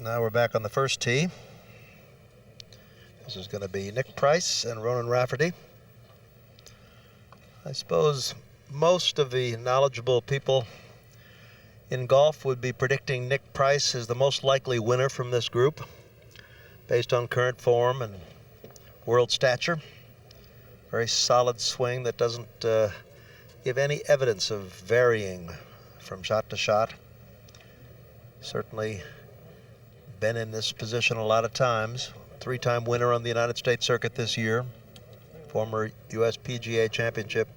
Now we're back on the first tee. This is going to be Nick Price and Ronan Rafferty. I suppose most of the knowledgeable people in golf would be predicting Nick Price as the most likely winner from this group, based on current form and world stature. Very solid swing that doesn't give any evidence of varying from shot to shot. Certainly been in this position a lot of times. Three-time winner on the United States circuit this year. Former USPGA Championship,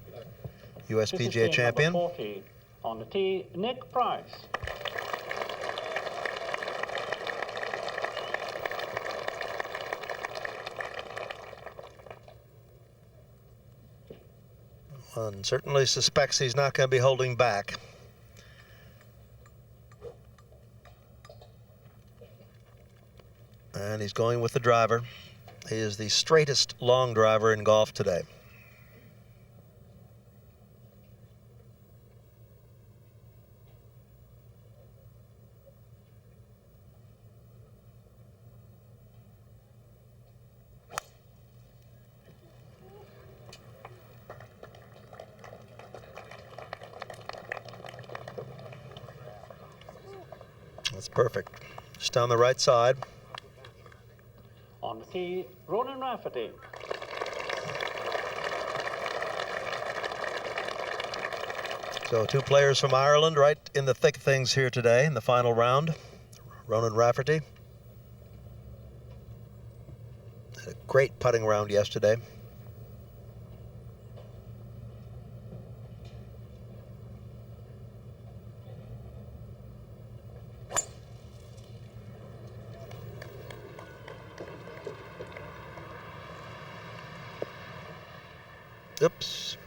USPGA champion. 40 on the tee, Nick Price. One certainly suspects he's not going to be holding back. And he's going with the driver. He is the straightest long driver in golf today. That's perfect. Just on the right side. On the tee, Ronan Rafferty. So two players from Ireland right in the thick of things here today in the final round. Ronan Rafferty had a great putting round yesterday. Oops.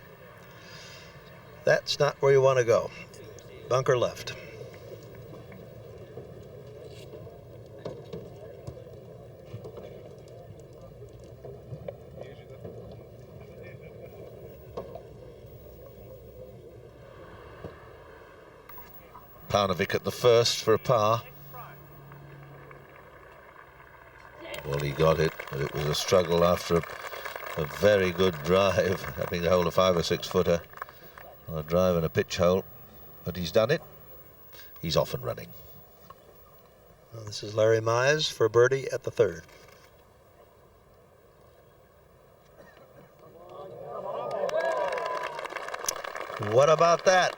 That's not where you want to go. Bunker left. Parnevik at the first for a par. Well, he got it, but it was a struggle after a very good drive, having to hold a 5 or 6 footer on a drive and a pitch hole, but he's done it. He's off and running. Well, this is Larry Mize for birdie at the third. What about that?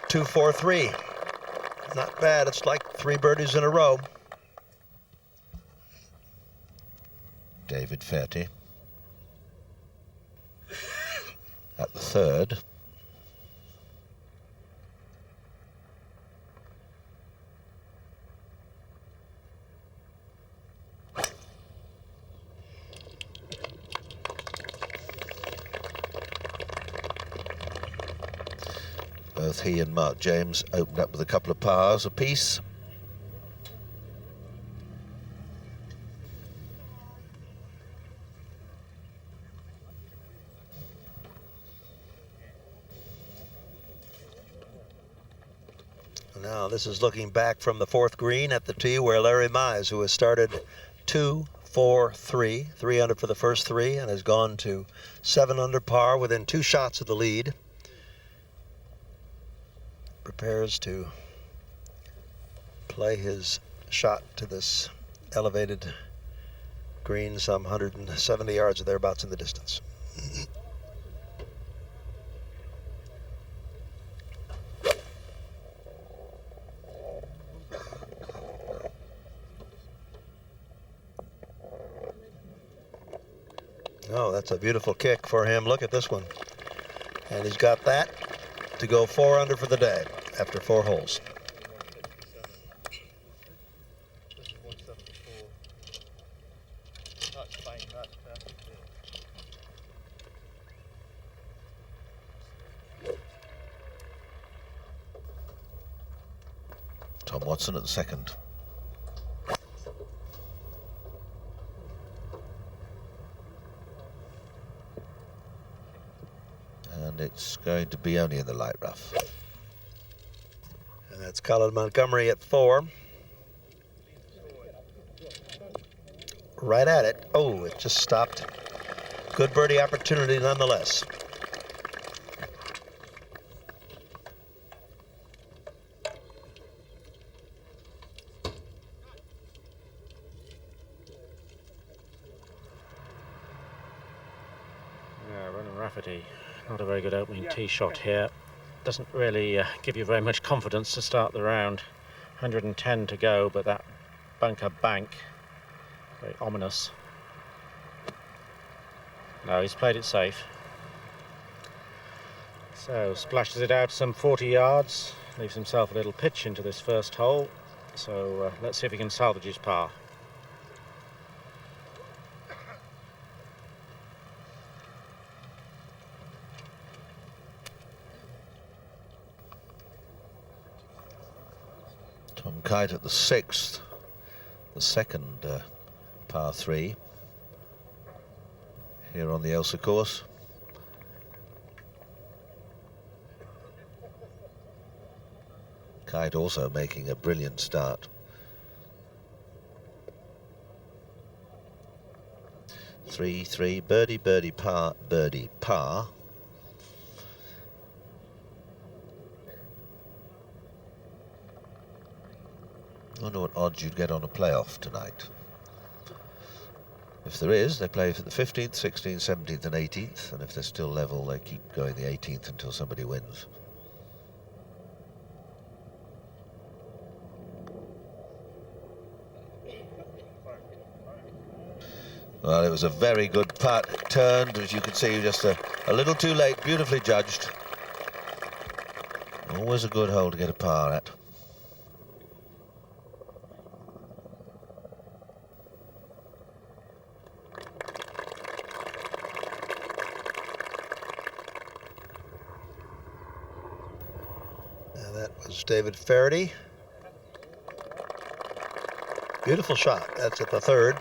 2-4-3. Not bad. It's like 3 birdies in a row. David Fairty at the third. Both he and Mark James opened up with a couple of pars apiece. Now this is looking back from the fourth green at the tee where Larry Mize, who has started 2-4-3, 3 under for the first 3, and has gone to 7 under par within 2 shots of the lead, prepares to play his shot to this elevated green some 170 yards or thereabouts in the distance. Oh, that's a beautiful kick for him. Look at this one. And he's got that to go 4 under for the day after 4 holes. Tom Watson at the second. And it's going to be only in the light rough. And that's Colin Montgomery at 4. right at it. Oh, it just stopped. Good birdie opportunity nonetheless. Yeah, Ronan Rafferty, not a very good opening tee shot here. Doesn't really give you very much confidence to start the round. 110 to go, but that bunker bank, very ominous. No, he's played it safe. So splashes it out some 40 yards, leaves himself a little pitch into this first hole. So let's see if he can salvage his par. Tom Kite at the 6th, the second par 3 here on the Elsa course. Kite also making a brilliant start. 3-3, birdie, birdie, par, birdie, par. I wonder what odds you'd get on a playoff tonight. If there is, they play for the 15th, 16th, 17th and 18th, and if they're still level, they keep going the 18th until somebody wins. Well, it was a very good putt, turned, as you can see, just a little too late, beautifully judged. Always a good hole to get a par at. And that was David Faraday. Beautiful shot. That's at the 3rd.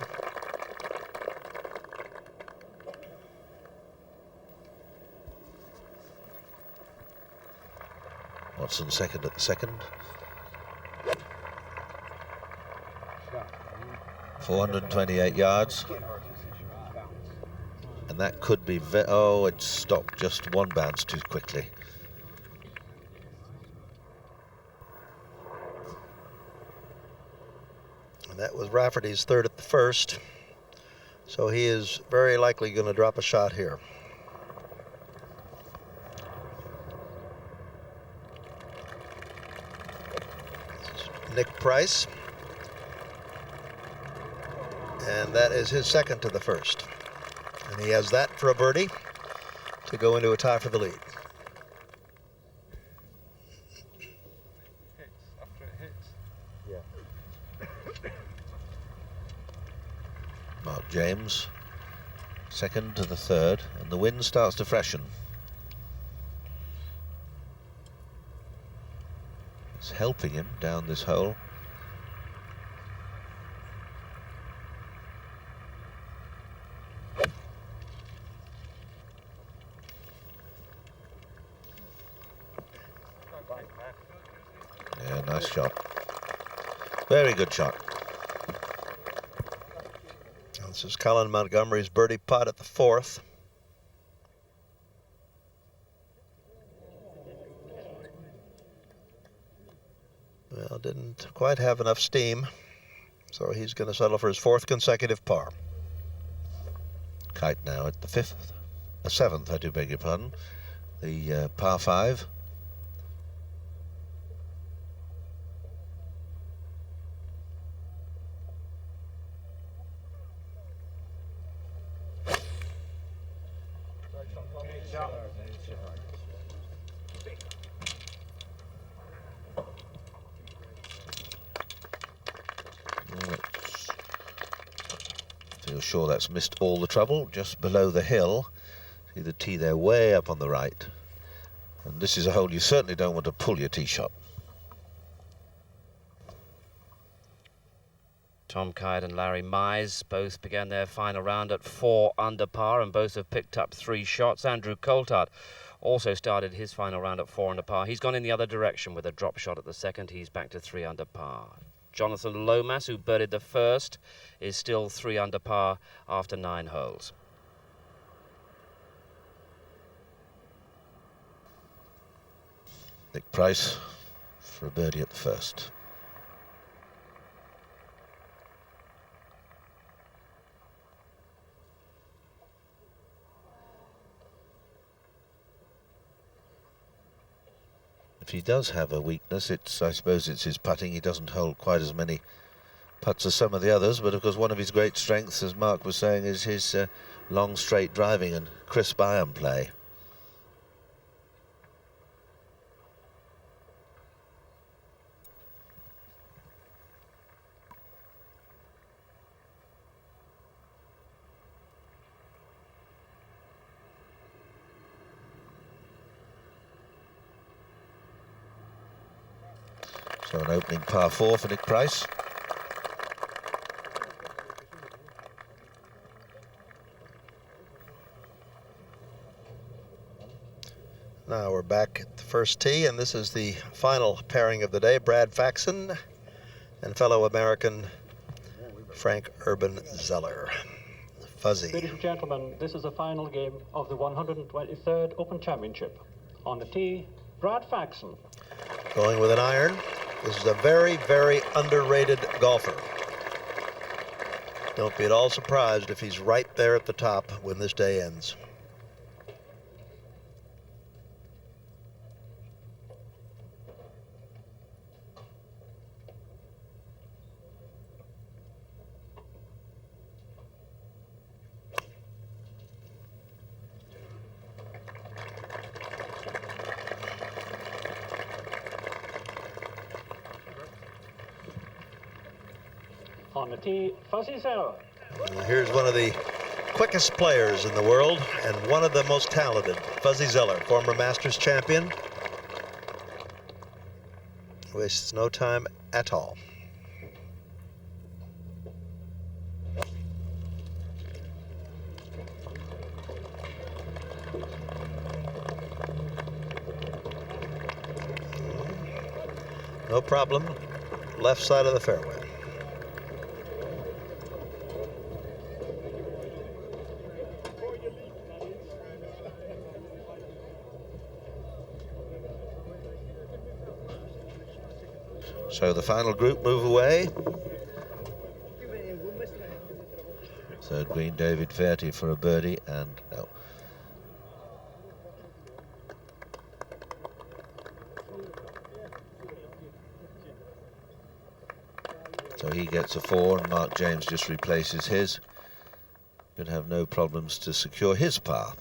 Watson second at the 2nd. 428 yards. And that could be, oh, it stopped just one bounce too quickly. And that was Rafferty's 3rd at the 1st. So he is very likely going to drop a shot here. Nick Price, and that is his 2nd to the 1st, and he has that for a birdie to go into a tie for the lead. After it hits. Yeah. Mark James, 2nd to the 3rd, and the wind starts to freshen. It's helping him down this hole. Yeah, nice shot. Very good shot. This is Colin Montgomery's birdie putt at the 4th. Well, didn't quite have enough steam, so he's going to settle for his 4th consecutive par. Kite now at the 7th, I do beg your pardon. The par 5. Feel sure that's missed all the trouble, just below the hill. See the tee there way up on the right. And this is a hole you certainly don't want to pull your tee shot. Tom Kite and Larry Mize both began their final round at 4 under par, and both have picked up 3 shots. Andrew Coulthard also started his final round at 4 under par. He's gone in the other direction with a drop shot at the 2nd. He's back to 3 under par. Jonathan Lomas, who birdied the first, is still 3 under par after 9 holes. Nick Price for a birdie at the first. If he does have a weakness, I suppose it's his putting. He doesn't hold quite as many putts as some of the others, but of course one of his great strengths, as Mark was saying, is his long straight driving and crisp iron play. So an opening par 4 for Nick Price. Now we're back at the first tee, and this is the final pairing of the day. Brad Faxon and fellow American Frank Urban Zoeller. Fuzzy. Ladies and gentlemen, this is the final game of the 123rd Open Championship. On the tee, Brad Faxon. Going with an iron. This is a very, very underrated golfer. Don't be at all surprised if he's right there at the top when this day ends. On the tee, Fuzzy Zoeller. Here's one of the quickest players in the world and one of the most talented, Fuzzy Zoeller, former Masters champion. Wastes no time at all. No problem. Left side of the fairway. So the final group move away. Third green, David Fairty for a birdie, and no. So he gets a 4, and Mark James just replaces his. Could have no problems to secure his par.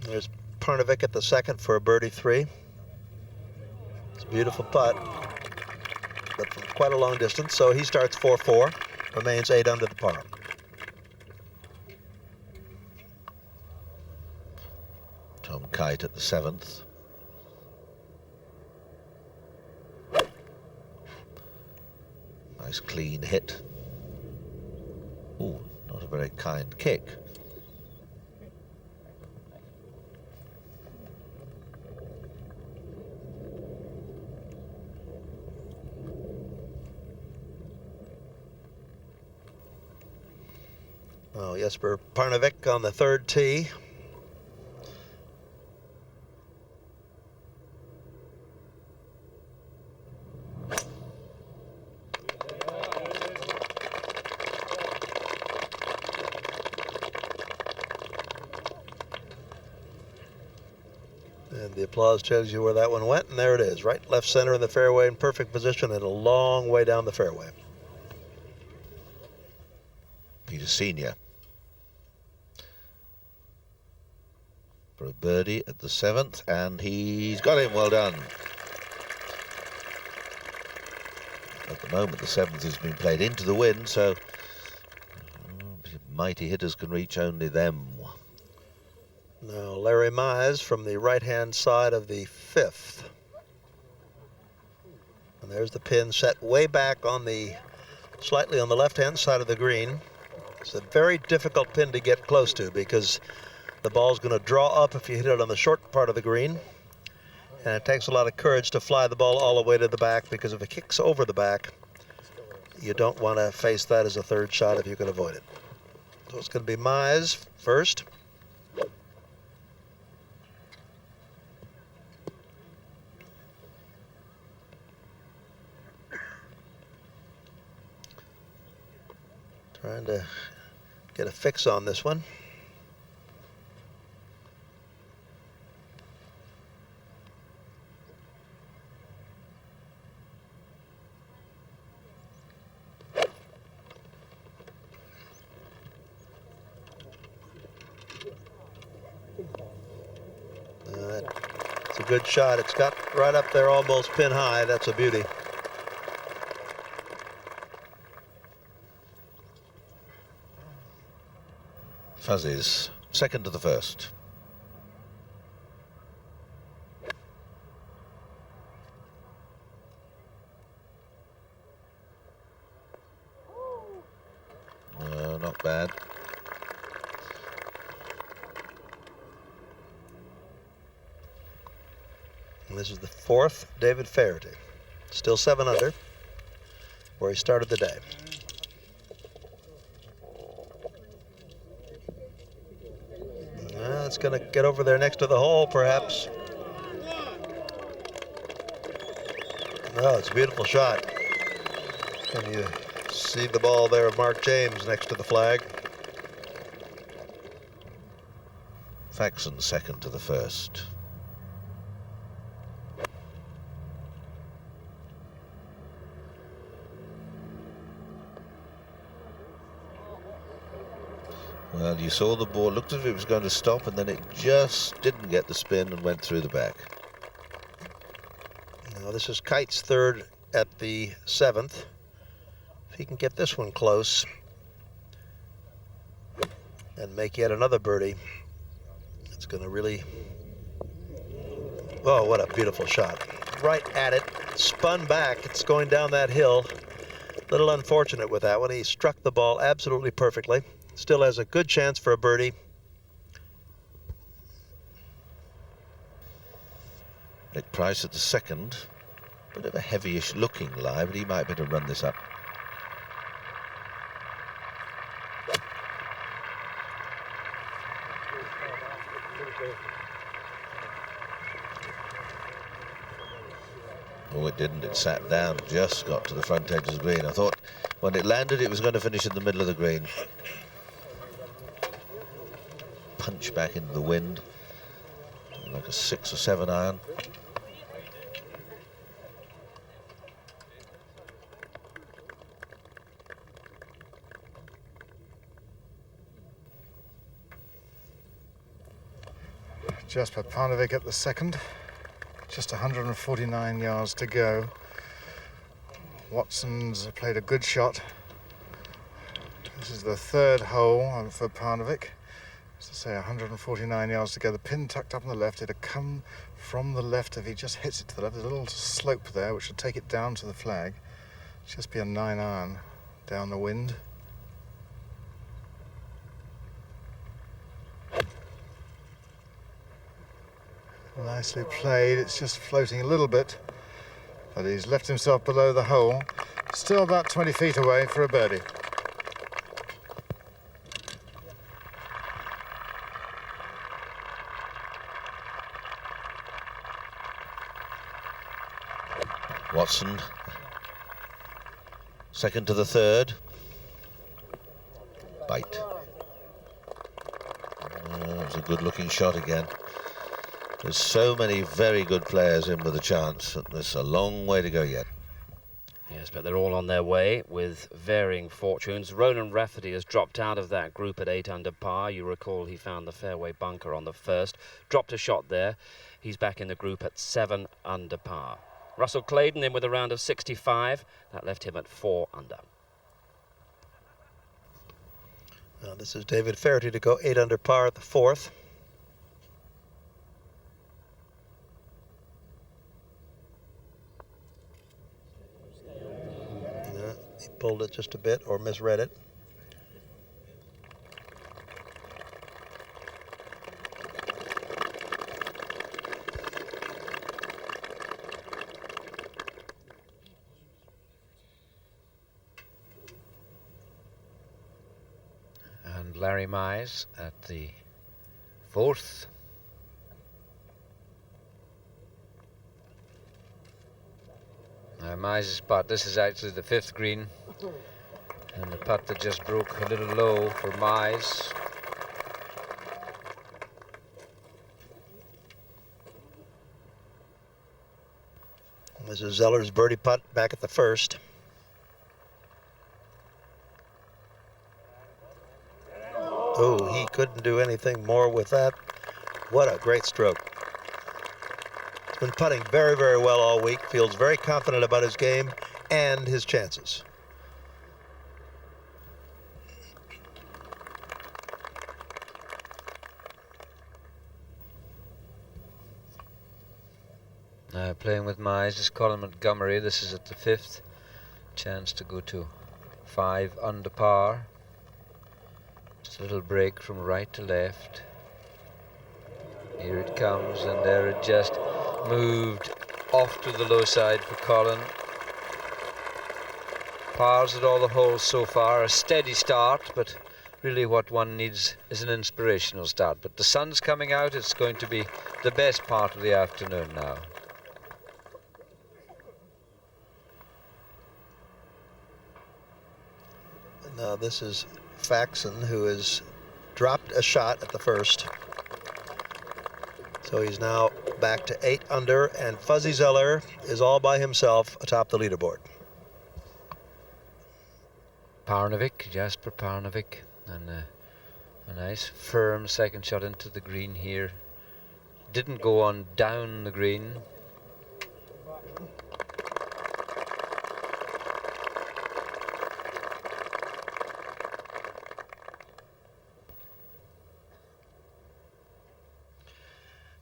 There's Parnevik at the second for a birdie 3. It's a beautiful putt, but from quite a long distance. So he starts 4-4, remains 8 under the par. Tom Kite at the 7th. Nice clean hit. Ooh, not a very kind kick. Oh, Jesper Parnevik on the third tee. And the applause tells you where that one went, and there it is, right left center in the fairway in perfect position and a long way down the fairway. Peter Senior for a birdie at the 7th, and he's got him. Well done. At the moment, the 7th has been played into the wind, so mighty hitters can reach only them. Now Larry Mize from the right-hand side of the 5th. And there's the pin set way back on the, slightly on the left-hand side of the green. It's a very difficult pin to get close to because the ball's going to draw up if you hit it on the short part of the green. And it takes a lot of courage to fly the ball all the way to the back, because if it kicks over the back, you don't want to face that as a third shot if you can avoid it. So it's going to be Mize first. Trying to get a fix on this one. It's a good shot. It's got right up there, almost pin high. That's a beauty. Fuzzies, second to the first. No, not bad. And this is the fourth David Faherty. Still 7 under, where he started the day. It's going to get over there next to the hole, perhaps. No, it's a beautiful shot. Can you see the ball there of Mark James next to the flag? Faxon second to the first. Well, you saw the ball, looked as if it was going to stop, and then it just didn't get the spin and went through the back. Now, this is Kite's third at the 7th. If he can get this one close and make yet another birdie, it's going to really... Oh, what a beautiful shot. Right at it, spun back. It's going down that hill. Little unfortunate with that one. He struck the ball absolutely perfectly. Still has a good chance for a birdie. Nick Price at the second. Bit of a heavyish looking lie, but he might be able to run this up. Oh, it didn't. It sat down, just got to the front edge of the green. I thought when it landed, it was going to finish in the middle of the green. Punch back into the wind, like a 6 or 7 iron. Jesper Parnevik at the second. Just 149 yards to go. Watson's played a good shot. This is the third hole for Parnevik. As I say, 149 yards to go. The pin tucked up on the left. It'll come from the left if he just hits it to the left. There's a little slope there which will take it down to the flag. Just be a 9 iron down the wind. Nicely played. It's just floating a little bit, but he's left himself below the hole. Still about 20 feet away for a birdie. Watson, second to the third. Bite. It was a good-looking shot again. There's so many very good players in with a chance, and there's a long way to go yet. Yes, but they're all on their way with varying fortunes. Ronan Rafferty has dropped out of that group at 8 under par. You recall he found the fairway bunker on the first, dropped a shot there. He's back in the group at 7 under par. Russell Claydon in with a round of 65. That left him at 4 under. Now this is David Faherty to go 8 under par at the 4th. He pulled it just a bit or misread it. And Larry Mize at the 4th. Now Mize's putt, this is actually the 5th green, and the putt that just broke a little low for Mize. This is Zoeller's birdie putt back at the 1st. Oh, he couldn't do anything more with that. What a great stroke. He's been putting very, very well all week. Feels very confident about his game and his chances. Now playing with Mize is Colin Montgomery. This is at the 5th. Chance to go to 5 under par. Just a little break from right to left. Here it comes, and there it just moved off to the low side for Colin. Pars at all the holes so far. A steady start, but really what one needs is an inspirational start. But the sun's coming out. It's going to be the best part of the afternoon now. Now this is Faxon, who has dropped a shot at the 1st. So he's now back to 8 under, and Fuzzy Zoeller is all by himself atop the leaderboard. Parnevik, Jesper Parnevik, and a nice firm second shot into the green here. Didn't go on down the green.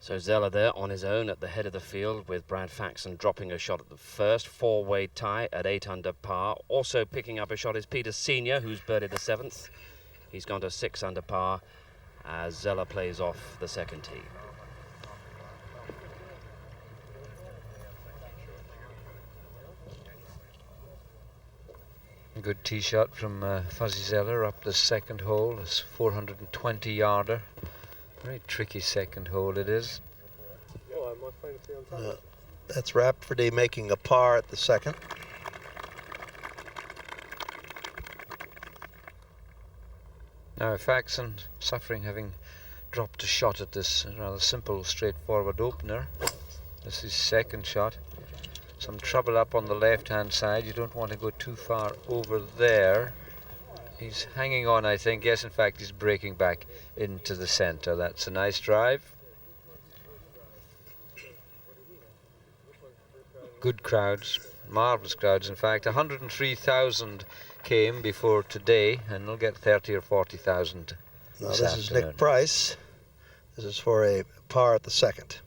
So Zoeller there on his own at the head of the field, with Brad Faxon dropping a shot at the 1st. 4-way tie at 8 under par. Also picking up a shot is Peter Senior, who's birdied the 7th. He's gone to 6 under par as Zoeller plays off the 2nd tee. A good tee shot from Fuzzy Zoeller up the 2nd hole. It's 420 yarder. Very tricky 2nd hole it is. That's Rafferty making a par at the 2nd. Now Faxon suffering, having dropped a shot at this rather simple, straightforward opener. This is 2nd shot. Some trouble up on the left-hand side. You don't want to go too far over there. He's hanging on, I think. Yes, in fact, he's breaking back into the centre. That's a nice drive. Good crowds, marvellous crowds. In fact, 103,000 came before today, and they'll get 30 or 40,000 Now this this is afternoon. Nick Price. This is for a par at the 2nd.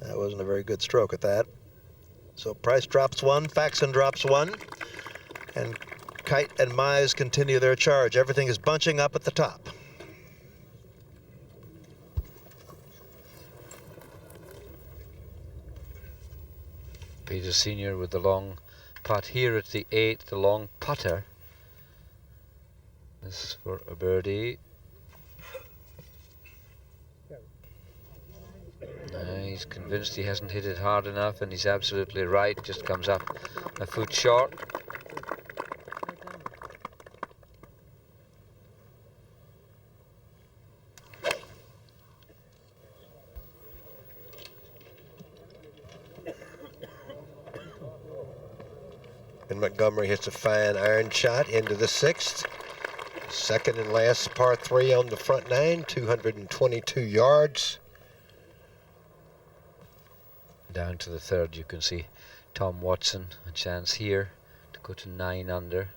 That wasn't a very good stroke at that. So Price drops 1, Faxon drops 1, and Kite and Mize continue their charge. Everything is bunching up at the top. Peter Senior with the long putt here at the 8th, the long putter. This is for a birdie. He's convinced he hasn't hit it hard enough, and he's absolutely right. Just comes up a foot short. And Montgomery hits a fine iron shot into the 6th. 2nd and last par 3 on the front 9, 222 yards. Down to the 3rd, you can see Tom Watson, a chance here to go to 9 under.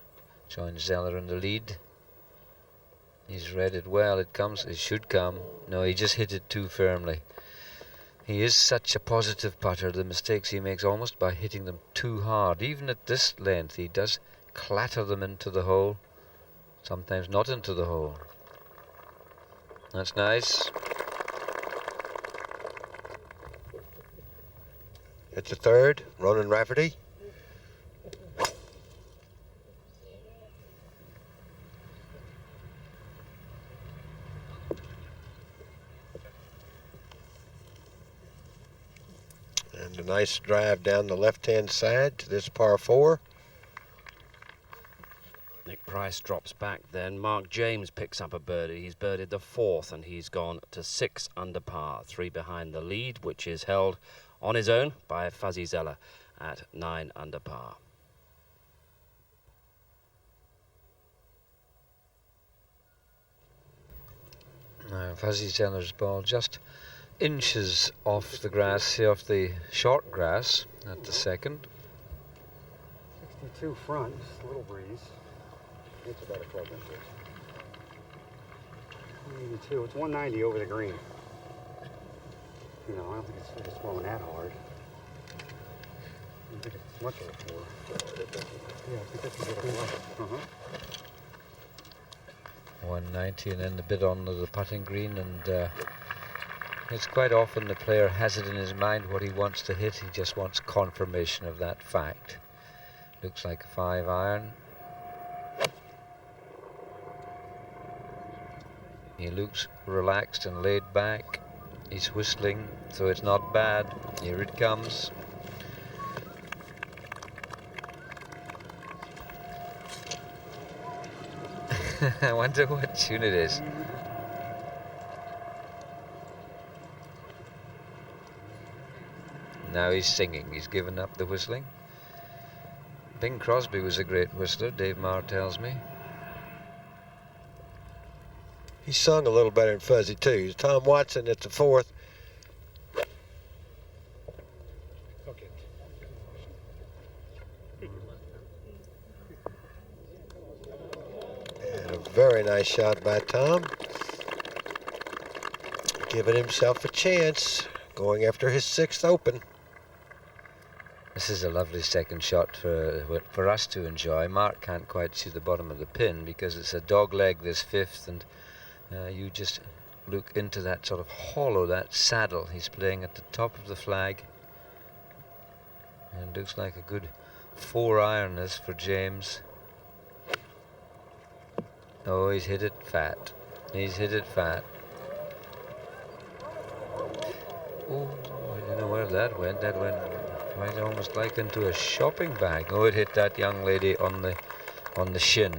Joins Zoeller in the lead. He's read it well. It comes. It should come. No, he just hit it too firmly. He is such a positive putter. The mistakes he makes almost by hitting them too hard. Even at this length, he does clatter them into the hole. Sometimes not into the hole. That's nice. At the third, Ronan Rafferty. And a nice drive down the left-hand side to this par 4. Nick Price drops back then. Mark James picks up a birdie. He's birdied the 4th and he's gone to 6 under par. 3 behind the lead, which is held on his own by Fuzzy Zoeller at 9 under par. Now Fuzzy Zeller's ball just inches off the grass, off the short grass at the second. 62 front, just a little breeze. It's about a 12 inches. 182, it's 190 over the green. You know, I don't think it's flowing that hard. I don't think it's much of a 4. Yeah, I think that's a bit of a 4. 190 and then a bit on the putting green, and it's quite often the player has it in his mind what he wants to hit. He just wants confirmation of that fact. Looks like a 5 iron. He looks relaxed and laid back. He's whistling, so it's not bad. Here it comes. I wonder what tune it is. Now he's singing. He's given up the whistling. Bing Crosby was a great whistler, Dave Marr tells me. He sung a little better than Fuzzy, too. Tom Watson at the 4th. And a very nice shot by Tom. Giving himself a chance, going after his 6th Open. This is a lovely second shot for us to enjoy. Mark can't quite see the bottom of the pin because it's a dog leg, this 5th, and you just look into that sort of hollow, that saddle. He's playing at the top of the flag. And looks like a good 4 iron this for James. Oh, he's hit it fat. He's hit it fat. Oh, I don't know where that went. That went right almost like into a shopping bag. Oh, it hit that young lady on the shin.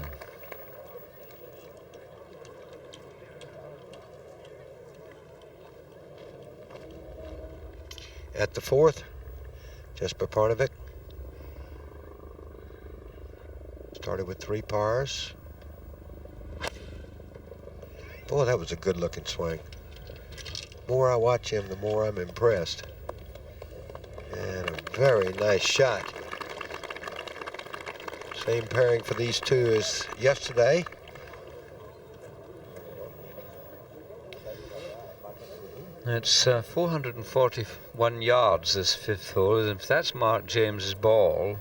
At the 4th, Jesper Parnevik. Started with 3 pars. Boy, that was a good-looking swing. The more I watch him, the more I'm impressed. And a very nice shot. Same pairing for these two as yesterday. It's 441 yards, this 5th hole. If that's Mark James's ball,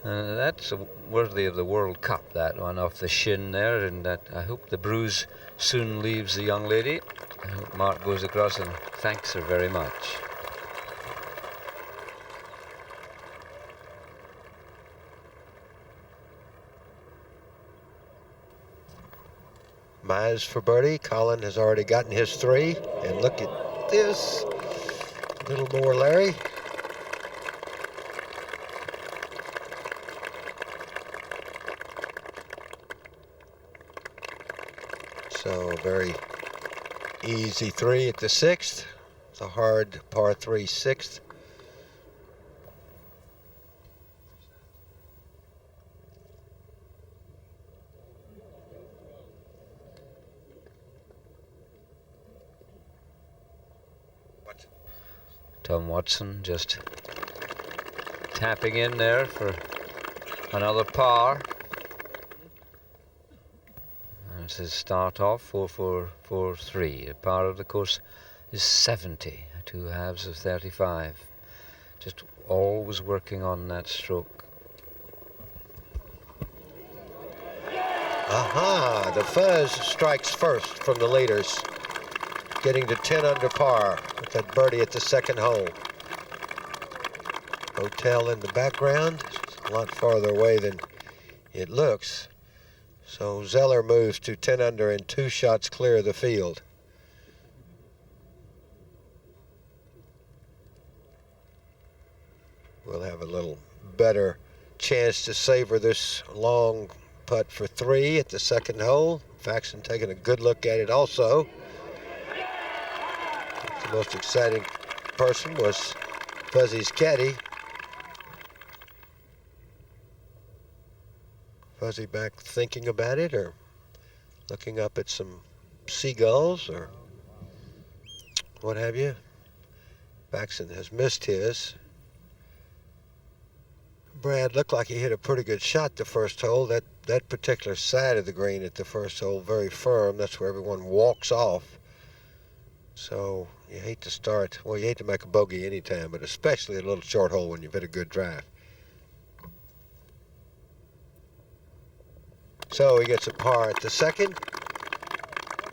that's worthy of the World Cup, that one off the shin there. And that I hope the bruise soon leaves the young lady. I hope Mark goes across and thanks her very much. Mize for birdie. Colin has already gotten his 3. And look at this. A little more Larry. So very easy 3 at the 6th. It's a hard par 3 6th. Tom Watson just tapping in there for another par. This is start off 4-4-4-3. The par of the course is 70, 2 halves of 35. Just always working on that stroke. Aha, the Fuzz strikes first from the leaders, getting to 10 under par with that birdie at the 2nd hole. hotel in the background. It's a lot farther away than it looks. So Zoeller moves to 10 under and 2 shots clear of the field. We'll have a little better chance to savor this long putt for 3 at the second hole. Faxon taking a good look at it also. The most exciting person was Fuzzy's caddy. Fuzzy back thinking about it, or looking up at some seagulls, or what have you. Faxon has missed his. Brad looked like he hit a pretty good shot the first hole. That particular side of the green at the first hole, very firm. That's where everyone walks off. So you hate to start, well, you hate to make a bogey anytime, but especially a little short hole when you've hit a good drive. So he gets a par at the second.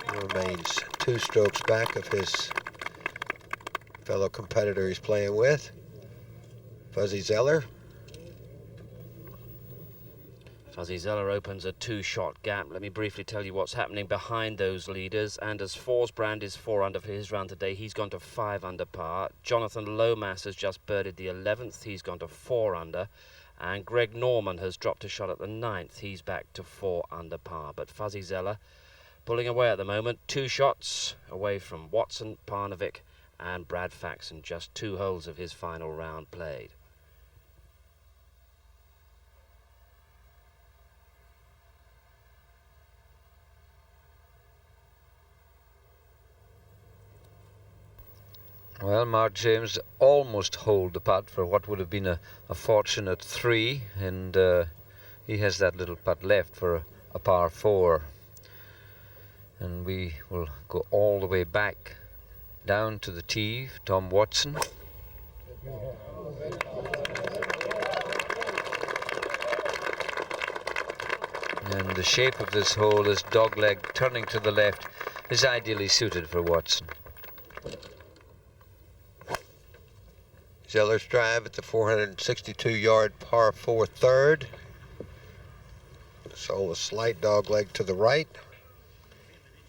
He remains 2 strokes back of his fellow competitor he's playing with, Fuzzy Zoeller. Fuzzy Zoeller opens a 2-shot gap. Let me briefly tell you what's happening behind those leaders. Anders Forsbrand is 4 under for his round today. He's gone to 5 under par. Jonathan Lomas has just birdied the 11th. He's gone to 4 under. And Greg Norman has dropped a shot at the 9th. He's back to 4 under par. But Fuzzy Zoeller pulling away at the moment. 2 shots away from Watson, Parnevik and Brad Faxon. Just 2 holes of his final round played. Well, Mark James almost holed the putt for what would have been a fortunate 3, and he has that little putt left for a par 4. And we will go all the way back down to the tee, Tom Watson. And the shape of this hole, this dogleg turning to the left, is ideally suited for Watson. Zoeller's drive at the 462-yard par 4 third. So a slight dog leg to the right.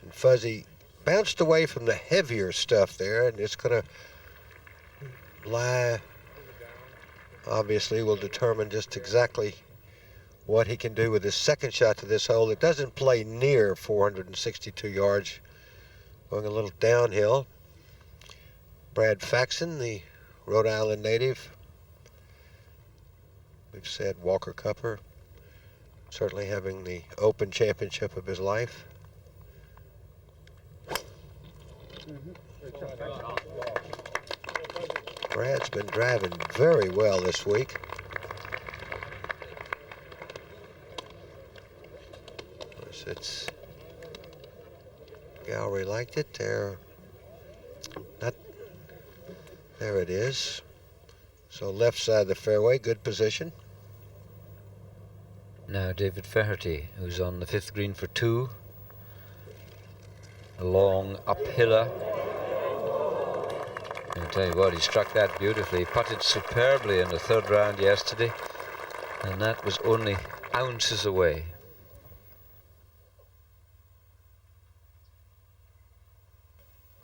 And Fuzzy bounced away from the heavier stuff there, and it's going to lie. Obviously, will determine just exactly what he can do with his second shot to this hole. It doesn't play near 462 yards, going a little downhill. Brad Faxon, the Rhode Island native. We've said Walker Cupper, certainly having the Open Championship of his life. Brad's been driving very well this week. Of course, it's gallery liked it. There it is. So left side of the fairway, good position. Now David Flaherty, who's on the 5th green for 2. A long uphiller. I'll tell you what, he struck that beautifully. He putted superbly in the 3rd round yesterday, and that was only ounces away.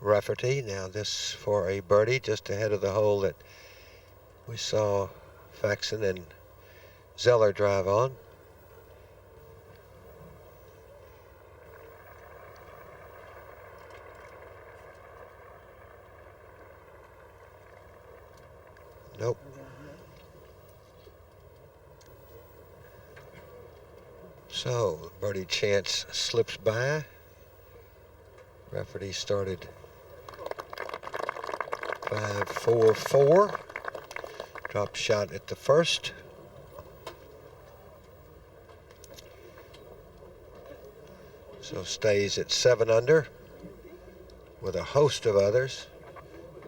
Rafferty, now this for a birdie just ahead of the hole that we saw Faxon and Zoeller drive on. Nope. So, birdie chance slips by. Rafferty started 5-4-4. Dropped shot at the first. So stays at 7 under with a host of others,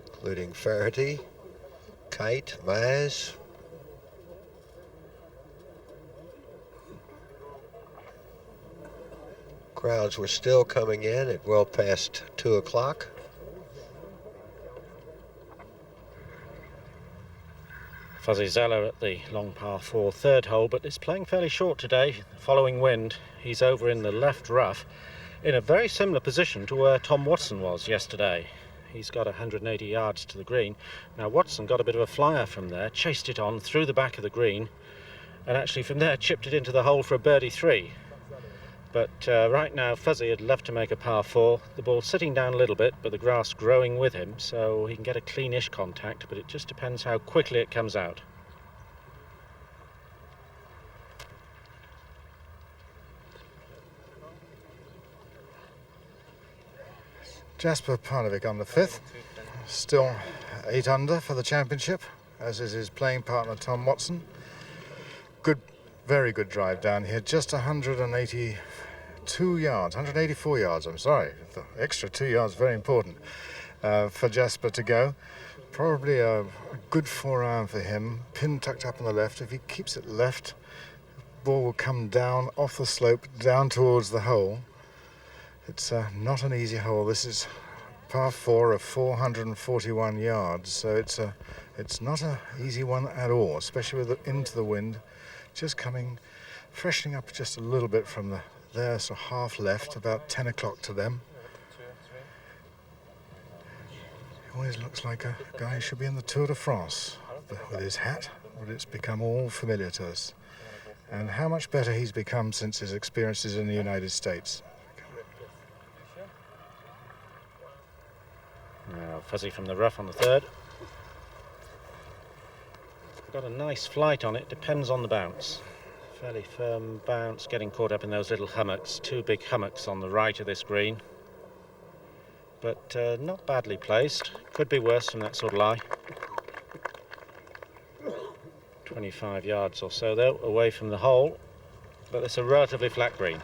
including Flaherty, Kite, Mize. Crowds were still coming in at well past 2 o'clock. Fuzzy Zoeller at the long par 4 third hole, but it's playing fairly short today. Following wind, he's over in the left rough in a very similar position to where Tom Watson was yesterday. He's got 180 yards to the green. Now Watson got a bit of a flyer from there, chased it on through the back of the green, and actually from there chipped it into the hole for a birdie 3. But right now Fuzzy had left to make a par 4. The ball's sitting down a little bit, but the grass growing with him, so he can get a cleanish contact, but it just depends how quickly it comes out. Jesper Parnevik on the 5th, still 8 under for the championship, as is his playing partner Tom Watson. Good, very good drive down here, just 182 yards, 184 yards, I'm sorry. The extra 2 yards, very important for Jesper to go. Probably a good 4-iron for him, pin tucked up on the left. If he keeps it left, the ball will come down off the slope, down towards the hole. It's not an easy hole. This is par 4 of 441 yards, so it's not an easy one at all, especially with it into the wind, just coming, freshening up just a little bit from there, so half left, about 10 o'clock to them. He always looks like a guy who should be in the Tour de France with his hat, but it's become all familiar to us. And how much better he's become since his experiences in the United States. Now Fuzzy from the rough on the 3rd. Got a nice flight on it, depends on the bounce. Fairly firm bounce, getting caught up in those little hummocks. 2 big hummocks on the right of this green. But not badly placed. Could be worse from that sort of lie. 25 yards or so though, away from the hole. But it's a relatively flat green.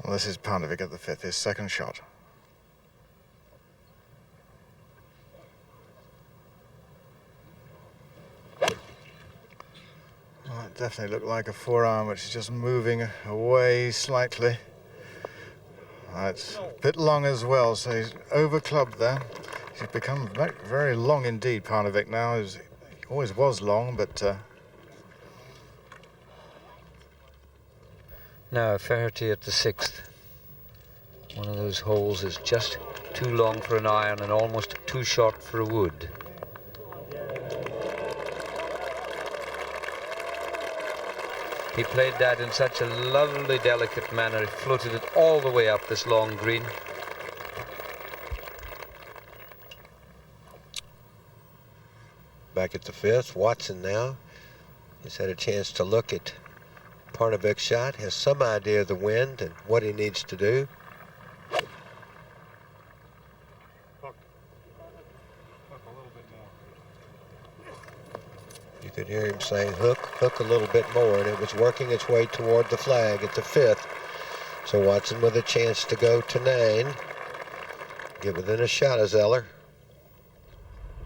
Well, this is Parnevik at the 5th, his second shot. Well, it definitely looked like a 4-iron, which is just moving away slightly. It's a bit long as well, so he's over clubbed there. He's become very, very long indeed, Parnevik now. He always was long, but Now, Faherty at the 6th. One of those holes is just too long for an iron and almost too short for a wood. He played that in such a lovely, delicate manner. He floated it all the way up this long green. Back at the 5th, Watson now. He's had a chance to look at Parnevik's shot, has some idea of the wind and what he needs to do. You could hear him saying hook a little bit more, and it was working its way toward the flag at the 5th. So Watson with a chance to go to 9. Get within a shot of Zoeller.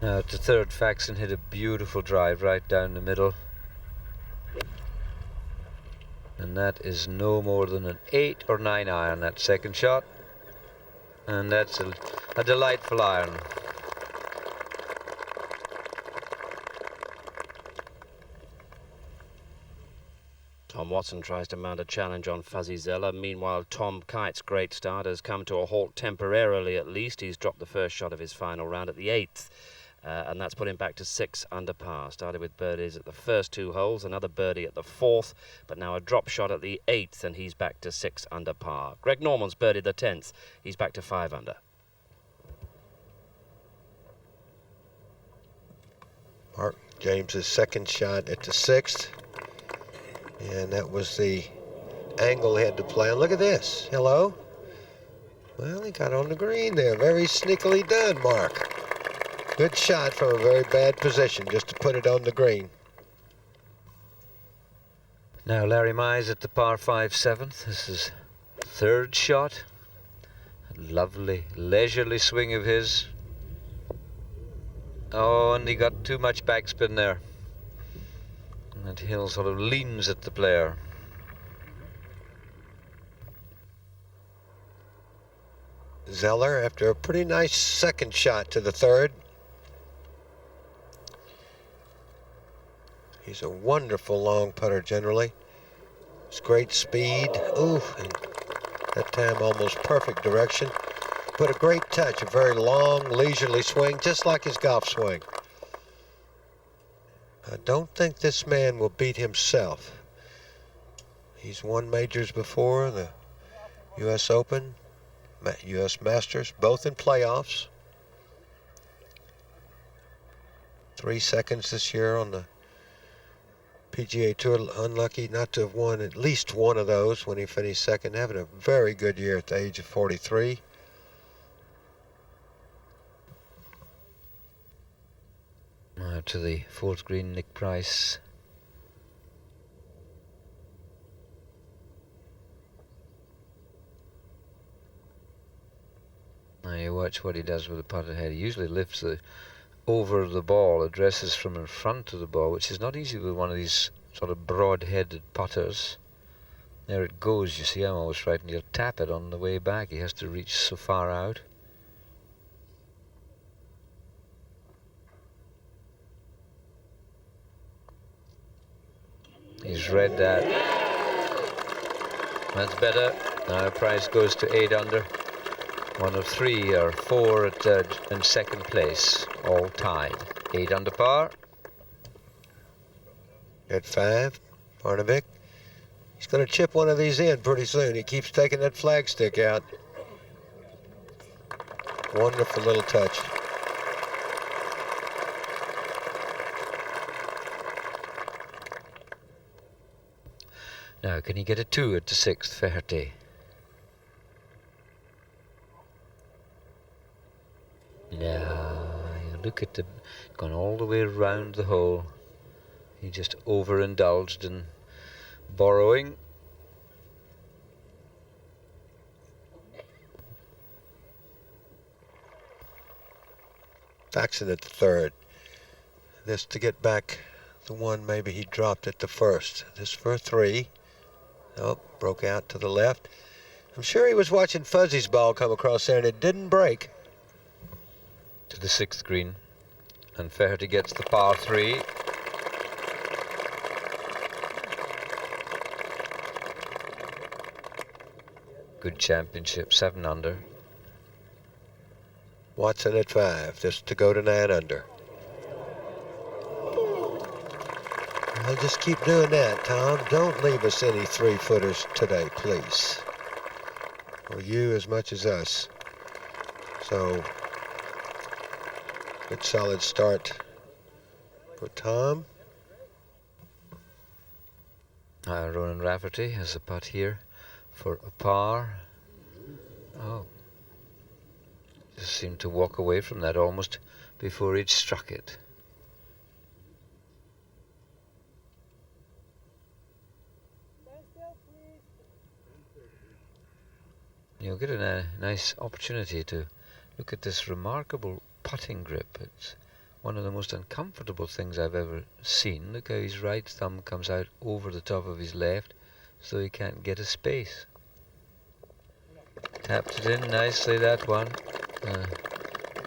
Now at the 3rd, Faxon hit a beautiful drive right down the middle. And that is no more than an 8 or 9 iron, that second shot. And that's a delightful iron. Tom Watson tries to mount a challenge on Fuzzy Zoeller. Meanwhile, Tom Kite's great start has come to a halt temporarily at least. He's dropped the first shot of his final round at the 8th. And that's put him back to 6 under par. Started with birdies at the first 2 holes, another birdie at the 4th, but now a drop shot at the 8th, and he's back to 6 under par. Greg Norman's birdied the 10th. He's back to 5 under. Mark James's second shot at the 6th. And that was the angle he had to play on. Look at this. Hello. Well, he got on the green there. Very sneakily done, Mark. Good shot from a very bad position just to put it on the green. Now Larry Mize at the par 5 7th. This is 3rd shot. A lovely, leisurely swing of his. Oh, and he got too much backspin there. And Hill sort of leans at the player. Zoeller after a pretty nice second shot to the third. He's a wonderful long putter generally. It's great speed. Ooh, and that time almost perfect direction. But a great touch, a very long, leisurely swing, just like his golf swing. I don't think this man will beat himself. He's won majors before, the U.S. Open, U.S. Masters, both in playoffs. 3 seconds this year on the PGA Tour. Unlucky not to have won at least one of those when he finished second. Having a very good year at the age of 43. To the fourth green, Nick Price. Now you watch what he does with the putter head. He usually lifts over the ball, addresses from in front of the ball, which is not easy with one of these sort of broad-headed putters. There it goes, you see, I'm always frightened he'll tap it on the way back. He has to reach so far out. He's read that. That's better. Now Price goes to 8 under. One of 3 or 4 in second place, all tied. 8 under par. At 5, Parnevik. He's going to chip one of these in pretty soon. He keeps taking that flagstick out. Wonderful little touch. Now, can he get a 2 at the 6th, Faherty? Yeah, look at them, gone all the way around the hole. He just overindulged in borrowing. Faxon at the third. This to get back the one maybe he dropped at the first. This for 3. Oh, broke out to the left. I'm sure he was watching Fuzzy's ball come across there and it didn't break. To the 6th green, and Faherty gets the par 3. Good championship, 7 under. Watson at 5, this to go to 9 under. I'll just keep doing that, Tom. Don't leave us any 3-footers today, please. Or you as much as us. So, good solid start for Tom. Ronan Rafferty has a putt here for a par. Oh, just seemed to walk away from that almost before he'd struck it. You'll get a nice opportunity to look at this remarkable putting grip. It's one of the most uncomfortable things I've ever seen. Look how his right thumb comes out over the top of his left, so he can't get a space. Tapped it in nicely, that one.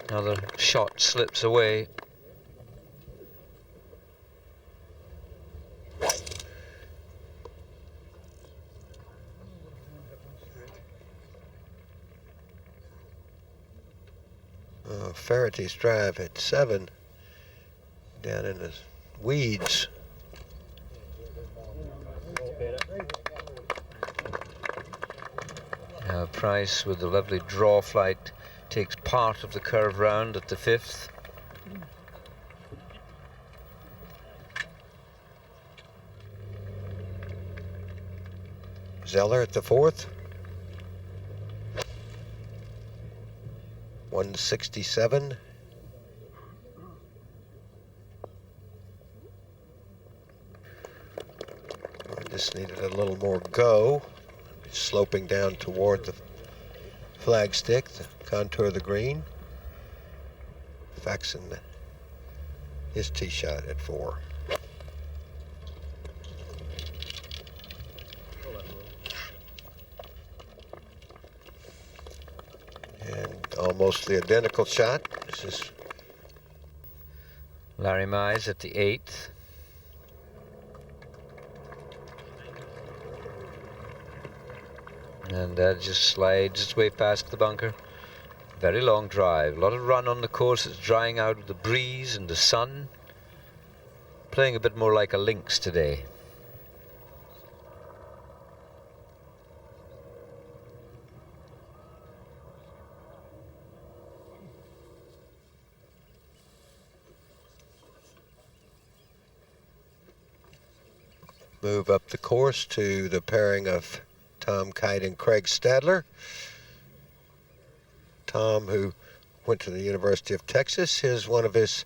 Another shot slips away. Faherty's drive at 7, down in the weeds. Price with the lovely draw flight takes part of the curve round at the 5th. Zoeller at the 4th. 167. I just needed a little more go. Sloping down toward the flagstick, the contour of the green. Faxon his tee shot at 4. almost the identical shot. This is Larry Mize at the 8th. And that just slides its way past the bunker. Very long drive, a lot of run on the course. It's drying out with the breeze and the sun. Playing a bit more like a links today. move up the course to the pairing of Tom Kite and Craig Stadler. Tom, who went to the University of Texas, one of his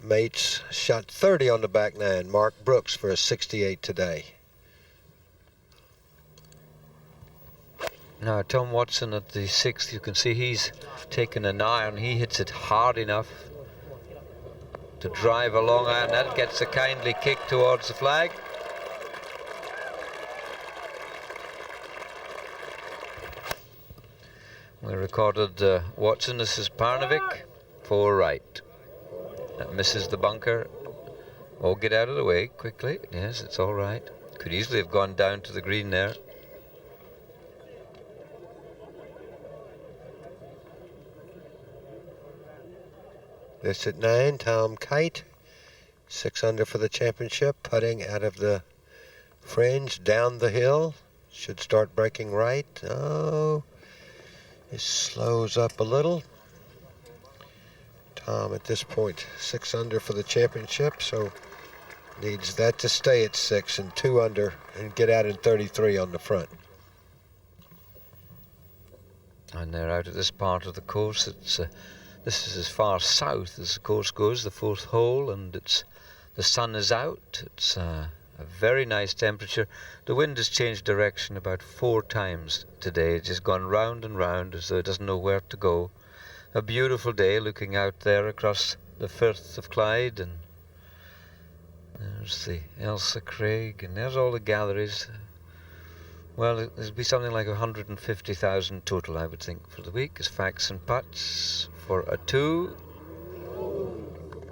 mates shot 30 on the back nine. Mark Brooks for a 68 today. Now Tom Watson at the 6th, you can see he's taken an iron. He hits it hard enough to drive a long iron. That gets a kindly kick towards the flag. We recorded Watson. This is Parnevik, 4 right. That misses the bunker. Oh, get out of the way quickly. Yes, it's all right. Could easily have gone down to the green there. This at 9, Tom Kite, 6 under for the championship, putting out of the fringe, down the hill. Should start breaking right. Oh, it slows up a little. Tom at this point, 6 under for the championship, so needs that to stay at 6 and 2 under and get out in 33 on the front. And they're out at this part of the course. This is as far south as the course goes, the 4th hole, and the sun is out. It's a very nice temperature. The wind has changed direction about 4 times today. It's just gone round and round as though it doesn't know where to go. A beautiful day looking out there across the Firth of Clyde, and there's the Ailsa Craig, and there's all the galleries. Well, there'll be something like 150,000 total, I would think, for the week as facts and putts for a 2.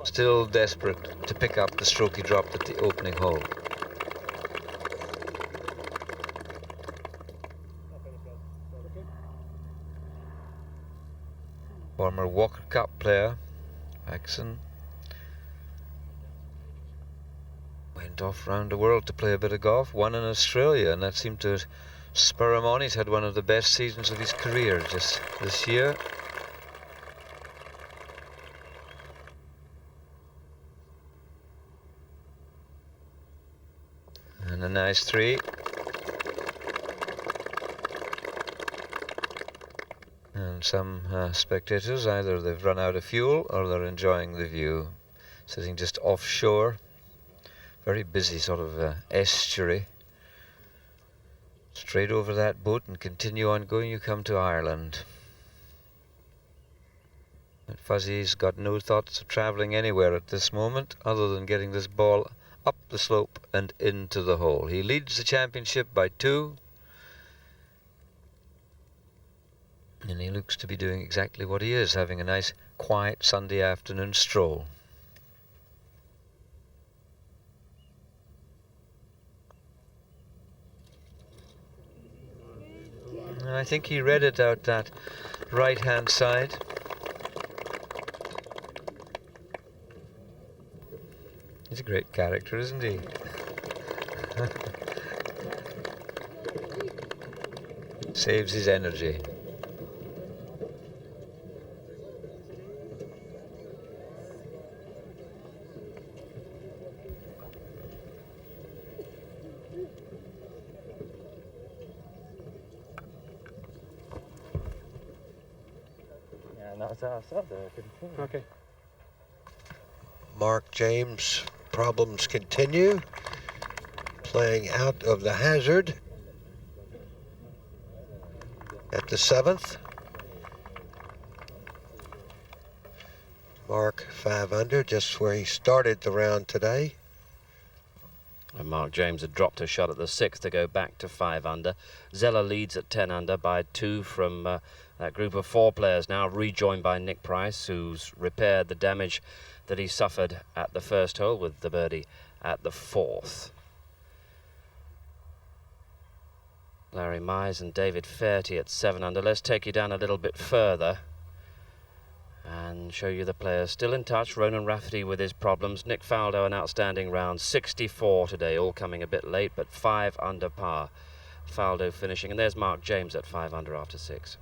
Still desperate to pick up the stroke he dropped at the opening hole. Former Walker Cup player, Paxson, went off round the world to play a bit of golf, won in Australia, and that seemed to spur him on. He's had one of the best seasons of his career just this year. And a nice 3. And some spectators, either they've run out of fuel or they're enjoying the view. Sitting just offshore. Very busy sort of estuary. Straight over that boat and continue on going, you come to Ireland. But Fuzzy's got no thoughts of travelling anywhere at this moment other than getting this ball up the slope and into the hole. He leads the championship by 2. And he looks to be doing exactly what he is, having a nice quiet Sunday afternoon stroll. And I think he read it out that right-hand side. He's a great character, isn't he? Saves his energy. Okay. Mark James problems continue. Playing out of the hazard at the 7th. Mark 5 under, just where he started the round today. And Mark James had dropped a shot at the 6th to go back to 5 under. Zoeller leads at 10 under by 2 from That group of 4 players now rejoined by Nick Price, who's repaired the damage that he suffered at the first hole with the birdie at the 4th. Larry Mize and David Fairty at 7 under. Let's take you down a little bit further and show you the players still in touch. Ronan Rafferty with his problems. Nick Faldo, an outstanding round, 64 today, all coming a bit late, but 5 under par. Faldo finishing, and there's Mark James at 5 under after 6.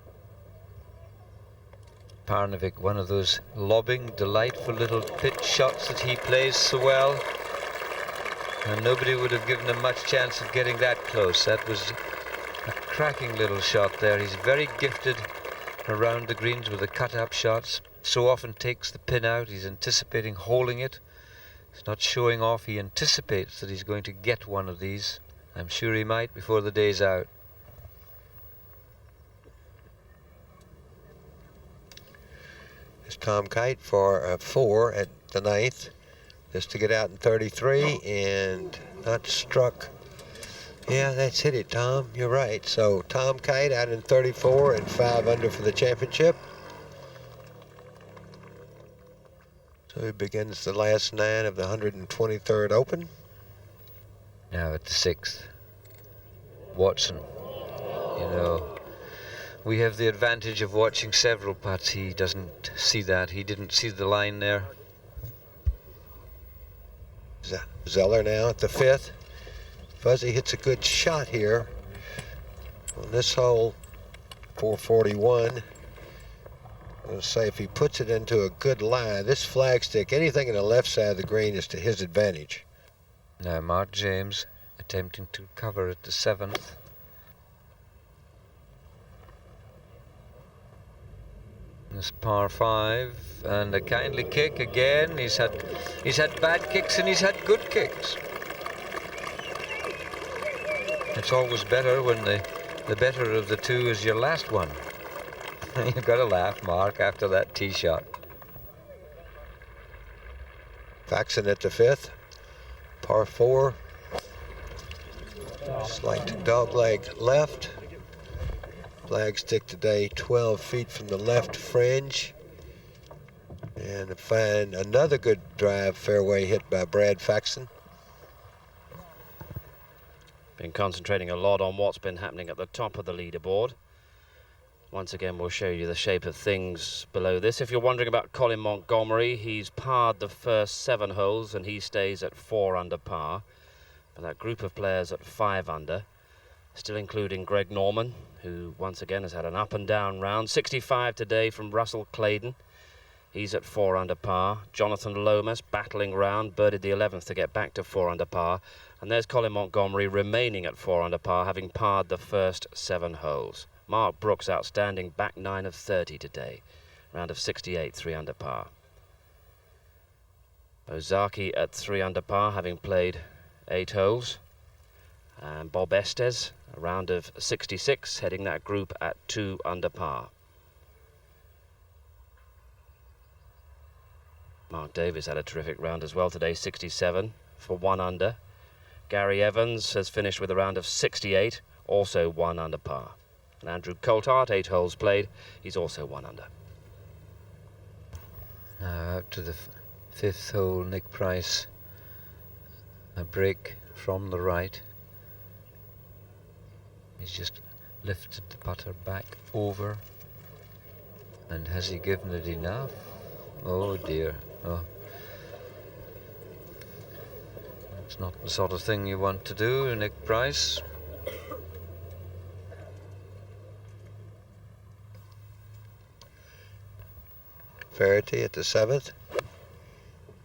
Parnevik, one of those lobbing, delightful little pitch shots that he plays so well, and nobody would have given him much chance of getting that close. That was a cracking little shot there. He's very gifted around the greens with the cut-up shots. So often takes the pin out. He's anticipating holding it. He's not showing off. He anticipates that he's going to get one of these. I'm sure he might before the day's out. It's Tom Kite for 4 at the 9th, just to get out in 33 and not struck. Yeah, that's hit it, Tom. You're right. So Tom Kite out in 34 and 5 under for the championship. So he begins the last 9 of the 123rd Open. Now at the 6th, Watson. You know, we have the advantage of watching several putts. He doesn't see that. He didn't see the line there. Zoeller now at the 5th. Fuzzy hits a good shot here on this hole, 441. I'm going to say if he puts it into a good lie, this flagstick, anything on the left side of the green is to his advantage. Now Mark James attempting to cover at the 7th. This par 5 and a kindly kick again. He's had bad kicks and he's had good kicks. It's always better when the better of the two is your last one. You've got to laugh, Mark, after that tee shot. Faxon at the 5th, par 4. Slight dogleg left. Flagstick today 12 feet from the left fringe. And find another good drive fairway hit by Brad Faxon. Been concentrating a lot on what's been happening at the top of the leaderboard. Once again, we'll show you the shape of things below this. If you're wondering about Colin Montgomery, he's parred the first 7 holes and he stays at 4 under par. But that group of players at 5 under, still including Greg Norman, who once again has had an up and down round. 65 today from Russell Claydon. He's at 4 under par. Jonathan Lomas battling round, birdied the 11th to get back to 4 under par. And there's Colin Montgomery remaining at 4 under par, having parred the first 7 holes. Mark Brooks outstanding, back 9 of 30 today. Round of 68, 3 under par. Ozaki at 3 under par, having played 8 holes. And Bob Estes, a round of 66, heading that group at 2 under par. Mark Davis had a terrific round as well today, 67 for 1 under. Gary Evans has finished with a round of 68, also 1 under par. And Andrew Coulthard, 8 holes played, he's also 1 under. Now out to the 5th hole, Nick Price. A break from the right. He's just lifted the putter back over. And has he given it enough? Oh dear. Oh. It's not the sort of thing you want to do, Nick Price. Fairty at the 7th.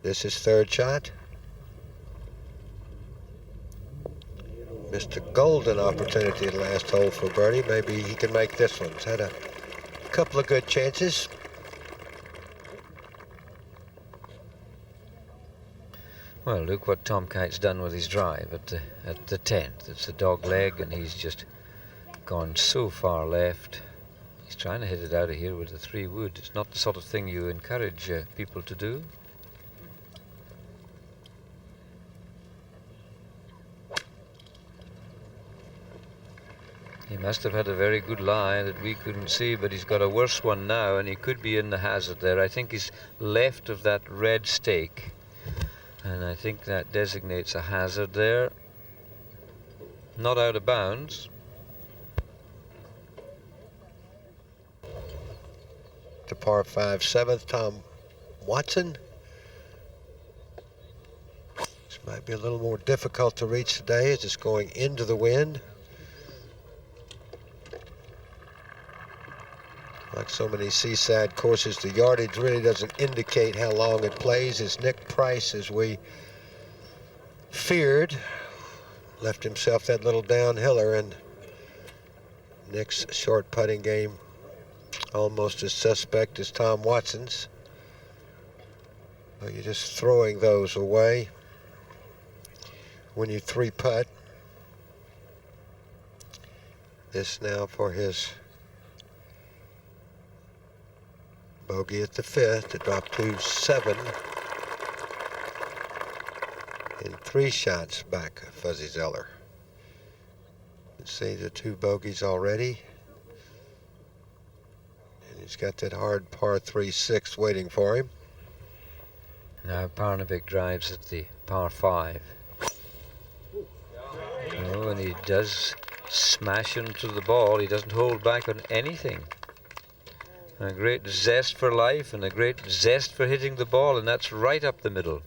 This is 3rd shot. Missed a golden opportunity at the last hole for birdie. Maybe he can make this one. He's had a couple of good chances. Well, look what Tom Kite's done with his drive at the 10th. It's a dog leg, and he's just gone so far left. He's trying to hit it out of here with a 3-wood. It's not the sort of thing you encourage people to do. He must have had a very good lie that we couldn't see, but he's got a worse one now, and he could be in the hazard there. I think he's left of that red stake, and I think that designates a hazard there. Not out of bounds. To par 5, 7th, Tom Watson. This might be a little more difficult to reach today as it's going into the wind. Like so many seaside courses, the yardage really doesn't indicate how long it plays. As Nick Price, as we feared, left himself that little downhiller, and Nick's short putting game almost as suspect as Tom Watson's. Well, you're just throwing those away when you 3-putt. This now for his bogey at the 5th to drop to 7. And 3 shots back, Fuzzy Zoeller. You can see the 2 bogeys already. And he's got that hard par 3/6 waiting for him. Now Parnevik drives at the par 5. Oh, and he does smash into the ball. He doesn't hold back on anything. A great zest for life and a great zest for hitting the ball, and that's right up the middle.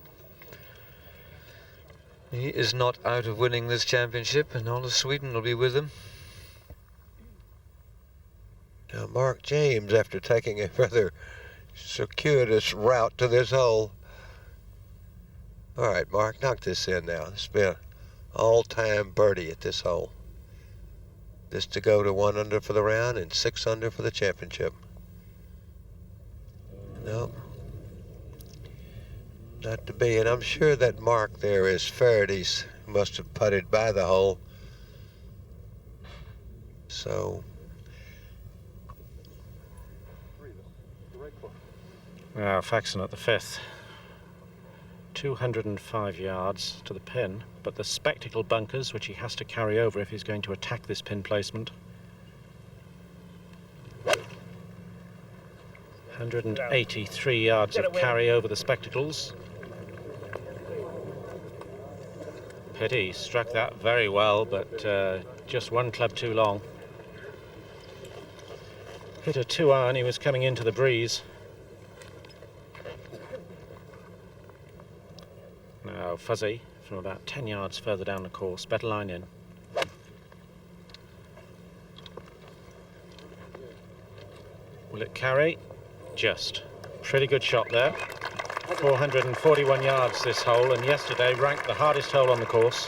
He is not out of winning this championship, and all of Sweden will be with him. Now Mark James, after taking a rather circuitous route to this hole. All right, Mark, knock this in now. This will be an all-time birdie at this hole. This to go to 1 under for the round and 6 under for the championship. No, not to be. And I'm sure that mark there is Faraday's, who must have putted by the hole. So Now Faxon at the 5th. 205 yards to the pin, but the spectacle bunkers, which he has to carry over if he's going to attack this pin placement. 183 yards of carry over the spectacles. Pity, struck that very well, but just 1 club too long. Hit a 2-iron, he was coming into the breeze. Now Fuzzy from about 10 yards further down the course, better line in. Will it carry? Just. Pretty good shot there. 441 yards this hole, and yesterday ranked the hardest hole on the course.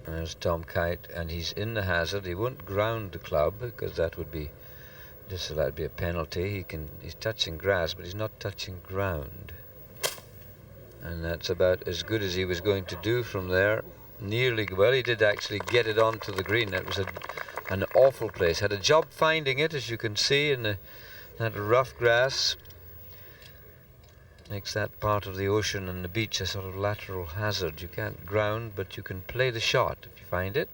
There's Tom Kite, and he's in the hazard. He won't ground the club because that would be that'd be a penalty. He's touching grass, but he's not touching ground, and that's about as good as he was going to do from there. Nearly, well, he did actually get it onto the green. That was an awful place. Had a job finding it, as you can see, in that rough grass. Makes that part of the ocean and the beach a sort of lateral hazard. You can't ground, but you can play the shot if you find it.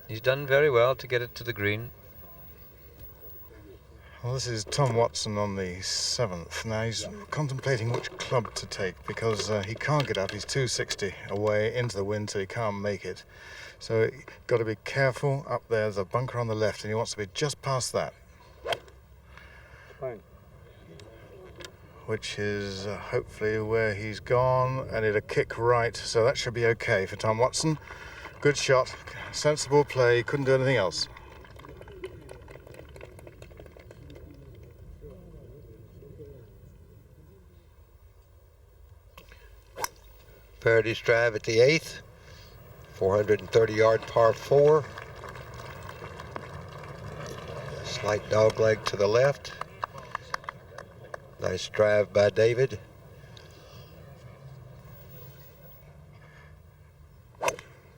He's done very well to get it to the green. Well, this is Tom Watson on the 7th. Now he's contemplating which club to take because he can't get up. He's 260 away into the wind, so he can't make it. So got to be careful up there. There's a bunker on the left, and he wants to be just past that. Fine. Which is hopefully where he's gone, and it'll kick right, so that should be okay for Tom Watson. Good shot, sensible play, couldn't do anything else. Faraday's drive at the 8th, 430-yard par 4. Slight dog leg to the left. Nice drive by David.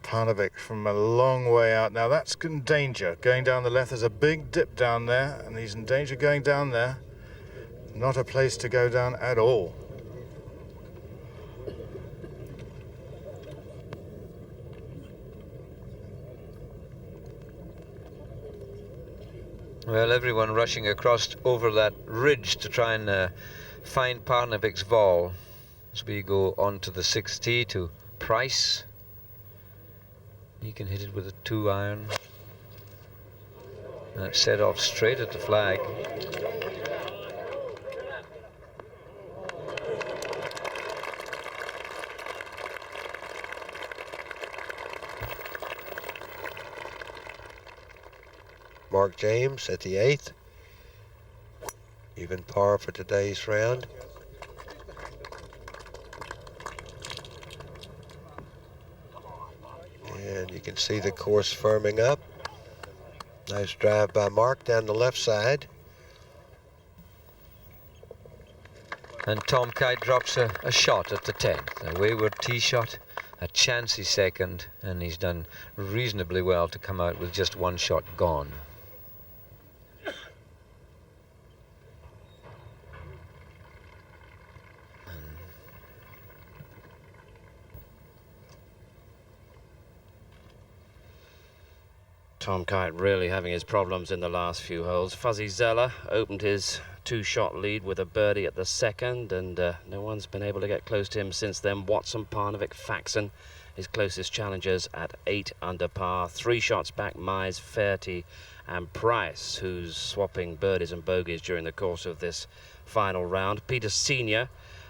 Parnevik from a long way out. Now that's in danger. Going down the left, there's a big dip down there, and he's in danger going down there. Not a place to go down at all. Well, everyone rushing across over that ridge to try and find Parnevik's ball as we go on to the 6th tee to Price. He can hit it with a 2-iron. And it's set off straight at the flag. Mark James at the 8th. Even par for today's round. And you can see the course firming up. Nice drive by Mark down the left side. And Tom Kite drops a shot at the 10th. A wayward tee shot, a chancy second, and he's done reasonably well to come out with just one shot gone. Tom Kite really having his problems in the last few holes. Fuzzy Zoeller opened his 2-shot lead with a birdie at the 2nd, and no one's been able to get close to him since then. Watson, Parnevik, Faxon, his closest challengers at 8 under par. 3 shots back, Mize, Fairty and Price, who's swapping birdies and bogeys during the course of this final round. Peter Senior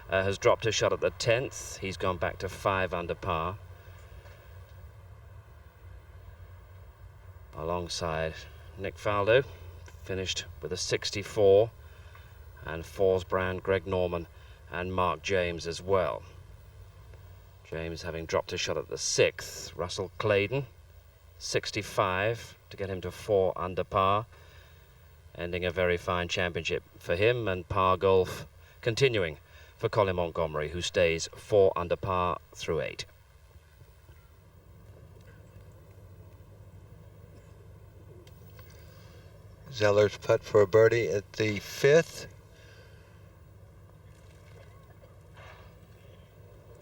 has dropped a shot at the 10th. He's gone back to 5 under par. Alongside Nick Faldo, finished with a 64, and Forsbrand, Greg Norman and Mark James as well. James having dropped a shot at the 6th. Russell Claydon, 65 to get him to 4 under par, ending a very fine championship for him, and par golf continuing for Colin Montgomery, who stays 4 under par through 8. Zeller's putt for a birdie at the 5th.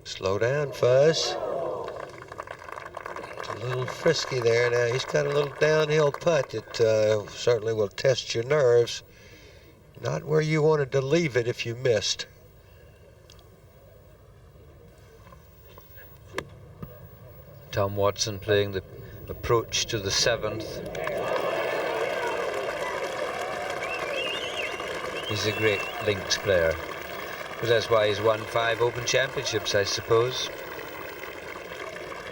Slow down, Fuzz. It's a little frisky there. Now he's got a little downhill putt that certainly will test your nerves. Not where you wanted to leave it if you missed. Tom Watson playing the approach to the 7th. He's a great links player, but that's why he's won 5 Open Championships, I suppose.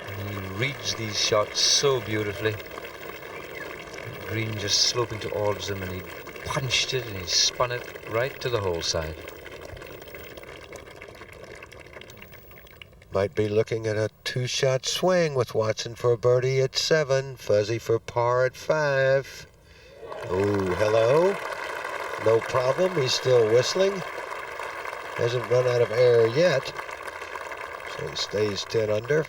And he reads these shots so beautifully. The green just sloping towards him, and he punched it and he spun it right to the hole side. Might be looking at a 2-shot swing with Watson for a birdie at 7, Fuzzy for par at 5. Oh, hello. No problem, he's still whistling. Hasn't run out of air yet, so he stays 10 under.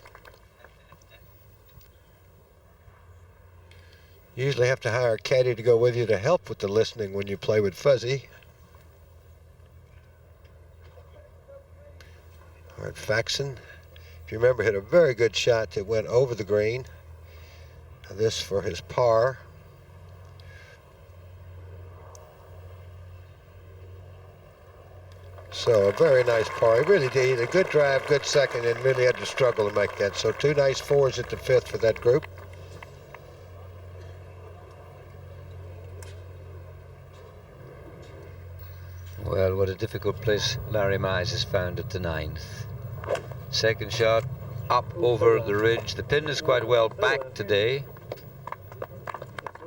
You usually have to hire a caddy to go with you to help with the listening when you play with Fuzzy. All right, Faxon, if you remember, hit a very good shot that went over the green. This for his par. So a very nice par. He really did a good drive, good second, and really had to struggle to make that. So 2 nice 4s at the 5th for that group. Well, what a difficult place Larry Mize has found at the 9th. Second shot up over the ridge. The pin is quite well back today,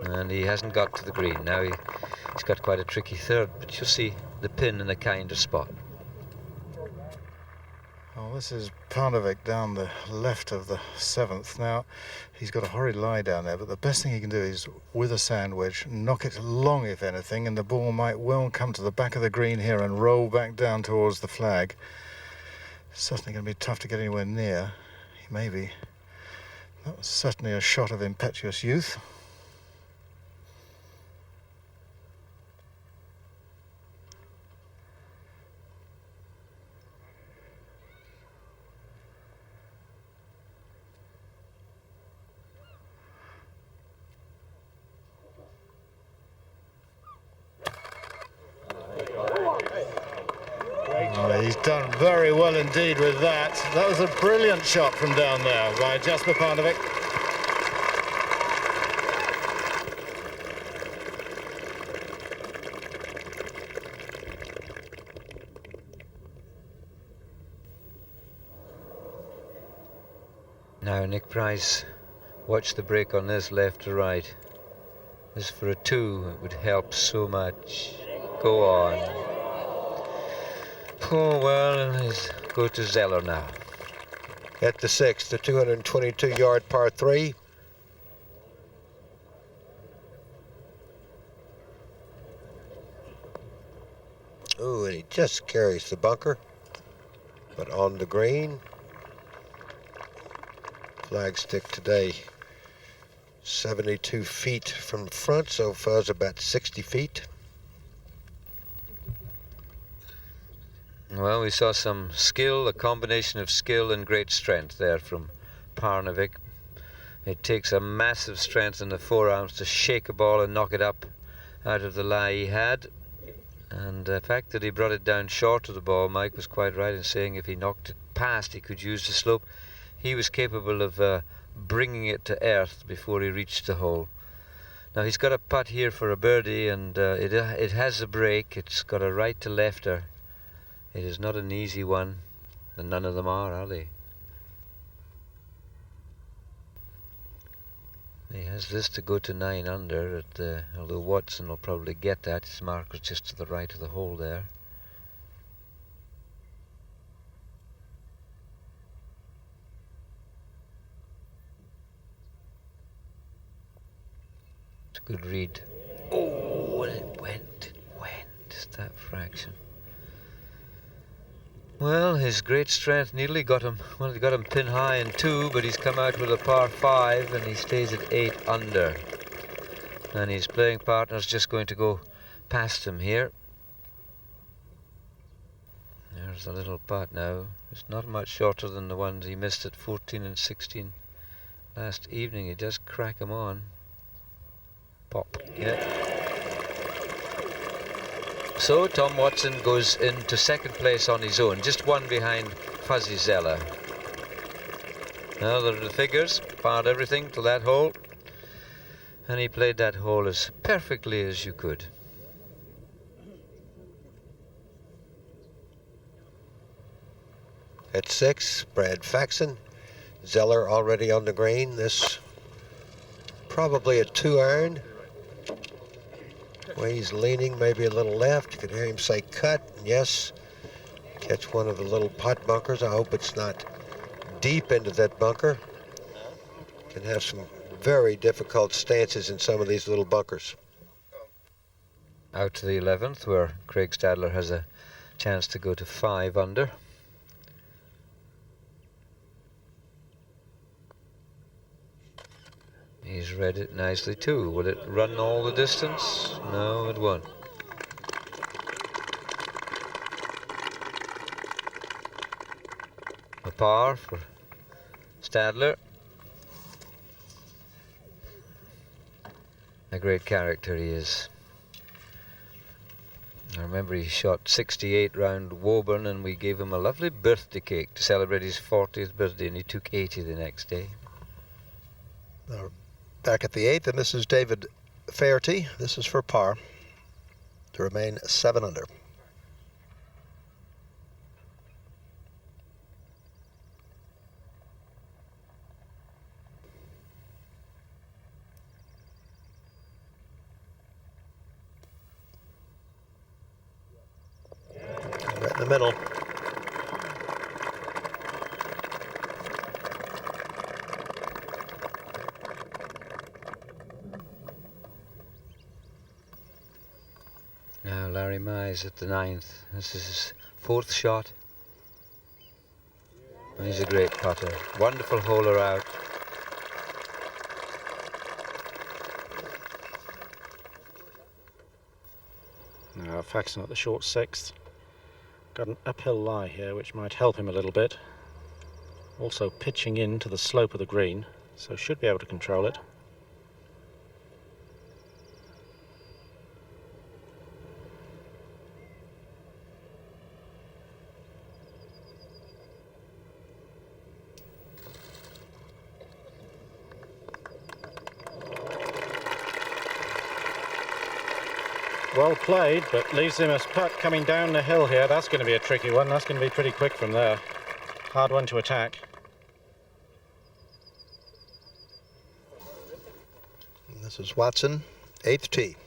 and he hasn't got to the green. Now he's got quite a tricky 3rd, but you'll see the pin in a kinder spot. Well, this is Parnevik down the left of the 7th. Now, he's got a horrid lie down there, but the best thing he can do is, with a sand wedge, knock it long, if anything, and the ball might well come to the back of the green here and roll back down towards the flag. It's certainly going to be tough to get anywhere near. He may be That was certainly a shot of impetuous youth. Oh, he's done very well indeed with that. That was a brilliant shot from down there by Jesper Parnevik. Now Nick Price, watch the break on this left to right. This for a 2, it would help so much. Go on. Oh well, let's go to Zoeller now. At the 6th, the 222-yard par 3. Ooh, and he just carries the bunker, but on the green. Flagstick today, 72 feet from the front, so far about 60 feet. Well, we saw some skill, a combination of skill and great strength there from Parnevik. It takes a massive strength in the forearms to shake a ball and knock it up out of the lie he had. And the fact that he brought it down short of the ball, Mike was quite right in saying if he knocked it past, he could use the slope. He was capable of bringing it to earth before he reached the hole. Now he's got a putt here for a birdie, and it has a break. It's got a right to lefter. It is not an easy one, and none of them are they? He has this to go to 9 under, although Watson will probably get that. His mark was just to the right of the hole there. It's a good read. Oh, and it went, just that fraction. Well, his great strength nearly got him, well, he got him pin high in 2, but he's come out with a par 5 and he stays at 8 under. And his playing partner's just going to go past him here. There's a little putt now. It's not much shorter than the ones he missed at 14 and 16 last evening. He does crack him on. Pop, yeah. So Tom Watson goes into second place on his own, just one behind Fuzzy Zoeller. Now there are the figures, parred everything to that hole, and he played that hole as perfectly as you could. At 6, Brad Faxon. Zoeller already on the green. This probably a 2-iron. Way he's leaning, maybe a little left. You can hear him say cut. Yes, catch one of the little putt bunkers. I hope it's not deep into that bunker. Can have some very difficult stances in some of these little bunkers. Out to the 11th, where Craig Stadler has a chance to go to 5 under. He's read it nicely too. Will it run all the distance? No, it won't. A par for Stadler. A great character he is. I remember he shot 68 round Woburn, and we gave him a lovely birthday cake to celebrate his 40th birthday, and he took 80 the next day. Back at the 8th, and this is David Faherty. This is for par to remain 7 under. Right in the middle. Now Larry Mize at the 9th. This is his 4th shot. And he's a great putter. Wonderful holer out. Now Faxon at the short 6th. Got an uphill lie here which might help him a little bit. Also pitching in to the slope of the green, so should be able to control it. Well played, but leaves him a putt coming down the hill here. That's going to be a tricky one. That's going to be pretty quick from there. Hard one to attack. And this is Watson, 8th tee.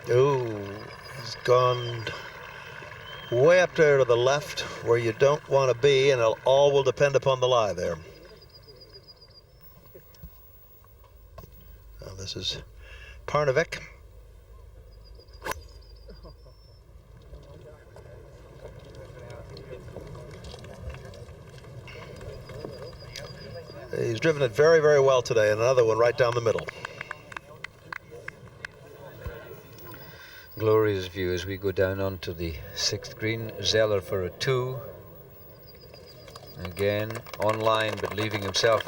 Oh, he's gone way up there to the left where you don't want to be, and all will depend upon the lie there. Now this is Parnevik. He's driven it very, very well today, and another one right down the middle. Glorious view as we go down onto the 6th green. Zoeller for a 2. Again, on line, but leaving himself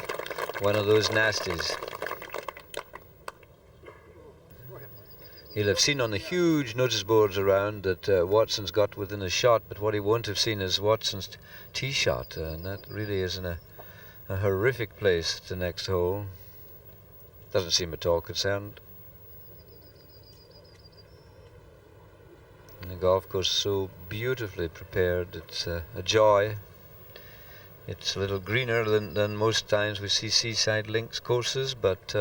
one of those nasties. He'll have seen on the huge notice boards around that Watson's got within a shot, but what he won't have seen is Watson's tee shot, and that really is in a horrific place, the next hole. Doesn't seem at all concerned. And the golf course so beautifully prepared. It's a joy. It's a little greener than most times we see seaside links courses, but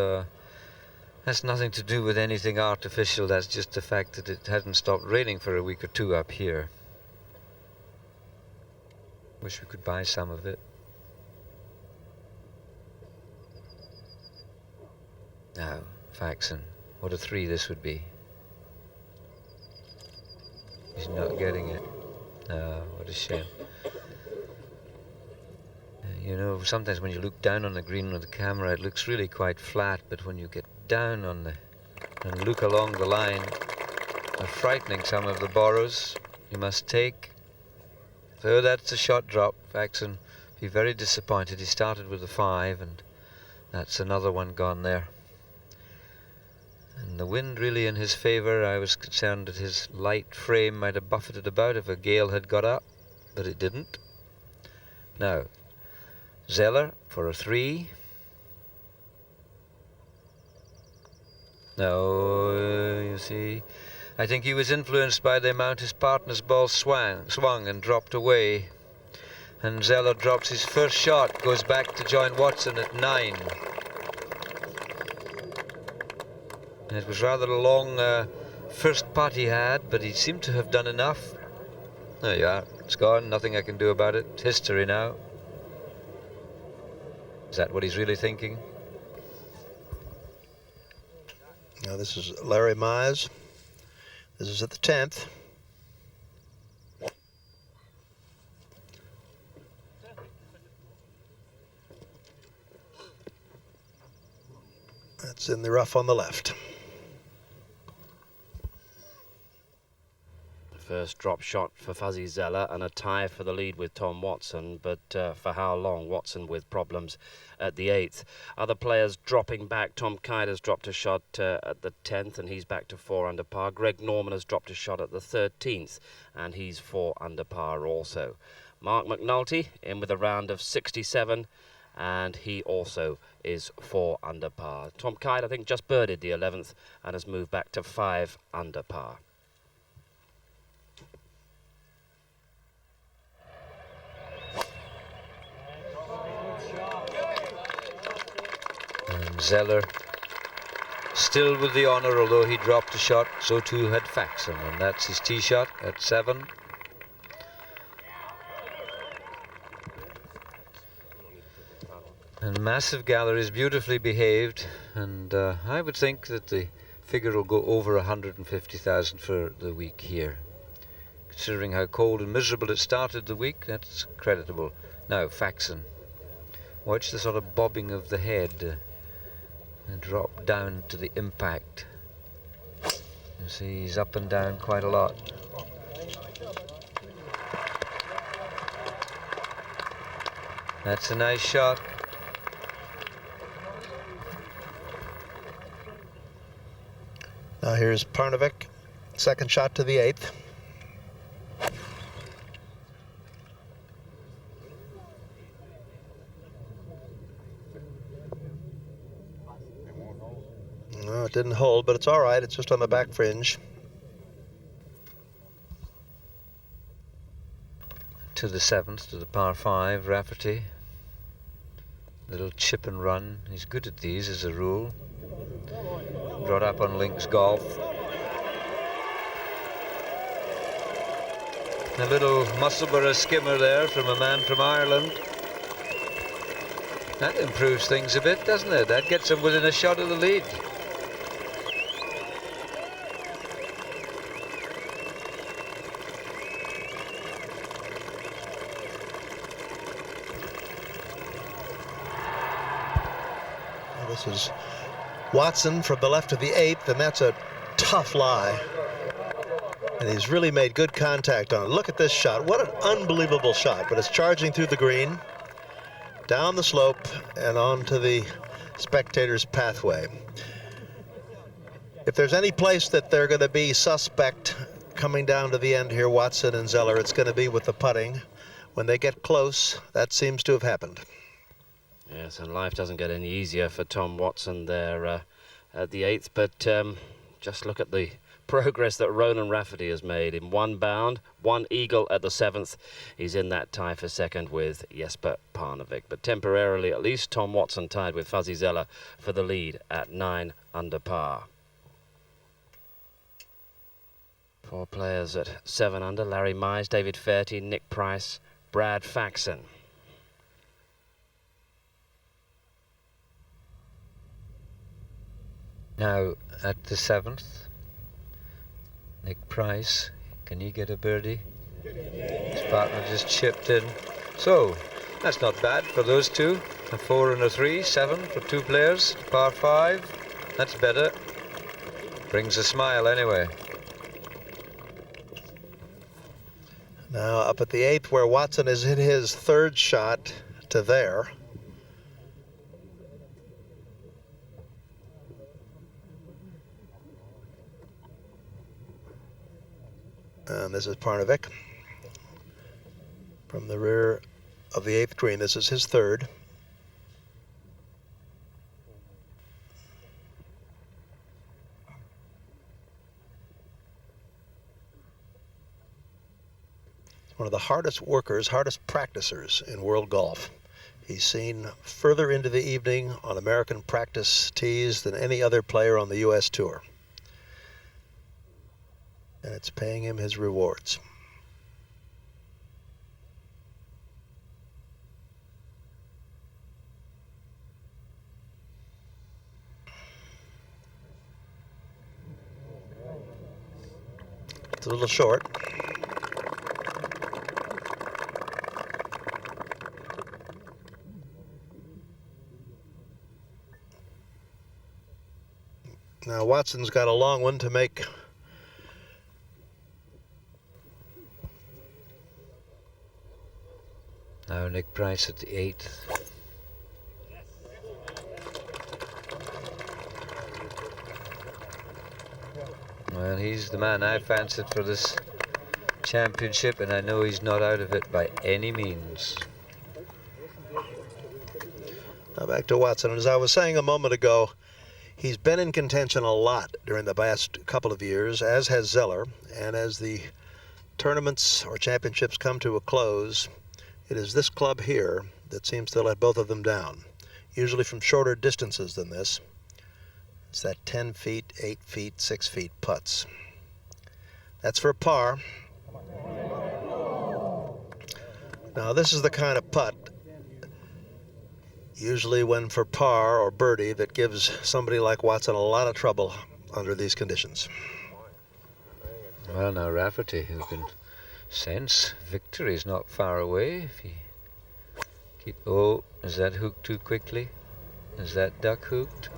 that's nothing to do with anything artificial. That's just the fact that it hadn't stopped raining for a week or two up here. Wish we could buy some of it. Now, Faxon, what a 3 this would be. He's not getting it. Oh, what a shame. You know, sometimes when you look down on the green with the camera, it looks really quite flat, but when you get down on the and look along the line, they're frightening, some of the borrows you must take. So that's a shot drop. Faxon be very disappointed. He started with a 5, and that's another one gone there. And the wind really in his favour. I was concerned that his light frame might have buffeted about if a gale had got up, but it didn't. Now, Zoeller for a 3. No, you see, I think he was influenced by the amount his partner's ball swung and dropped away. And Zoeller drops his first shot, goes back to join Watson at 9. And it was rather a long first putt he had, but he seemed to have done enough. There you are, it's gone, nothing I can do about it. It's history now. Is that what he's really thinking? Now this is Larry Mize. This is at the 10th. That's in the rough on the left. First drop shot for Fuzzy Zoeller and a tie for the lead with Tom Watson, but for how long? Watson with problems at the 8th. Other players dropping back. Tom Kite has dropped a shot at the 10th and he's back to 4 under par. Greg Norman has dropped a shot at the 13th and he's 4 under par also. Mark McNulty in with a round of 67 and he also is 4 under par. Tom Kite, I think, just birdied the 11th and has moved back to 5 under par. And Zoeller still with the honour, although he dropped a shot, so too had Faxon, and that's his tee shot at 7. And massive galleries, beautifully behaved, and I would think that the figure will go over 150,000 for the week here. Considering how cold and miserable it started the week, that's creditable. Now, Faxon Watch the sort of bobbing of the head and drop down to the impact. You see he's up and down quite a lot. That's a nice shot. Now here's Parnevik, second shot to the 8th. No, it didn't hold, but it's all right. It's just on the back fringe. To the 7th, to the par 5, Rafferty. Little chip and run. He's good at these as a rule. Brought up on links golf. A little Musselburgh skimmer there from a man from Ireland. That improves things a bit, doesn't it? That gets him within a shot of the lead. This is Watson from the left of the 8th, and that's a tough lie. And he's really made good contact on it. Look at this shot. What an unbelievable shot. But it's charging through the green, down the slope, and onto the spectator's pathway. If there's any place that they're going to be suspect coming down to the end here, Watson and Zoeller, it's going to be with the putting. When they get close, that seems to have happened. Yes, and life doesn't get any easier for Tom Watson there at the 8th, but just look at the progress that Ronan Rafferty has made in one bound, one eagle at the 7th. He's in that tie for second with Jesper Parnevik, but temporarily at least Tom Watson tied with Fuzzy Zoeller for the lead at 9 under par. 4 players at 7 under: Larry Mize, David Fairty, Nick Price, Brad Faxon. Now at the 7th, Nick Price, can he get a birdie? His partner just chipped in. So that's not bad for those two. A 4 and a 3, 7 for 2 players. Par 5, that's better. Brings a smile anyway. Now up at the 8th, where Watson has hit his 3rd shot to there. And this is Parnevik from the rear of the 8th green. This is his 3rd. One of the hardest workers, hardest practicers in world golf. He's seen further into the evening on American practice tees than any other player on the U.S. Tour. And it's paying him his rewards. It's a little short. Now Watson's got a long one to make. Now Nick Price at the 8th. Well, he's the man I fancied for this championship, and I know he's not out of it by any means. Now back to Watson. As I was saying a moment ago, he's been in contention a lot during the past couple of years, as has Zoeller, and as the tournaments or championships come to a close, it is this club here that seems to let both of them down, usually from shorter distances than this. It's that 10 feet, 8 feet, 6 feet putts. That's for a par. Now this is the kind of putt, usually when for par or birdie, that gives somebody like Watson a lot of trouble under these conditions. Well, now Rafferty, who can sense victory is not far away if he Oh, is that hooked too quickly? Is that duck hooked?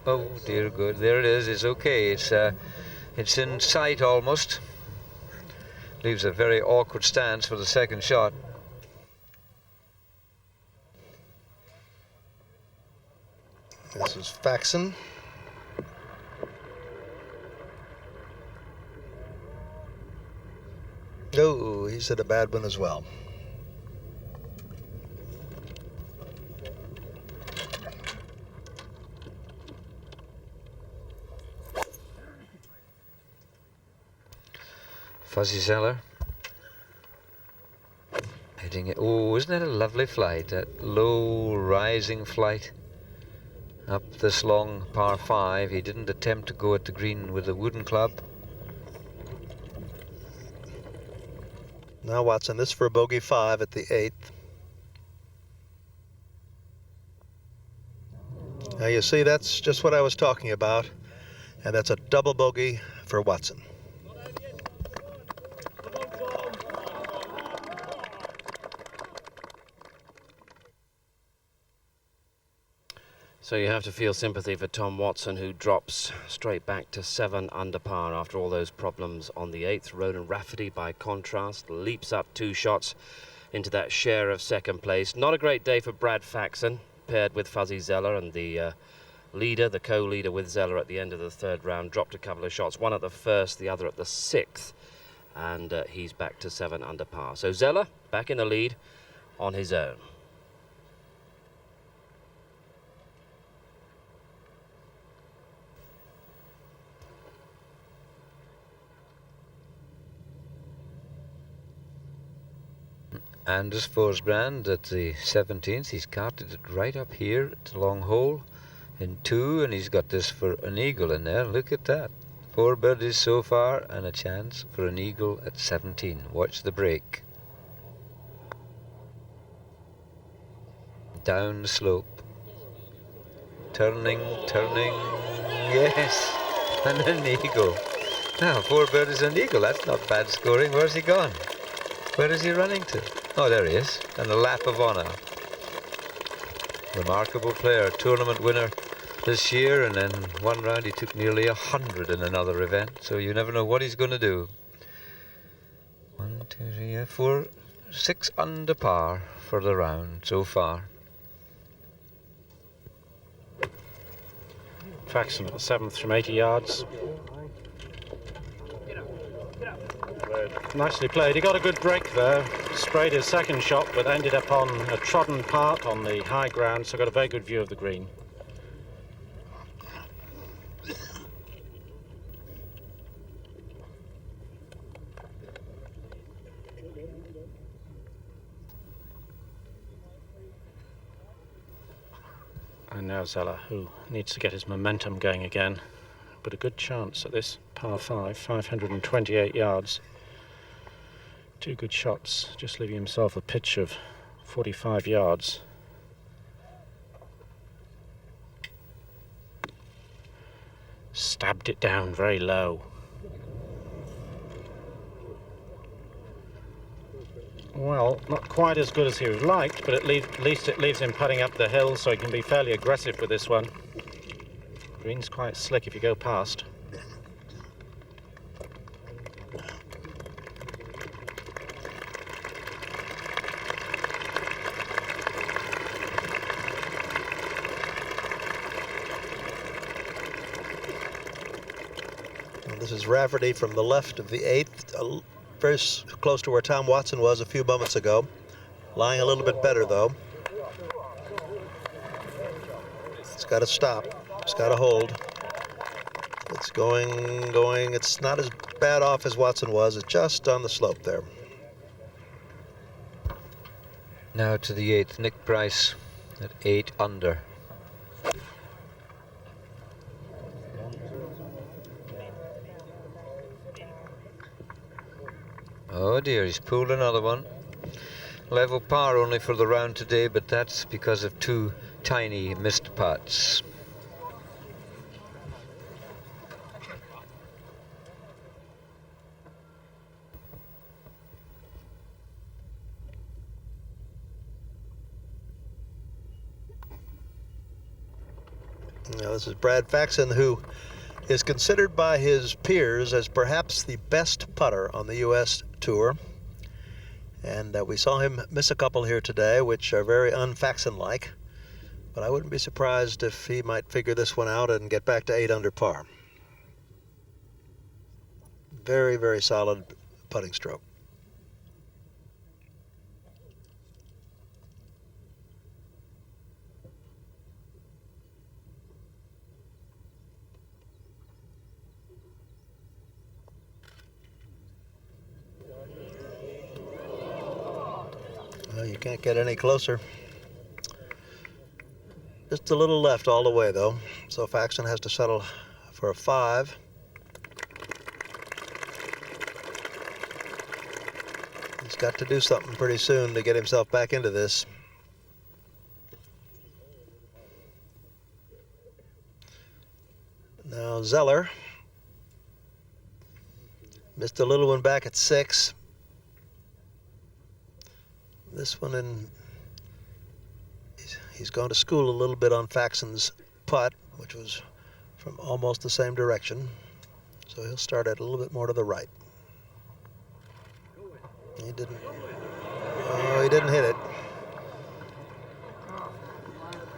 Oh dear good, there it is, it's okay, it's in sight almost. Leaves a very awkward stance for the second shot. This is Faxon. Oh, he's hit a bad one as well. Fuzzy Zoeller. Hitting it. Oh, isn't that a lovely flight? That low rising flight up this long par 5. He didn't attempt to go at the green with a wooden club. Now Watson, this for a bogey 5 at the 8th. Now you see, that's just what I was talking about, and that's a double bogey for Watson. So you have to feel sympathy for Tom Watson, who drops straight back to 7 under par after all those problems on the 8th. Ronan Rafferty, by contrast, leaps up 2 shots into that share of second place. Not a great day for Brad Faxon, paired with Fuzzy Zoeller, and the leader, the co-leader with Zoeller at the end of the 3rd round, dropped a couple of shots, one at the 1st, the other at the 6th, and he's back to 7 under par. So Zoeller back in the lead on his own. Anders Forsbrand at the 17th. He's carted it right up here at the long hole in 2, and he's got this for an eagle in there. Look at that. 4 birdies so far and a chance for an eagle at 17. Watch the break. Down the slope. Turning. Yes, and an eagle. Now 4 birdies and an eagle. That's not bad scoring. Where's he gone? Where is he running to? Oh, there he is, and a lap of honour. Remarkable player, tournament winner this year, and then one round he took nearly 100 in another event, so you never know what he's going to do. 1, 2, 3, 4, 6 under par for the round so far. Faxon at the 7th from 80 yards. Nicely played. He got a good break there. Sprayed his second shot, but ended up on a trodden part on the high ground, so got a very good view of the green. And now Zoeller, who needs to get his momentum going again, but a good chance at this par 5, 528 yards. 2 good shots, just leaving himself a pitch of 45 yards. Stabbed it down very low. Well, not quite as good as he would have liked, but at least it leaves him putting up the hill, so he can be fairly aggressive with this one. Green's quite slick if you go past. This is Rafferty from the left of the 8th, very close to where Tom Watson was a few moments ago. Lying a little bit better, though. It's got to stop. It's got to hold. It's going. It's not as bad off as Watson was. It's just on the slope there. Now to the 8th, Nick Price at 8 under. Oh dear, he's pulled another one. Level par only for the round today, but that's because of 2 tiny missed putts. Now, this is Brad Faxon, who is considered by his peers as perhaps the best putter on the U.S. Tour. And we saw him miss a couple here today, which are very un-Faxon-like. But I wouldn't be surprised if he might figure this one out and get back to 8 under par. Very, very solid putting stroke. Well, you can't get any closer. Just a little left all the way, though. So Faxon has to settle for a 5. He's got to do something pretty soon to get himself back into this. Now Zoeller missed a little one back at 6. This one he's gone to school a little bit on Faxon's putt, which was from almost the same direction. So he'll start at a little bit more to the right. He didn't hit it.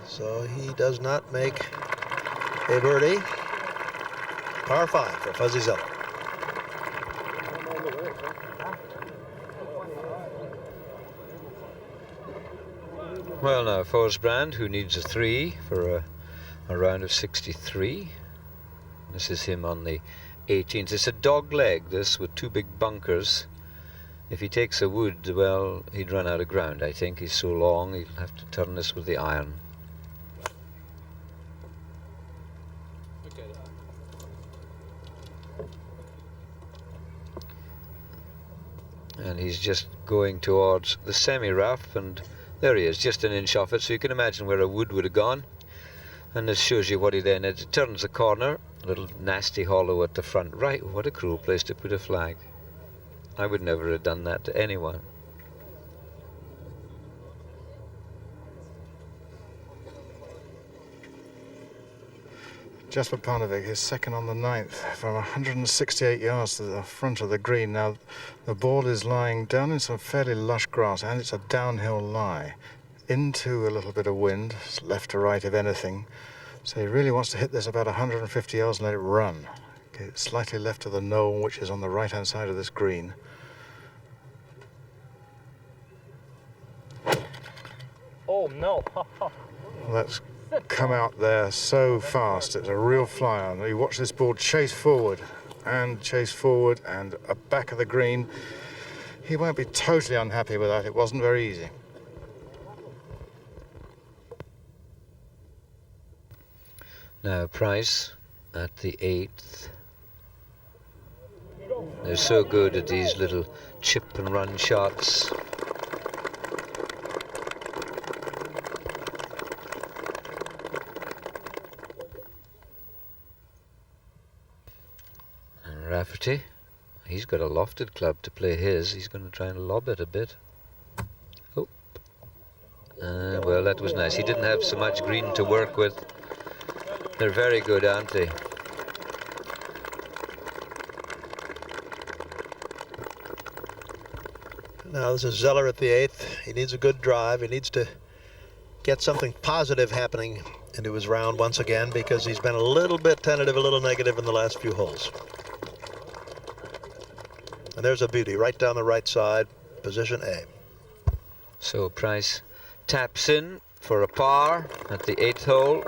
So he does not make a birdie. Par 5 for Fuzzy Zoeller. Well, now Forsbrand, who needs a 3 for a round of 63. This is him on the 18th. It's a dog leg, this, with 2 big bunkers. If he takes a wood, well, he'd run out of ground, I think. He's so long, he'll have to turn this with the iron. And he's just going towards the semi-rough, and there he is, just an inch off it, so you can imagine where a wood would have gone. And this shows you what he then is. It turns the corner, a little nasty hollow at the front. Right, what a cruel place to put a flag. I would never have done that to anyone. Jesper Parnevik is second on the 9th from 168 yards to the front of the green. Now, the ball is lying down in some fairly lush grass, and it's a downhill lie into a little bit of wind, left to right if anything. So he really wants to hit this about 150 yards and let it run. Okay, it's slightly left of the knoll, which is on the right-hand side of this green. Oh, no. That's come out there so fast. It's a real fly-on. You watch this ball chase forward and back of the green. He won't be totally unhappy with that. It wasn't very easy. Now Price at the 8th. They're so good at these little chip and run shots. And Rafferty, he's got a lofted club to play his. He's going to try and lob it a bit. Oh. Well, that was nice. He didn't have so much green to work with. They're very good, aren't they? Now this is Zoeller at the 8th. He needs a good drive. He needs to get something positive happening into his round once again, because he's been a little bit tentative, a little negative in the last few holes. And there's a beauty right down the right side, position A. So Price taps in for a par at the 8th hole.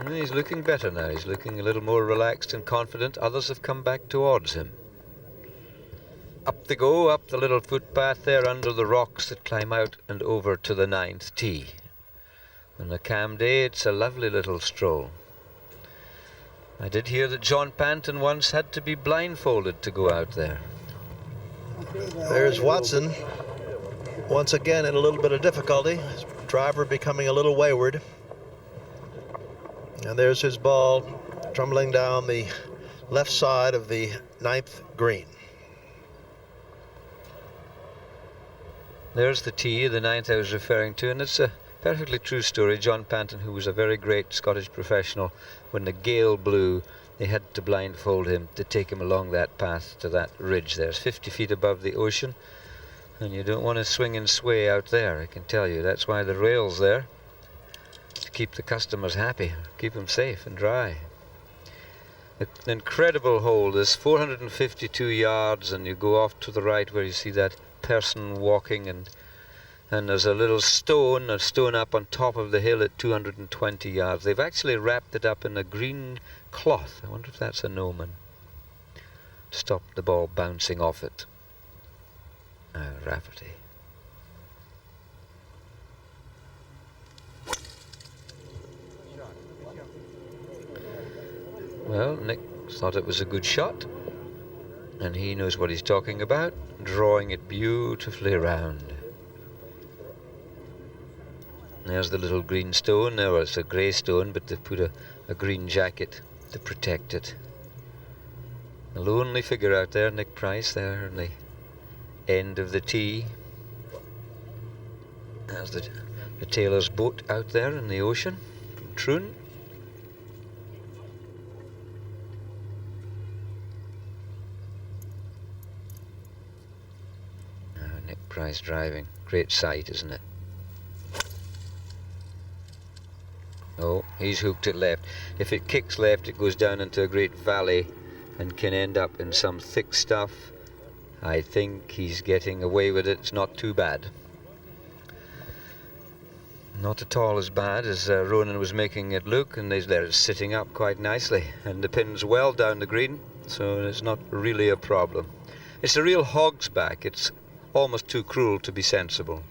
And he's looking better now. He's looking a little more relaxed and confident. Others have come back towards him. Up they go, up the little footpath there under the rocks that climb out and over to the 9th tee. On a calm day, it's a lovely little stroll. I did hear that John Panton once had to be blindfolded to go out there. There's Watson, once again in a little bit of difficulty. His driver becoming a little wayward. And there's his ball trundling down the left side of the 9th green. There's the tee, the 9th I was referring to, and it's a Perfectly true story. John Panton, who was a very great Scottish professional, when the gale blew, they had to blindfold him to take him along that path to that ridge there. It's 50 feet above the ocean, and you don't want to swing and sway out there, I can tell you. That's why the rail's there, to keep the customers happy, keep them safe and dry. An incredible hole. There's 452 yards, and you go off to the right where you see that person walking, and there's a little stone, up on top of the hill at 220 yards. They've actually wrapped it up in a green cloth. I wonder if that's an omen to stop the ball bouncing off it. Rafferty. Well, Nick thought it was a good shot, and he knows what he's talking about, drawing it beautifully around. There's the little green stone. There was a grey stone, but they've put a green jacket to protect it. A lonely figure out there, Nick Price, there in the end of the tee. There's the tailor's boat out there in the ocean from Troon. Nick Price driving. Great sight, isn't it? Oh, he's hooked it left. If it kicks left, it goes down into a great valley and can end up in some thick stuff. I think he's getting away with it. It's not too bad. Not at all as bad as Ronan was making it look, and there it's sitting up quite nicely, and the pin's well down the green, so it's not really a problem. It's a real hog's back. It's almost too cruel to be sensible.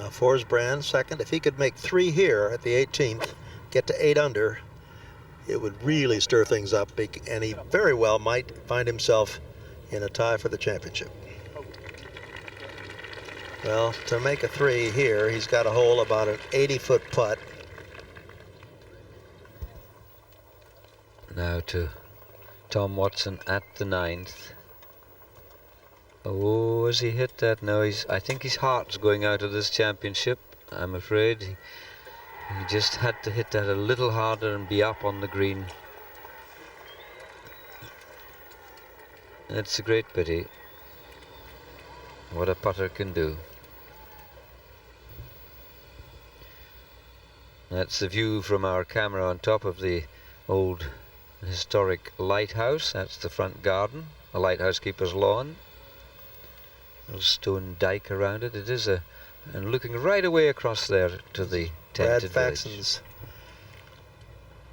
Forsbrand second. If he could make 3 here at the 18th, get to 8 under, it would really stir things up, and he very well might find himself in a tie for the championship. Well, to make a 3 here, he's got to hole about an 80-foot putt. Now to Tom Watson at the 9th. Oh, has he hit that? No, I think his heart's going out of this championship, I'm afraid. He just had to hit that a little harder and be up on the green. It's a great pity what a putter can do. That's the view from our camera on top of the old historic lighthouse. That's the front garden, the lighthouse keeper's lawn. Little stone dike around it. It is and looking right away across there to the tented Brad village. Faxon's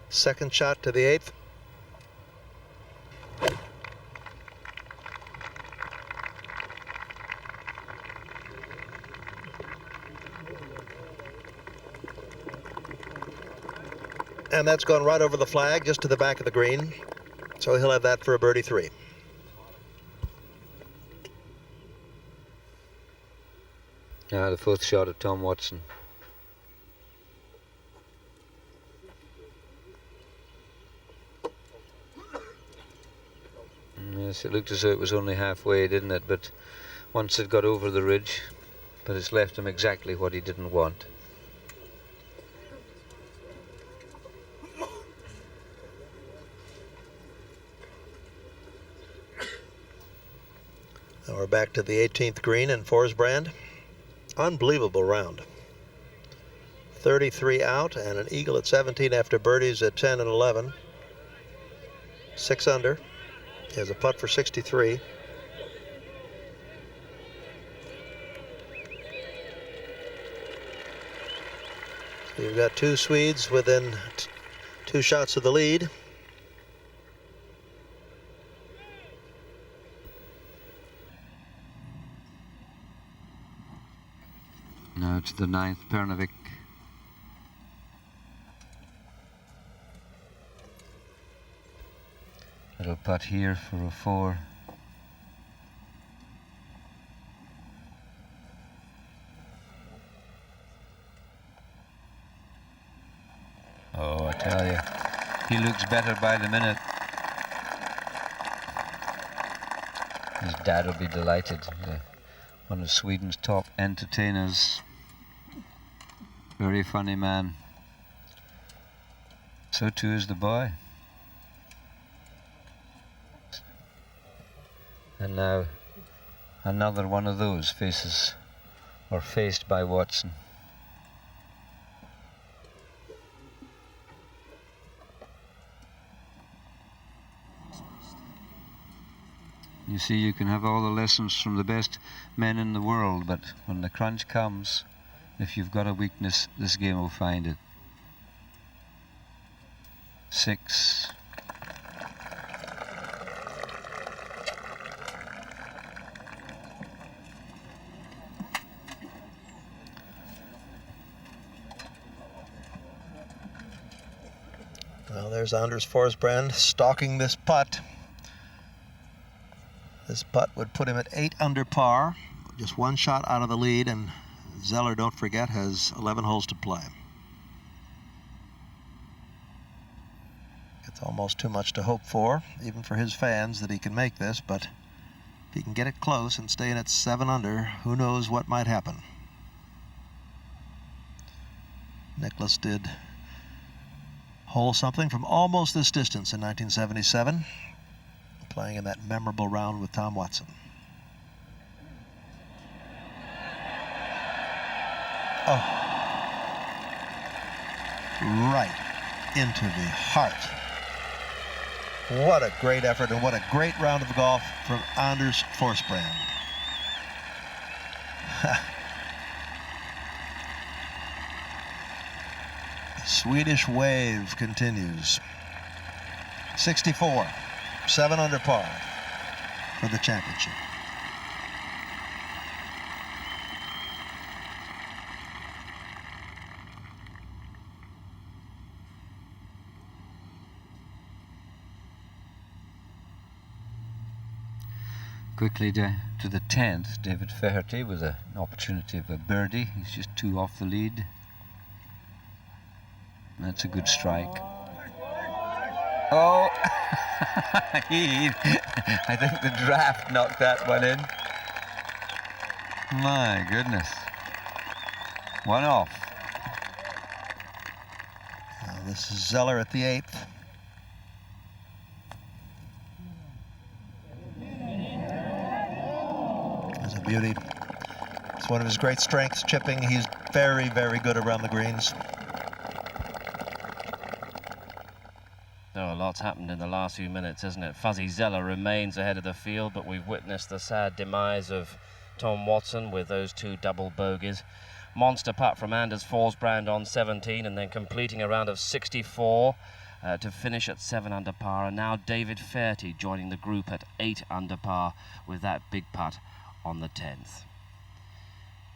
second shot to the 8th. And that's gone right over the flag, just to the back of the green. So he'll have that for a birdie 3. Now the 4th shot of Tom Watson. Yes, it looked as though it was only halfway, didn't it? But once it got over the ridge, but it's left him exactly what he didn't want. Now we're back to the 18th green in Forsbrand. Unbelievable round. 33 out and an eagle at 17 after birdies at 10 and 11. 6 under. He has a putt for 63. So you've got 2 Swedes within 2 shots of the lead. Now to the 9th, Parnevik. Little putt here for a 4. Oh, I tell you, he looks better by the minute. His dad will be delighted. one of Sweden's top entertainers. Very funny man. So too is the boy. And now another one of those faced by Watson. You see, you can have all the lessons from the best men in the world, but when the crunch comes, if you've got a weakness, this game will find it. 6. Well, there's Anders Forsbrand stalking this putt. This putt would put him at 8 under par, just one shot out of the lead, and Zoeller, don't forget, has 11 holes to play. It's almost too much to hope for, even for his fans, that he can make this, but if he can get it close and stay in at 7 under, who knows what might happen. Nicklaus did hole something from almost this distance in 1977, playing in that memorable round with Tom Watson. Oh, right into the heart. What a great effort and what a great round of golf from Anders Forsbrand. The Swedish wave continues. 64, 7 under par for the championship. Quickly to the 10th, David Feherty with an opportunity of a birdie. He's just 2 off the lead. That's a good strike. Oh, I think the draft knocked that one in. My goodness. 1 off. Now this is Zoeller at the 8th. There's a beauty. It's one of his great strengths, chipping. He's very, very good around the greens. Oh, a lot's happened in the last few minutes, isn't it? Fuzzy Zoeller remains ahead of the field, but we've witnessed the sad demise of Tom Watson with those 2 double bogeys. Monster putt from Anders Forsbrand on 17, and then completing a round of 64 to finish at 7 under par. And now David Feherty joining the group at 8 under par with that big putt on the 10th.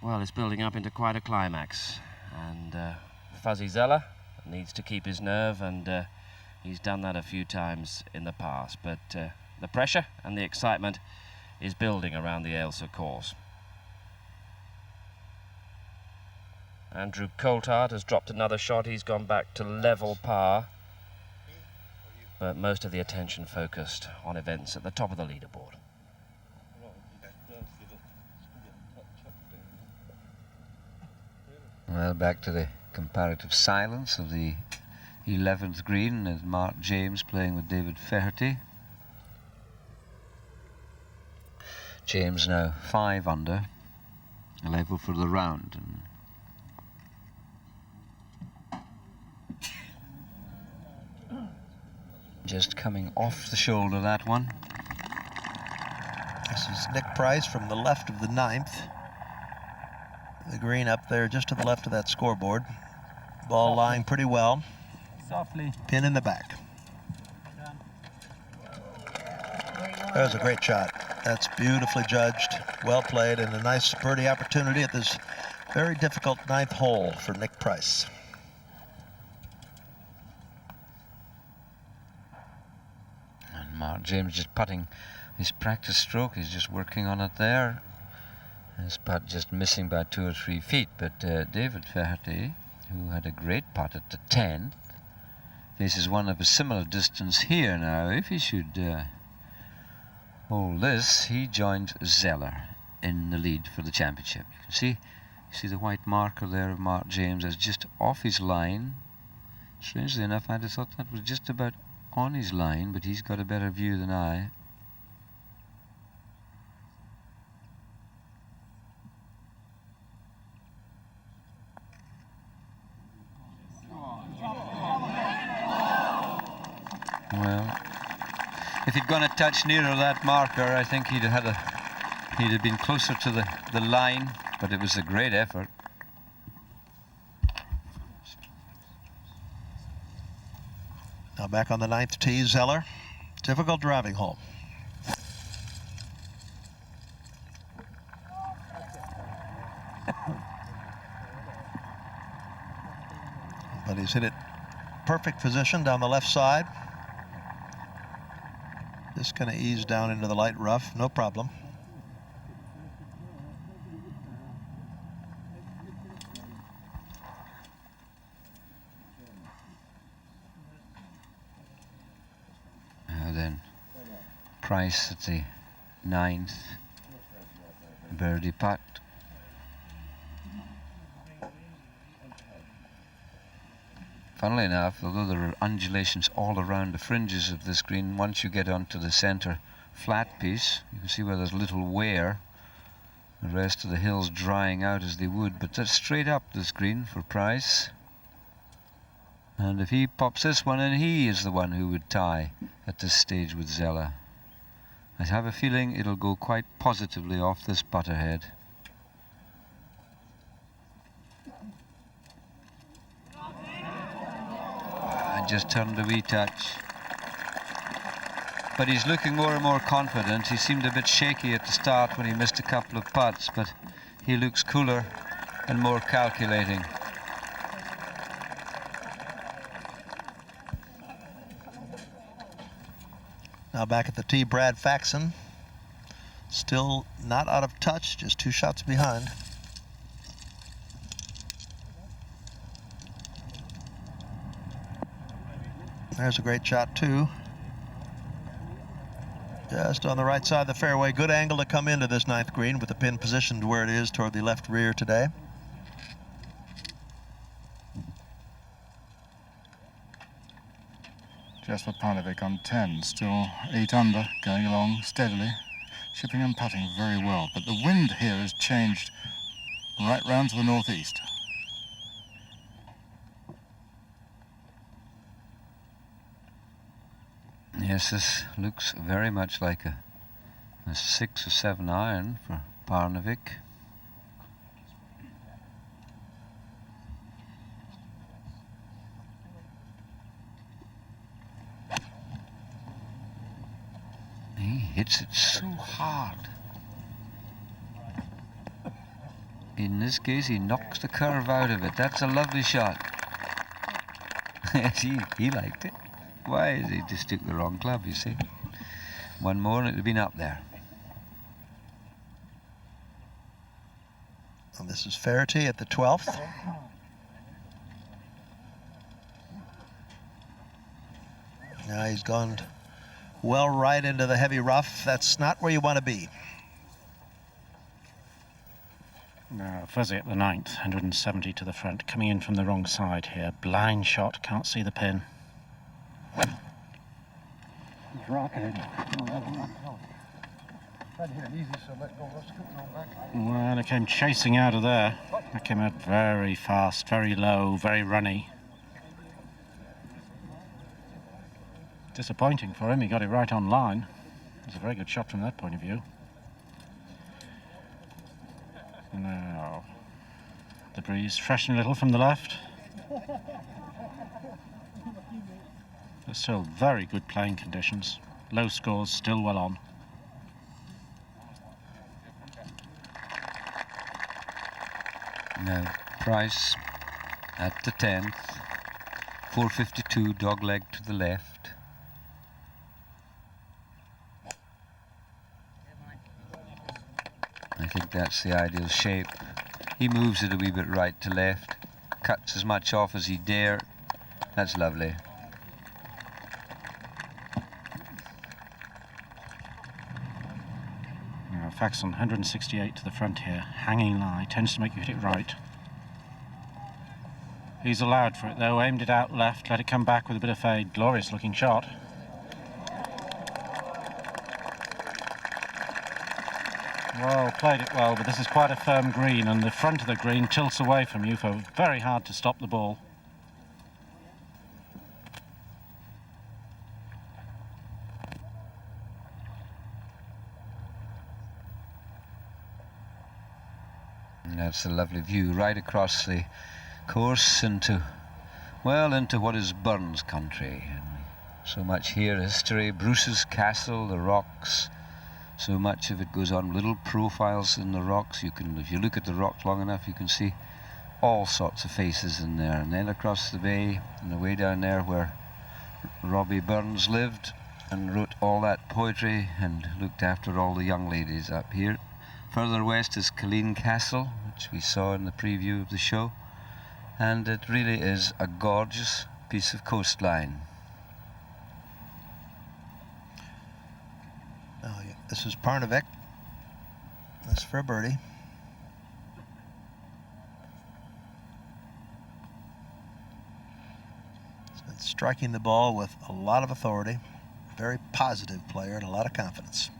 Well, it's building up into quite a climax, and Fuzzy Zoeller needs to keep his nerve, and he's done that a few times in the past, but the pressure and the excitement is building around the Ailsa course. Andrew Coulthard has dropped another shot. He's gone back to level par, but most of the attention focused on events at the top of the leaderboard. Well, back to the comparative silence of the 11th green, and Mark James playing with David Feherty. James now 5 under, a level for the round. And just coming off the shoulder, that one. This is Nick Price from the left of the 9th. The green up there just to the left of that scoreboard. Ball lying pretty well. Softly. Pin in the back. That was a great shot. That's beautifully judged, well played, and a nice birdie opportunity at this very difficult 9th hole for Nick Price. And Mark James just putting his practice stroke. He's just working on it there. His putt just missing by 2 or 3 feet, but David Feherty, who had a great putt at the 10th, faces one of a similar distance here now. If he should hold this, he joins Zoeller in the lead for the championship. You can see the white marker there of Mark James is just off his line. Strangely enough, I'd have thought that was just about on his line, but he's got a better view than I. Well, if he'd gone a touch nearer that marker, I think he'd have been closer to the line, but it was a great effort. Now back on the 9th tee, Zoeller. Difficult driving hole. But he's hit it perfect position down the left side. Just going to ease down into the light rough, no problem. Now then, Price at the 9th, birdie putt. Funnily enough, although there are undulations all around the fringes of this green, once you get onto the centre flat piece, you can see where there's little wear. The rest of the hills drying out as they would, but that's straight up this green for Price. And if he pops this one in, he is the one who would tie at this stage with Zoeller. I have a feeling it'll go quite positively off this butterhead. Just turned a wee touch, but he's looking more and more confident. He seemed a bit shaky at the start when he missed a couple of putts, but he looks cooler and more calculating. Now back at the tee, Brad Faxon, still not out of touch, just 2 shots behind. There's a great shot too. Just on the right side of the fairway. Good angle to come into this 9th green with the pin positioned where it is toward the left rear today. Jesper Parnevik on 10, still 8 under, going along steadily, chipping and putting very well. But the wind here has changed right round to the northeast. Yes, this looks very much like a 6 or 7 iron for Parnevik. He hits it so hard. In this case, he knocks the curve out of it. That's a lovely shot. Yes, he liked it. Why is he just took the wrong club, you see? One more and it would have been up there. And this is Faherty at the 12th. Now he's gone well right into the heavy rough. That's not where you want to be. Fuzzy at the 9th, 170 to the front, coming in from the wrong side here. Blind shot, can't see the pin. He's rocketed. Tried to hit it easy, so let go. Let's scoot on back. Well, it came chasing out of there. It came out very fast, very low, very runny. Disappointing for him, he got it right on line. It was a very good shot from that point of view. Now, the breeze freshening a little from the left. But still very good playing conditions. Low scores, still well on. Now, Price at the 10th, 452, dogleg to the left. I think that's the ideal shape. He moves it a wee bit right to left, cuts as much off as he dare. That's lovely. Faxon, 168 to the front here. Hanging lie, tends to make you hit it right. He's allowed for it though, aimed it out left, let it come back with a bit of fade. Glorious looking shot. Well, played it well, but this is quite a firm green, and the front of the green tilts away from you, so very hard to stop the ball. That's a lovely view right across the course into, well, into what is Burns country. And so much here, history, Bruce's castle, the rocks. So much of it goes on, little profiles in the rocks. You can, if you look at the rocks long enough, you can see all sorts of faces in there. And then across the bay and away down there where Robbie Burns lived and wrote all that poetry and looked after all the young ladies up here. Further west is Killeen Castle, which we saw in the preview of the show. And it really is a gorgeous piece of coastline. This is Parnevik. This for a birdie. He's been striking the ball with a lot of authority. Very positive player and a lot of confidence.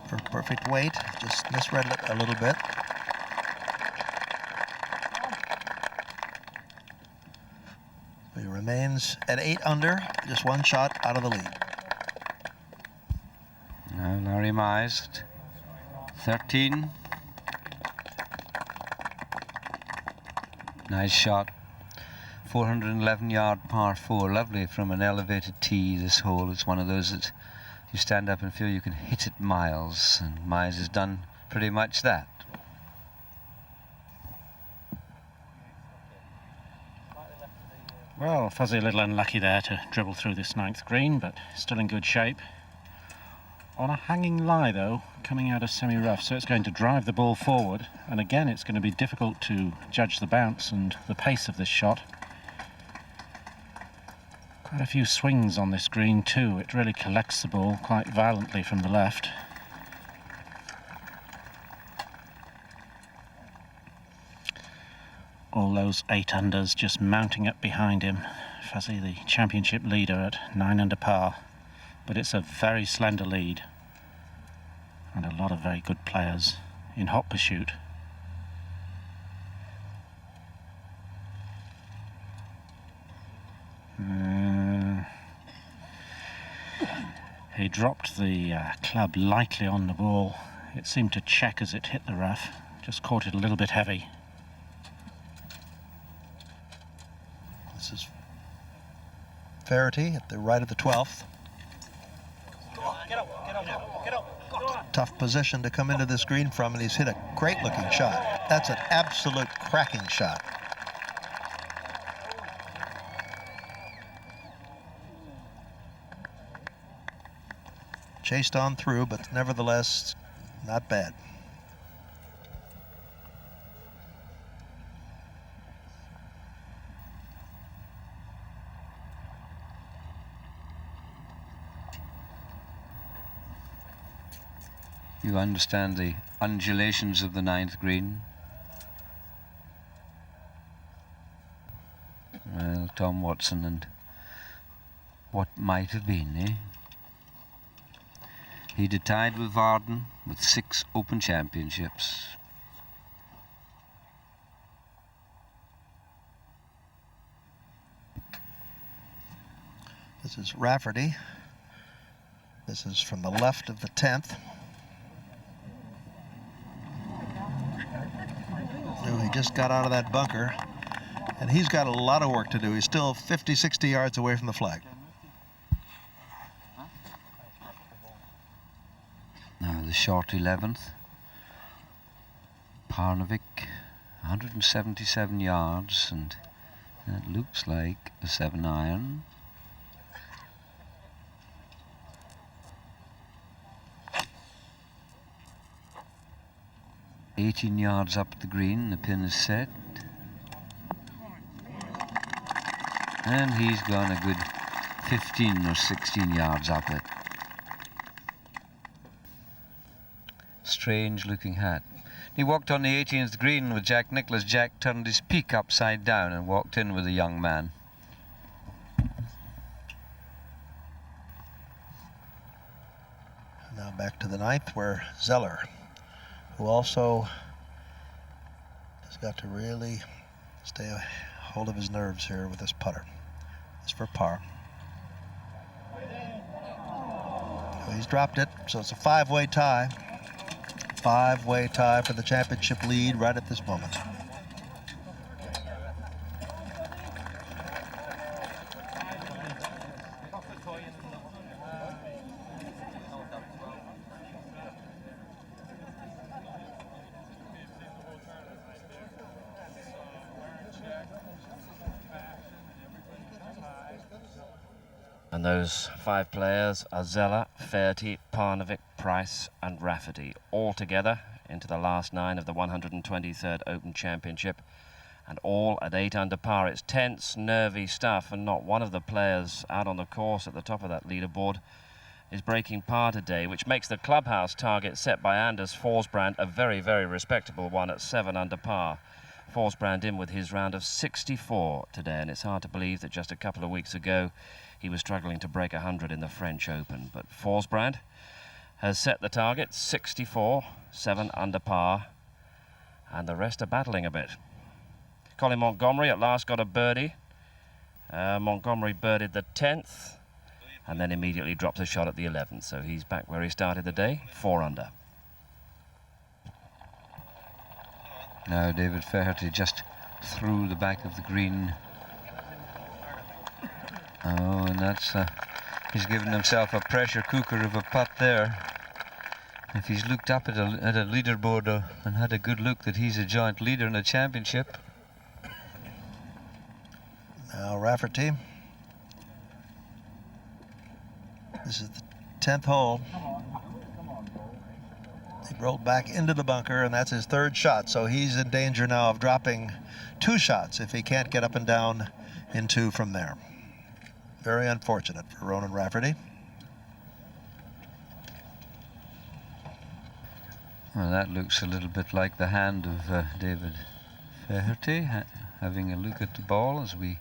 For perfect weight, just misread it a little bit. He remains at 8 under, just one shot out of the lead. Now Larry Mize at 13. Nice shot. 411-yard par 4. Lovely from an elevated tee, this hole. It's one of those that you stand up and feel you can hit it miles, and Mize has done pretty much that. Well, Fuzzy a little unlucky there to dribble through this 9th green, but still in good shape. On a hanging lie though, coming out of semi-rough, so it's going to drive the ball forward, and again it's going to be difficult to judge the bounce and the pace of this shot. Quite a few swings on this green too. It really collects the ball quite violently from the left. All those 8 unders just mounting up behind him. Fuzzy, the championship leader, at 9 under par. But it's a very slender lead. And a lot of very good players in hot pursuit. He dropped the club lightly on the ball. It seemed to check as it hit the rough. Just caught it a little bit heavy. This is Verity at the right of the 12th. Tough position to come into this green from, and he's hit a great looking shot. That's an absolute cracking shot. Chased on through, but nevertheless, not bad. You understand the undulations of the 9th green? Well, Tom Watson and what might have been, eh? He'd have tied with Varden with 6 Open Championships. This is Rafferty. This is from the left of the 10th. He just got out of that bunker, and he's got a lot of work to do. He's still 50, 60 yards away from the flag. Now the short 11th. Parnevik, 177 yards, and that looks like a 7-iron. $18 yards up the green, the pin is set. And he's gone a good 15 or 16 yards up it. Strange looking hat. He walked on the 18th green with Jack Nicklaus. Jack turned his peak upside down and walked in with the young man. Now back to the 9th, where Zoeller, who also has got to really stay hold of his nerves here with this putter. It's for par. So he's dropped it, so it's a 5-way tie. 5-way tie for the championship lead right at this moment. And those 5 players are Zoeller, Fairty, Parnevik, Price and Rafferty, all together into the last 9 of the 123rd Open Championship, and all at 8 under par. It's tense, nervy stuff, and not one of the players out on the course at the top of that leaderboard is breaking par today, which makes the clubhouse target set by Anders Forsbrand a very, very respectable one at 7 under par. Forsbrand in with his round of 64 today, and it's hard to believe that just a couple of weeks ago he was struggling to break 100 in the French Open. But Forsbrand has set the target, 64, 7 under par, and the rest are battling a bit. Colin Montgomery at last got a birdie. Montgomery birdied the 10th, and then immediately drops a shot at the 11th, so he's back where he started the day, 4 under. Now David Fairty just through the back of the green. Oh, and that's he's given himself a pressure cooker of a putt there. If he's looked up at a leaderboard and had a good look that he's a joint leader in a championship. Now Rafferty. This is the 10th hole. He rolled back into the bunker, and that's his 3rd shot, so he's in danger now of dropping 2 shots if he can't get up and down in 2 from there. Very unfortunate for Ronan Rafferty. Well, that looks a little bit like the hand of David Fairty, having a look at the ball as we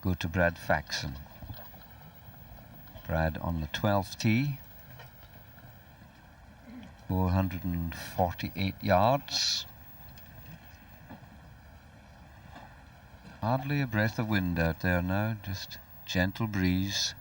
go to Brad Faxon. Brad on the 12th tee, 448 yards. Hardly a breath of wind out there now, just gentle breeze.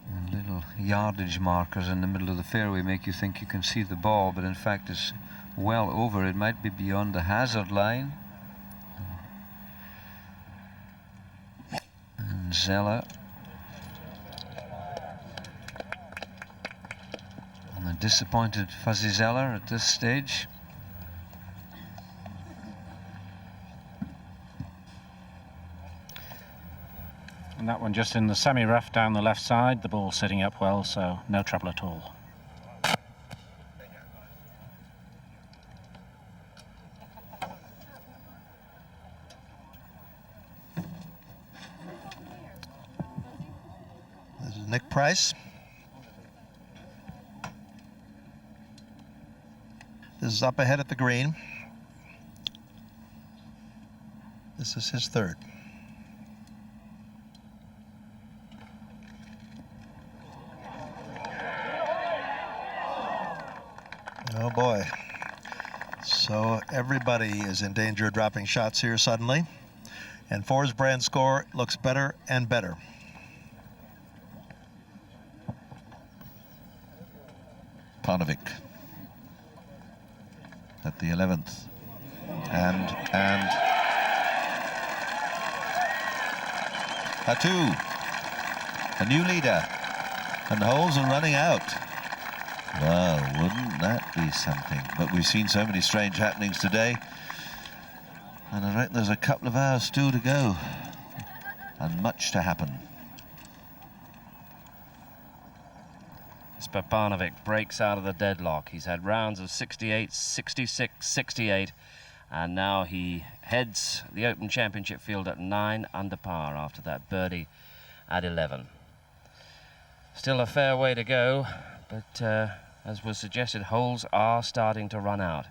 And little yardage markers in the middle of the fairway make you think you can see the ball, but in fact it's well over. It might be beyond the hazard line. And Zoeller. And a disappointed Fuzzy Zoeller at this stage. And that one just in the semi-rough down the left side, the ball sitting up well, so no trouble at all. This is Nick Price. This is up ahead at the green. This is his 3rd. Oh boy. So everybody is in danger of dropping shots here suddenly. And Forsbrand's score looks better and better. Parnevik at the 11th. And a 2. A new leader. And the holes are running out. Well, wouldn't that be something? But we've seen so many strange happenings today, and I reckon there's a couple of hours still to go. and much to happen. Jesper Parnevik breaks out of the deadlock. He's had rounds of 68, 66, 68, and now he heads the Open Championship field at 9 under par after that birdie at 11. Still a fair way to go, but as was suggested, holes are starting to run out.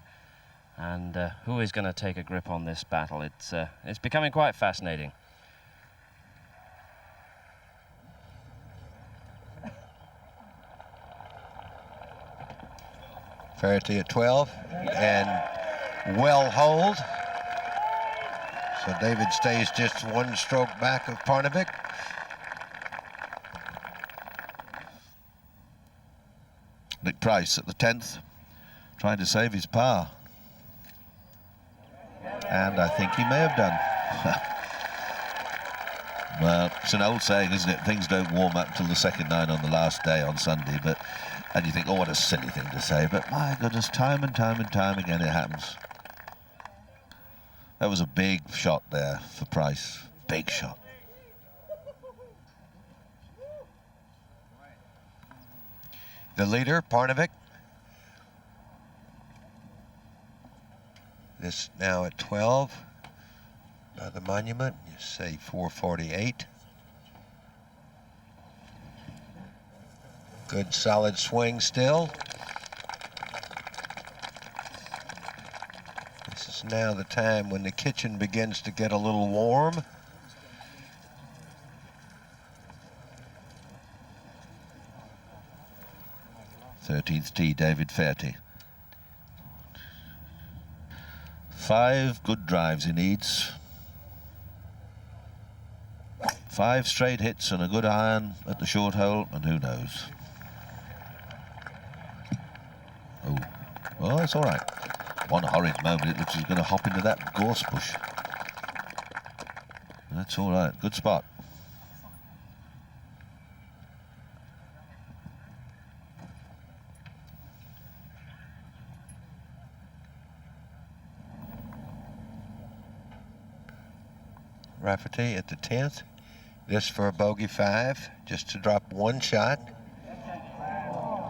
And who is going to take a grip on this battle? It's becoming quite fascinating. Fairty at 12 and well hold. So David stays just one stroke back of Parnevik. Nick Price at the 10th, trying to save his par. And I think he may have done. Well, it's an old saying, isn't it? Things don't warm up till the second nine on the last day on Sunday, and you think, oh, what a silly thing to say, but my goodness, time and time again it happens. That was a big shot there for Price. Big shot. The leader, Parnevik. This now at 12. By the monument, you say 448. Good solid swing still. This is now the time when the kitchen begins to get a little warm. Thirteenth tee, David Fairty. 5 good drives he needs. 5 straight hits and a good iron at the short hole, and who knows. Oh, well, it's all right. One horrid moment, it looks like he's going to hop into that gorse bush. That's all right, good spot. Rafferty at the 10th. This for a bogey 5, just to drop one shot.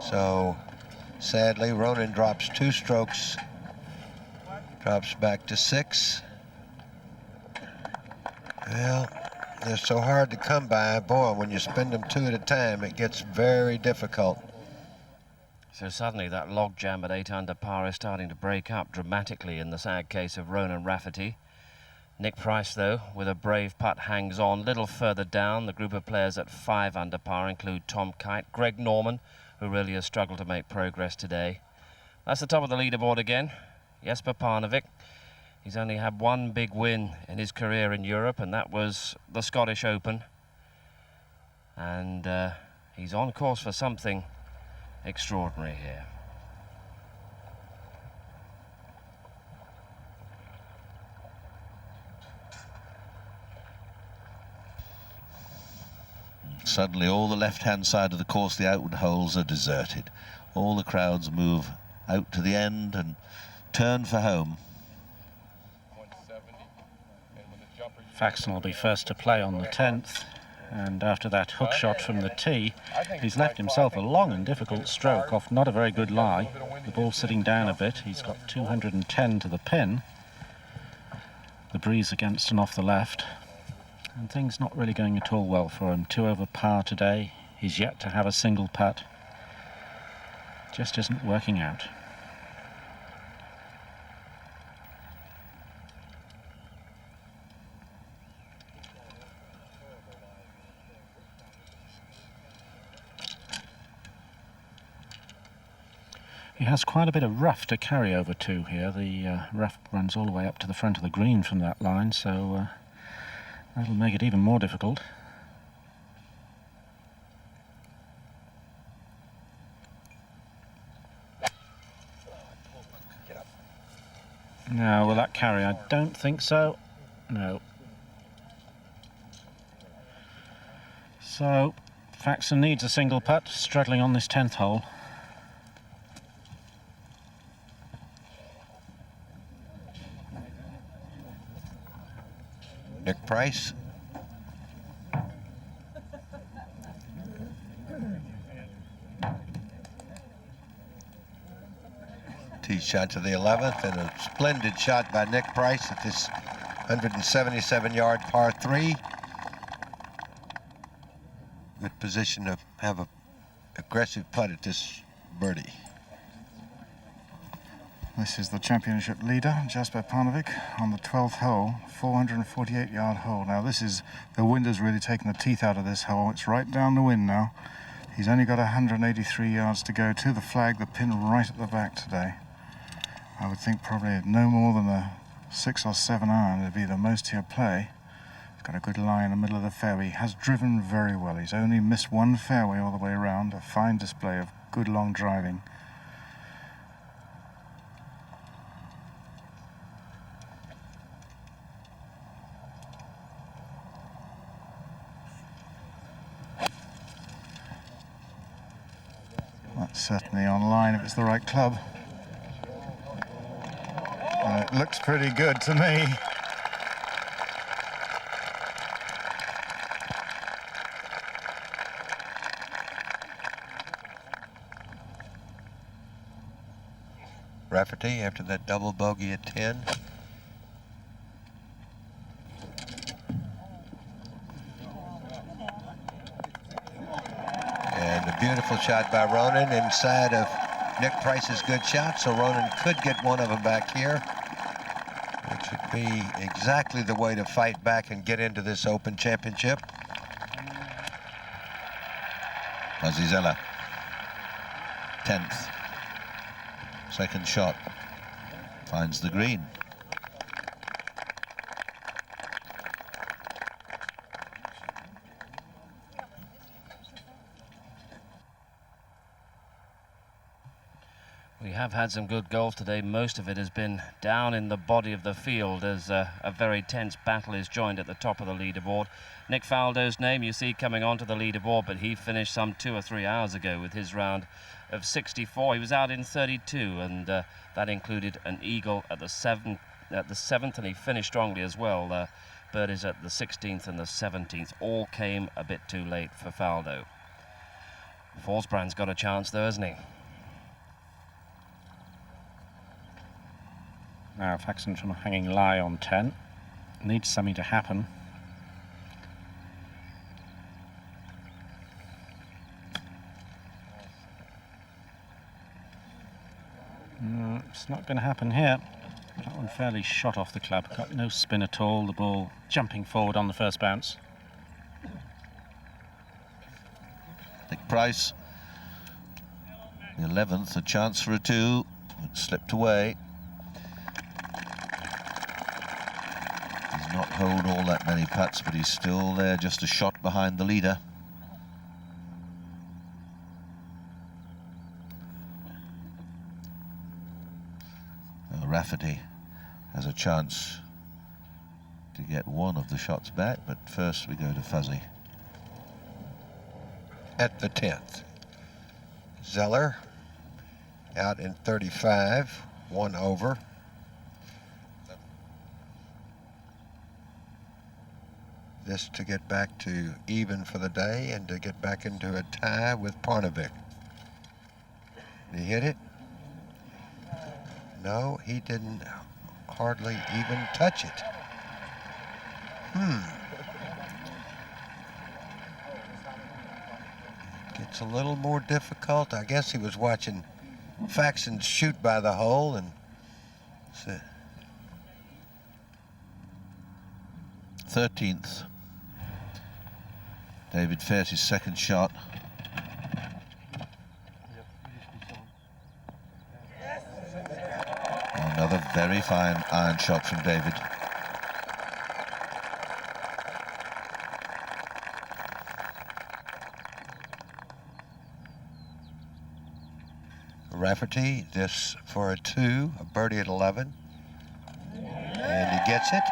So, sadly, Ronan drops 2 strokes, drops back to 6. Well, they're so hard to come by. Boy, when you spend them 2 at a time, it gets very difficult. So suddenly that log jam at 8 under par is starting to break up dramatically in the sad case of Ronan Rafferty. Nick Price, though, with a brave putt, hangs on. Little further down, the group of players at 5 under par include Tom Kite, Greg Norman, who really has struggled to make progress today. That's the top of the leaderboard again. Jesper Parnevik. He's only had one big win in his career in Europe, and that was the Scottish Open. And he's on course for something extraordinary here. Suddenly all the left-hand side of the course, the outward holes, are deserted. All the crowds move out to the end and turn for home. Faxon will be first to play on the 10th, and after that hook shot from the tee, he's left himself a long and difficult stroke off not a very good lie. The ball sitting down a bit. He's got 210 to the pin. The breeze against and off the left. And things not really going at all well for him. 2 over par today. He's yet to have a single putt. Just isn't working out. He has quite a bit of rough to carry over to here. The rough runs all the way up to the front of the green from that line, so that'll make it even more difficult. Now, will that carry? I don't think so. No. So, Faxon needs a single putt, struggling on this 10th hole. Nick Price. Tee shot to the 11th, and a splendid shot by Nick Price at this 177-yard par 3. Good position to have a aggressive putt at this birdie. This is the championship leader, Jesper Parnevik, on the 12th hole, 448-yard hole. Now this is, the wind has really taken the teeth out of this hole. It's right down the wind now. He's only got 183 yards to go to the flag, the pin right at the back today. I would think probably no more than a 6 or 7 iron would be the most he'll play. He's got a good lie in the middle of the fairway. He has driven very well. He's only missed one fairway all the way around. A fine display of good long driving. That's certainly on line if it's the right club. And it looks pretty good to me. Rafferty after that double bogey at 10. And a beautiful shot by Ronan inside of Nick Price's good shot, so Ronan could get one of them back here, which would be exactly the way to fight back and get into this Open Championship. Zoeller, 10th. Second shot, finds the green. We have had some good golf today. Most of it has been down in the body of the field as a very tense battle is joined at the top of the leaderboard. Nick Faldo's name you see coming onto the leaderboard, but he finished some 2 or 3 hours ago with his round of 64. He was out in 32, and that included an eagle at the 7th, and he finished strongly as well. Birdies at the 16th and the 17th all came a bit too late for Faldo. Forsbrand's got a chance though, hasn't he? Now Faxon from hanging lie on 10. Needs something to happen. It's not going to happen here. That one fairly shot off the club. Got no spin at all. The ball jumping forward on the first bounce. Nick Price, the 11th, a chance for a 2. It slipped away. Does not hold all that many putts, but he's still there, just a shot behind the leader. Rafferty has a chance to get one of the shots back, but first we go to Fuzzy. At the 10th, Zoeller out in 35, 1 over. This to get back to even for the day and to get back into a tie with Parnevik. Did he hit it? No, he didn't hardly even touch it. Gets a little more difficult. I guess he was watching Faxon shoot by the hole and 13th. David fares his second shot. Another very fine iron shot from David. Rafferty, this for a 2, a birdie at 11. And he gets it.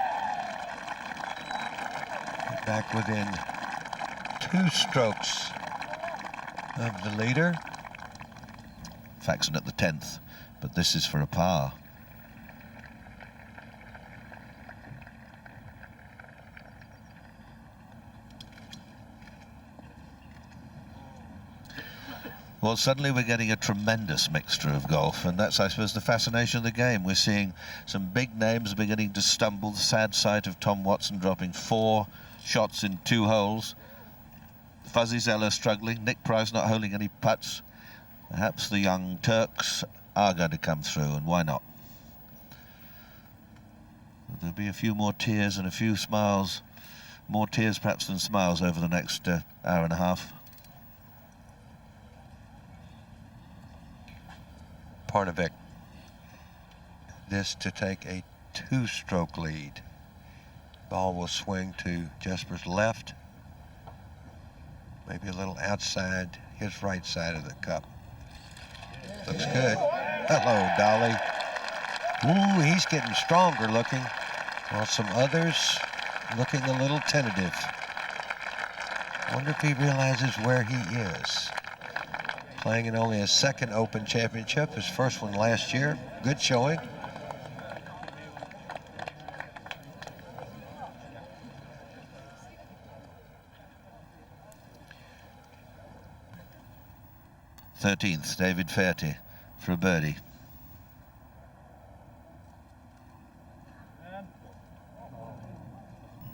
Back within 2 strokes of the leader. Faxon at the 10th, but this is for a par. Well, suddenly we're getting a tremendous mixture of golf, and that's, I suppose, the fascination of the game. We're seeing some big names beginning to stumble. The sad sight of Tom Watson dropping 4 shots in 2 holes. Fuzzy Zoeller struggling. Nick Price not holding any putts. Perhaps the young Turks are going to come through, and why not? There'll be a few more tears and a few smiles. More tears perhaps than smiles over the next hour and a half. Parnevik, this to take a 2-stroke lead. Ball will swing to Jesper's left, maybe a little outside his right side of the cup. Looks good. Hello, Dolly. Ooh, he's getting stronger looking, while some others looking a little tentative. Wonder if he realizes where he is. Playing in only his 2nd Open Championship, his first one last year. Good showing. th, David Fairty for a birdie.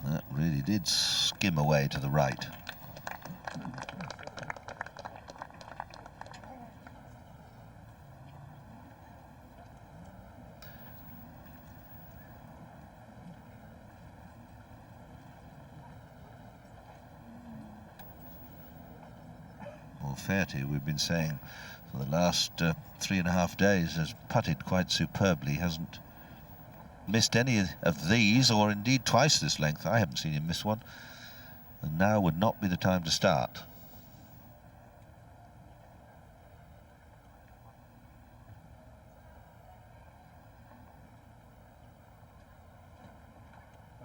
That really did skim away to the right. Well, Fairty, we've been saying for the last 3.5 days, has putted quite superbly. Hasn't missed any of these, or indeed twice this length. I haven't seen him miss one. And now would not be the time to start.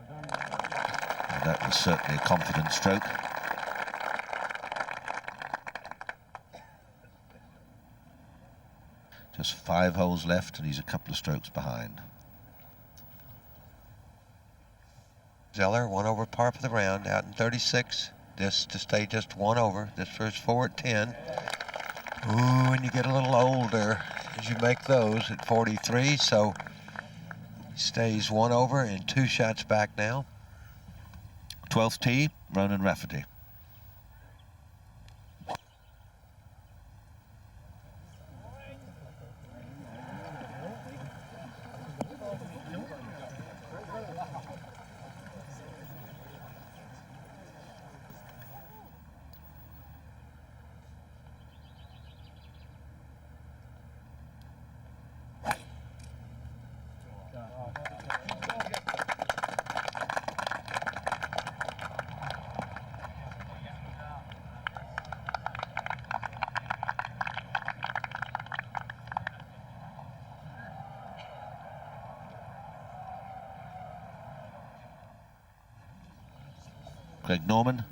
And that was certainly a confident stroke. Just 5 holes left, and he's a couple of strokes behind. Zoeller, 1 over par for the round, out in 36. This to stay just 1 over. This for his 4 at 10. Ooh, and you get a little older as you make those at 43, so he stays 1 over and 2 shots back now. 12th tee, Ronan Rafferty. Greg Norman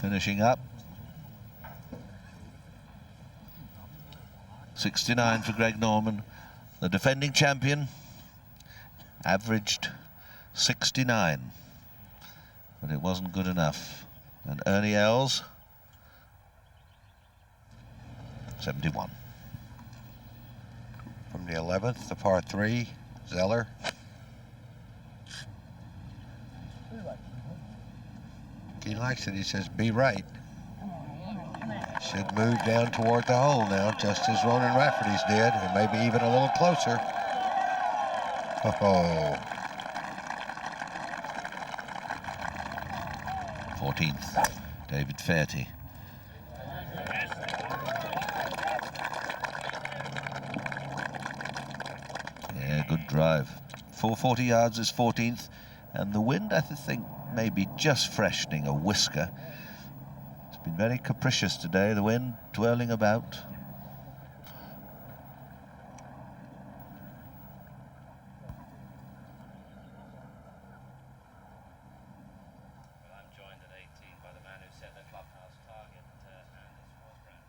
finishing up. 69 for Greg Norman, the defending champion, averaged 69, but it wasn't good enough. And Ernie Els, 71. From the 11th, the par 3, Zoeller. He likes it. He says, be right. Should move down toward the hole now, just as Ronan Rafferty's did, and maybe even a little closer. Oh. 14th, David Fairty. Yeah, good drive. 440 yards is 14th, and the wind, I think, maybe just freshening a whisker. It's been very capricious today, the wind twirling about. I'm joined at 18 by the man who set the clubhouse target, Anders Forsbrand.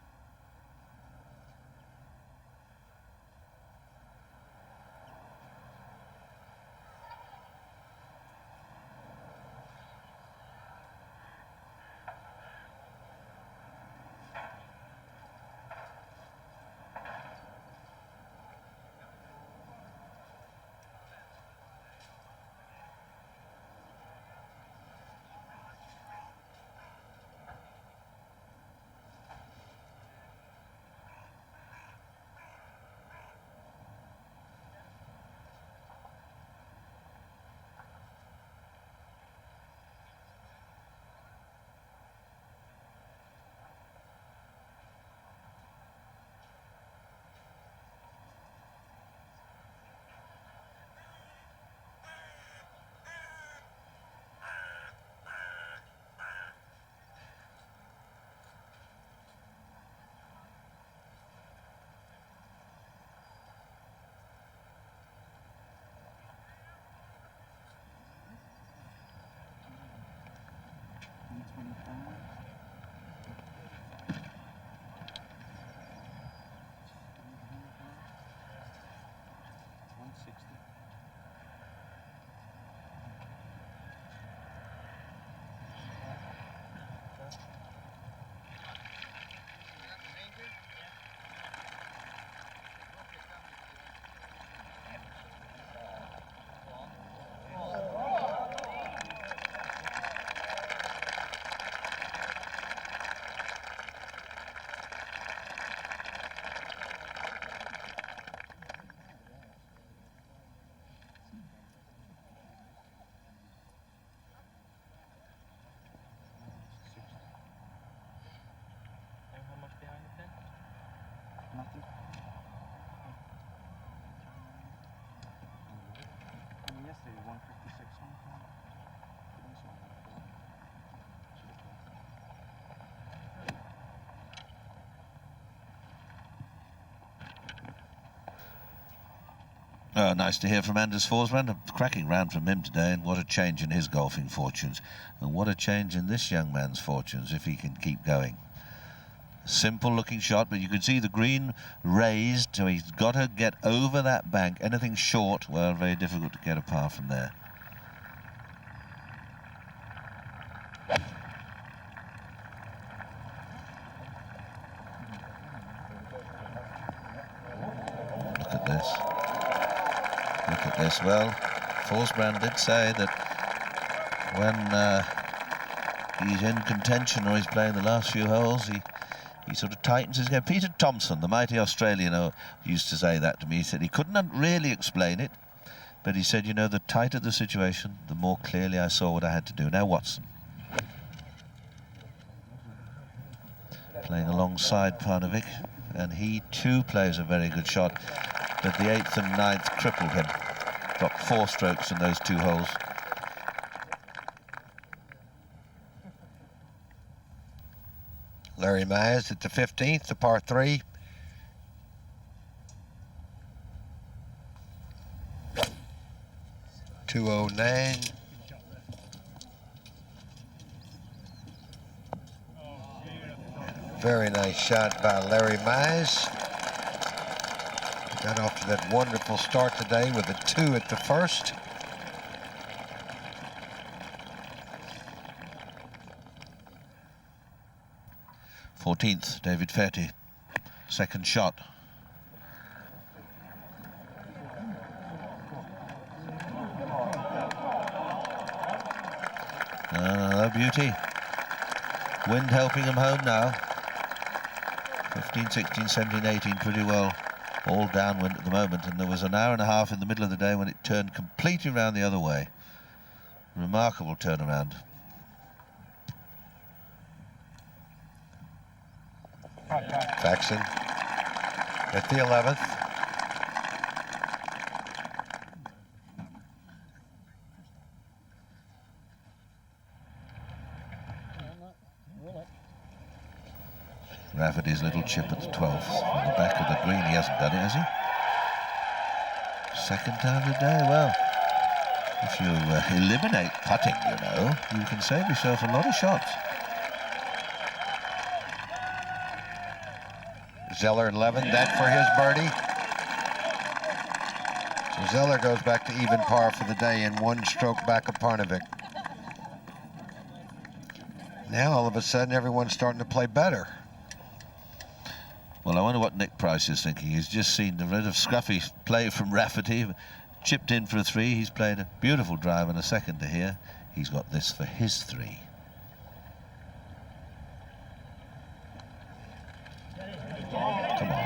Nothing. Yesterday, 156 on the phone. Nice to hear from Anders Forsman. A cracking round from him today, and what a change in his golfing fortunes. And what a change in this young man's fortunes if he can keep going. Simple looking shot, but you can see the green raised, so he's got to get over that bank. Anything short, well, very difficult to get a par from there. Look at this. Look at this. Well, Forsbrand did say that when he's in contention or he's playing the last few holes, he sort of tightens his game. Peter Thompson, the mighty Australian, used to say that to me. He said he couldn't really explain it, but he said, you know, the tighter the situation, the more clearly I saw what I had to do. Now Watson. Playing alongside Parnevik, and he too plays a very good shot, but the 8th and 9th crippled him. Dropped 4 strokes in those 2 holes. Larry Mize at the 15th, the par 3. .209. Very nice shot by Larry Mize. Got off to that wonderful start today with a 2 at the first. .14th, David Ferty, second shot. Another beauty. Wind helping him home now. 15, 16, 17, 18, pretty well all downwind at the moment, and there was an hour and a half in the middle of the day when it turned completely around the other way. Remarkable turnaround. Faxon at the 11th. Rafferty's little chip at the 12th on the back of the green. He hasn't done it, has he? Second time today. Well, if you eliminate putting, you know, you can save yourself a lot of shots. Zoeller 11, that for his birdie. So Zoeller goes back to even par for the day and 1 stroke back of Parnevik. Now all of a sudden everyone's starting to play better. Well, I wonder what Nick Price is thinking. He's just seen the rid of scruffy play from Rafferty, chipped in for a 3. He's played a beautiful drive and a second to here. He's got this for his 3. Come on.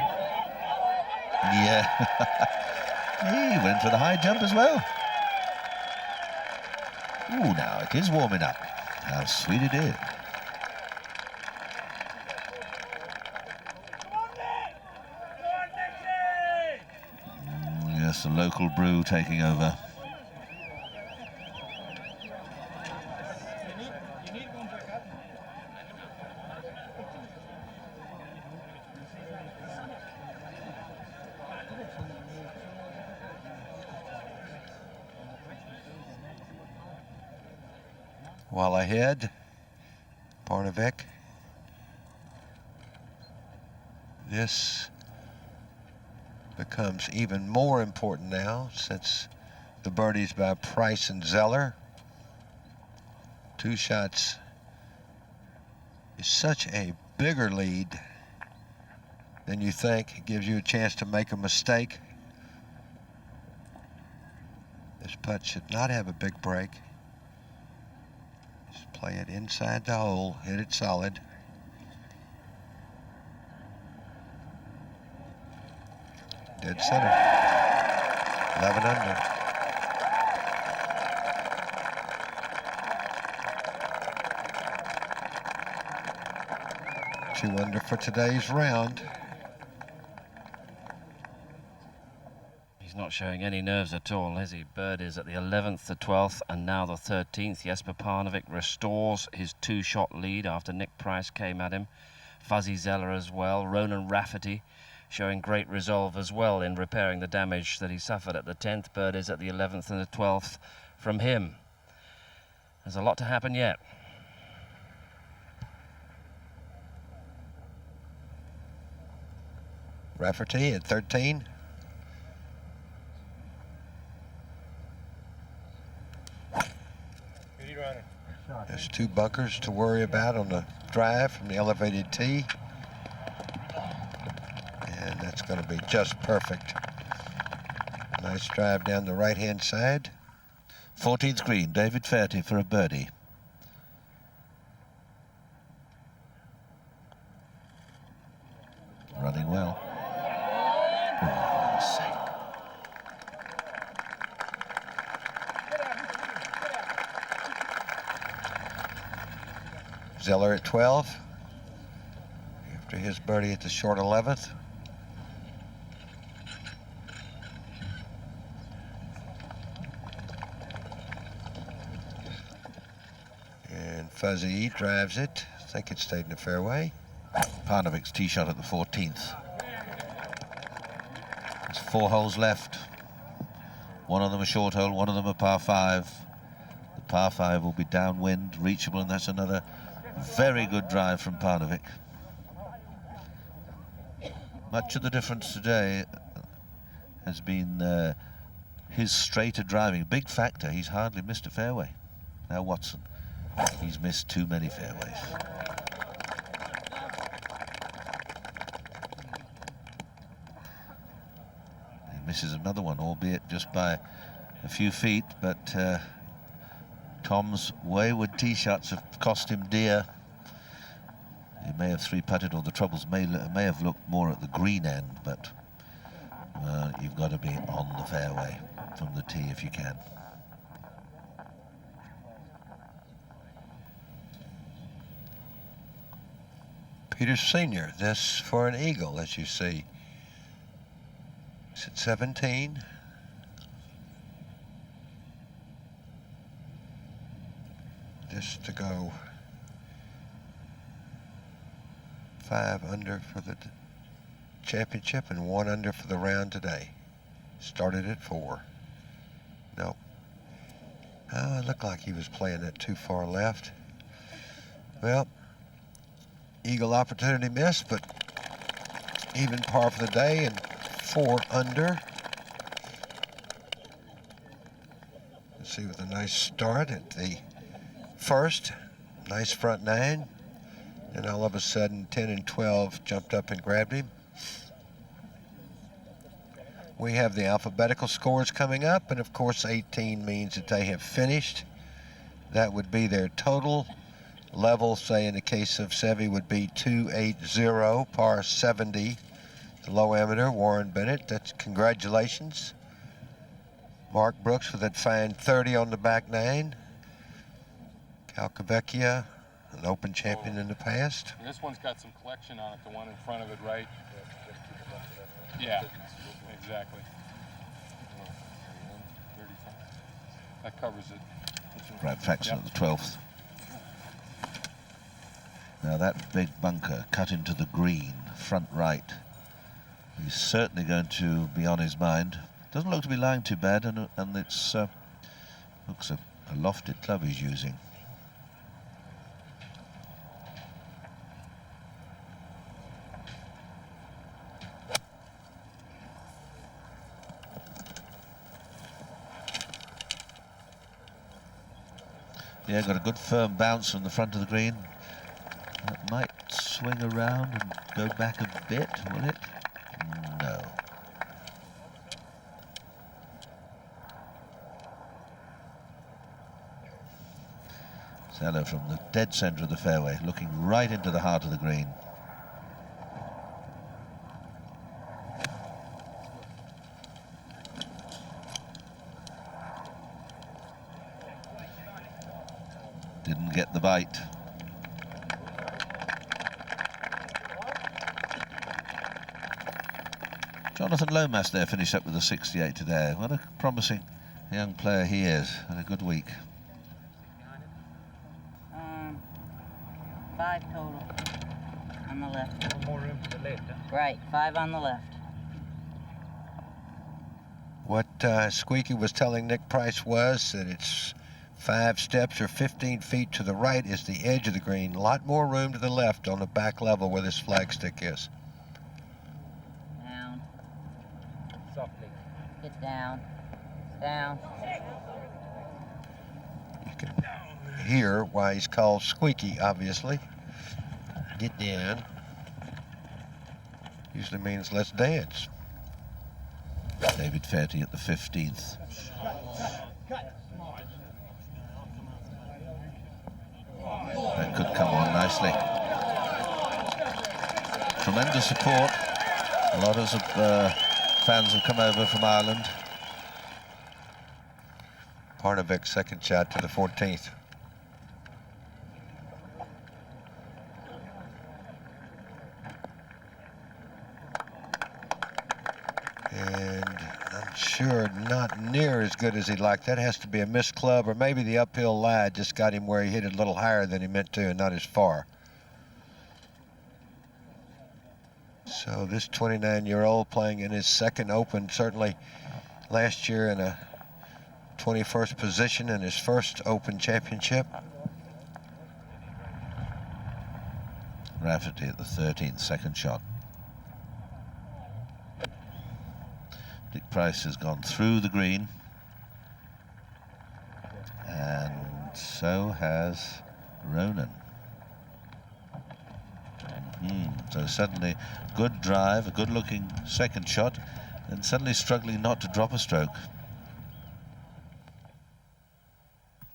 Yeah. He went for the high jump as well. Ooh, now it is warming up. How sweet it is. Yes, the local brew taking over. While ahead, Parnevik. This becomes even more important now since the birdies by Price and Zoeller. 2 shots is such a bigger lead than you think. It gives you a chance to make a mistake. This putt should not have a big break. Just play it inside the hole, hit it solid. Dead center. 11 under. Two under for today's round. He's not showing any nerves at all, is he? Birdies at the 11th, the 12th, and now the 13th. Jesper Parnevik restores his 2-shot lead after Nick Price came at him. Fuzzy Zoeller as well. Ronan Rafferty showing great resolve as well in repairing the damage that he suffered at the 10th. Birdies at the 11th and the 12th from him. There's a lot to happen yet. Rafferty at 13. There's 2 bunkers to worry about on the drive from the elevated tee. And that's going to be just perfect. Nice drive down the right-hand side. 14th green, David Fairty for a birdie. Running well. Zoeller at 12. After his birdie at the short 11th. And Fuzzy drives it. I think it stayed in the fairway. Parnevik's tee shot at the 14th. There's 4 holes left. One of them a short hole, one of them a par 5. The par 5 will be downwind, reachable, and that's another very good drive from Parnevik. Much of the difference today has been his straighter driving. Big factor, he's hardly missed a fairway. Now Watson, he's missed too many fairways. He misses another one, albeit just by a few feet, but Tom's wayward tee shots have cost him dear. He may have 3-putted, or the troubles may have looked more at the green end, but you've got to be on the fairway from the tee if you can. Peters Sr., this for an eagle, as you see. It's at 17. This to go 5 under for the championship and 1 under for the round today. Started at 4. Nope. It looked like he was playing that too far left. Well, eagle opportunity missed, but even par for the day and 4 under. Let's see, with a nice start at the first, nice front 9, and all of a sudden 10 and 12 jumped up and grabbed him. We have the alphabetical scores coming up, and of course 18 means that they have finished. That would be their total level, say in the case of Seve, would be 280, par 70. The low amateur, Warren Bennett, that's congratulations. Mark Brooks with that fine 30 on the back 9. Calcavecchia, an Open champion in the past. This one's got some collection on it, the one in front of it, right? Yeah, exactly. That covers it. Brad Faxon at the 12th. Now that big bunker cut into the green, front right. He's certainly going to be on his mind. Doesn't look to be lying too bad, and it's looks a lofted club he's using. Yeah, got a good firm bounce from the front of the green. That might swing around and go back a bit, will it? No. Zoeller from the dead centre of the fairway, looking right into the heart of the green. Didn't get the bite. Jonathan Lomas there finished up with a 68 today. What a promising young player he is. Had a good week. 5 total on the left. One more room to the left, huh? Right, 5 on the left. What Squeaky was telling Nick Price was that it's 5 steps or 15 feet to the right is the edge of the green. A lot more room to the left on the back level where this flagstick is. Down. Softly. Get down. Down. You can hear why he's called Squeaky, obviously. Get down. Usually means let's dance. David Fairty at the 15th. That could come on nicely. Tremendous support. A lot of fans have come over from Ireland. Parnevik second shot to the 14th. And I'm sure not near as good as he'd like. That has to be a missed club, or maybe the uphill lie just got him where he hit it a little higher than he meant to and not as far. So this 29-year-old playing in his second Open, certainly last year in a 21st position in his first Open championship. Rafferty at the 13th, second shot. Nick Price has gone through the green, and so has Ronan. So suddenly good drive, a good looking second shot, and suddenly struggling not to drop a stroke.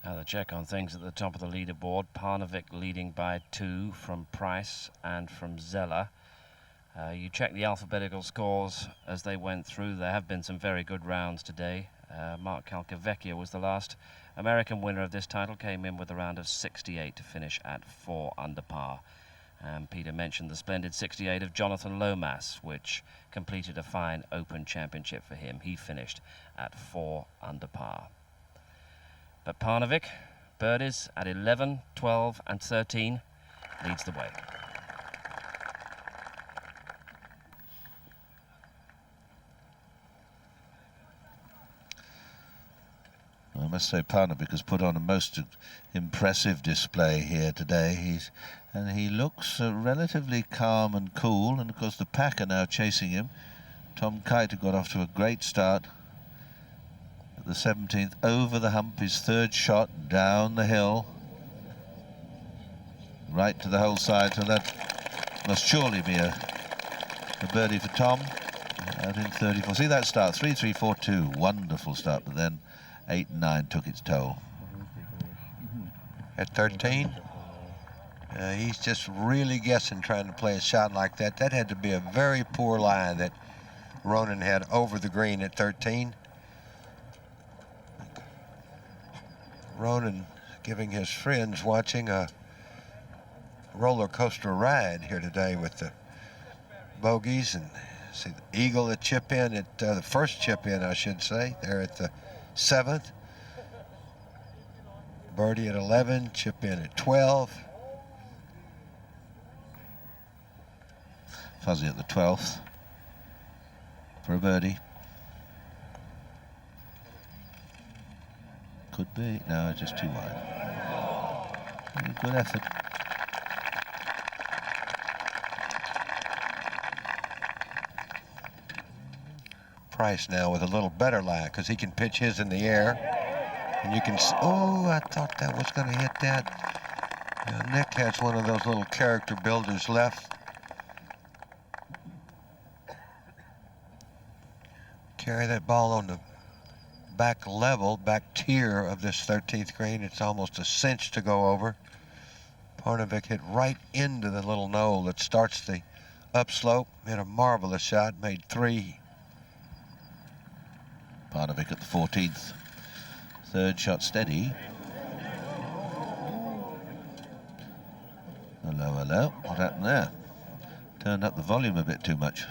Now the check on things at the top of the leaderboard. Parnevik leading by 2 from Price and from Zoeller. You check the alphabetical scores as they went through. There have been some very good rounds today. Mark Calcavecchia was the last American winner of this title, came in with a round of 68 to finish at 4 under par. And Peter mentioned the splendid 68 of Jonathan Lomas, which completed a fine Open championship for him. He finished at 4 under par. But Parnevik, birdies at 11, 12 and 13, leads the way. I must say Parnevik has put on a most impressive display here today. He looks relatively calm and cool, and of course the pack are now chasing him. Tom Kite got off to a great start at the 17th, over the hump, his third shot down the hill, right to the hole side, so that must surely be a birdie for Tom out in 34. See that start, 3-3-4-2, wonderful start, but then 8 and 9 took its toll. At 13, he's just really guessing trying to play a shot like that. That had to be a very poor lie that Ronan had over the green at 13. Ronan giving his friends watching a roller coaster ride here today with the bogeys, and see the eagle at chip in at the first chip in, I should say, there at the 7th. Birdie at 11, chip in at 12. Fuzzy at the 12th for a birdie. Could be. No, just too wide. Good effort. Price now with a little better lie because he can pitch his in the air. And you can see, oh, I thought that was going to hit that. Now, Nick has one of those little character builders left. Carry that ball on the back level, back tier of this 13th green. It's almost a cinch to go over. Parnevik hit right into the little knoll that starts the upslope. Hit a marvelous shot, made 3. Parnevik at the 14th. Third shot steady. Hello, hello. What happened there? Turned up the volume a bit too much.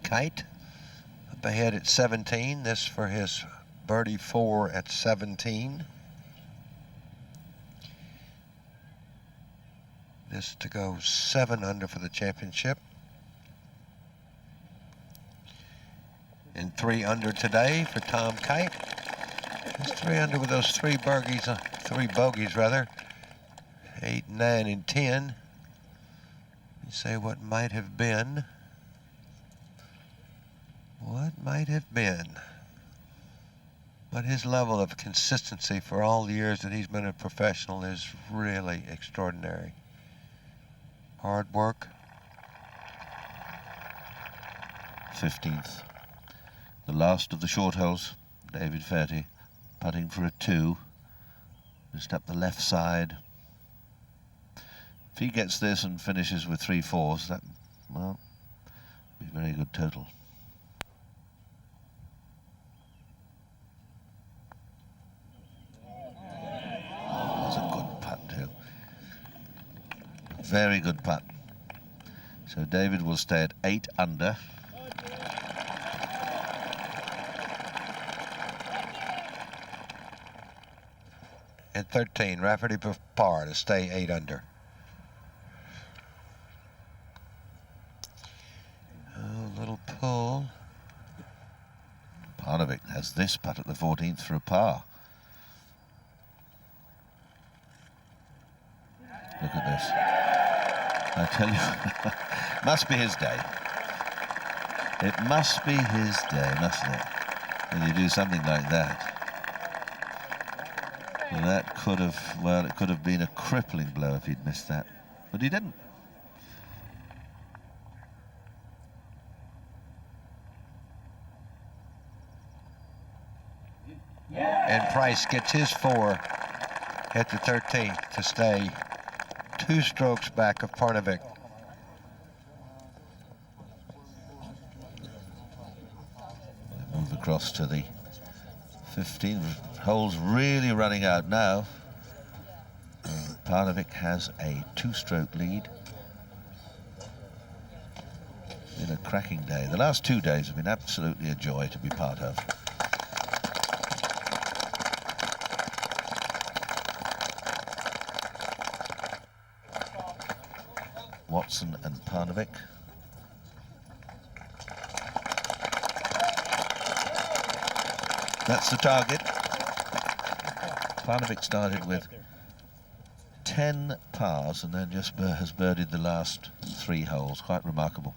Kite up ahead at 17. This for his birdie 4 at 17. This to go 7 under for the championship. And 3 under today for Tom Kite. Just 3 under with those 3 bogeys, 3 bogeys rather. 8, 9, and 10. You say what might have been. What might have been. But his level of consistency for all the years that he's been a professional is really extraordinary. Hard work. 15th. The last of the short holes. David Ferty putting for a 2. Just up the left side. If he gets this and finishes with 3/4, that, well, be a very good total. That's a good putt too. Very good putt. So David will stay at 8 under. And 13, Rafferty par to stay 8 under. Oh, little pull. Parnevik has this putt at the 14th for a par. Look at this. I tell you, must be his day. It must be his day, mustn't it? When you do something like that. Well, that could have, well, it could have been a crippling blow if he'd missed that. But he didn't. And Price gets his 4 at the 13th to stay 2 strokes back of Parnevik. Move across to the 15 holes, really running out now. Parnevik has a 2-stroke lead. Been a cracking day. The last 2 days have been absolutely a joy to be part of. Watson and Parnevik. That's the target. Parnevik started with 10 pars and then just has birdied the last 3 holes. Quite remarkable.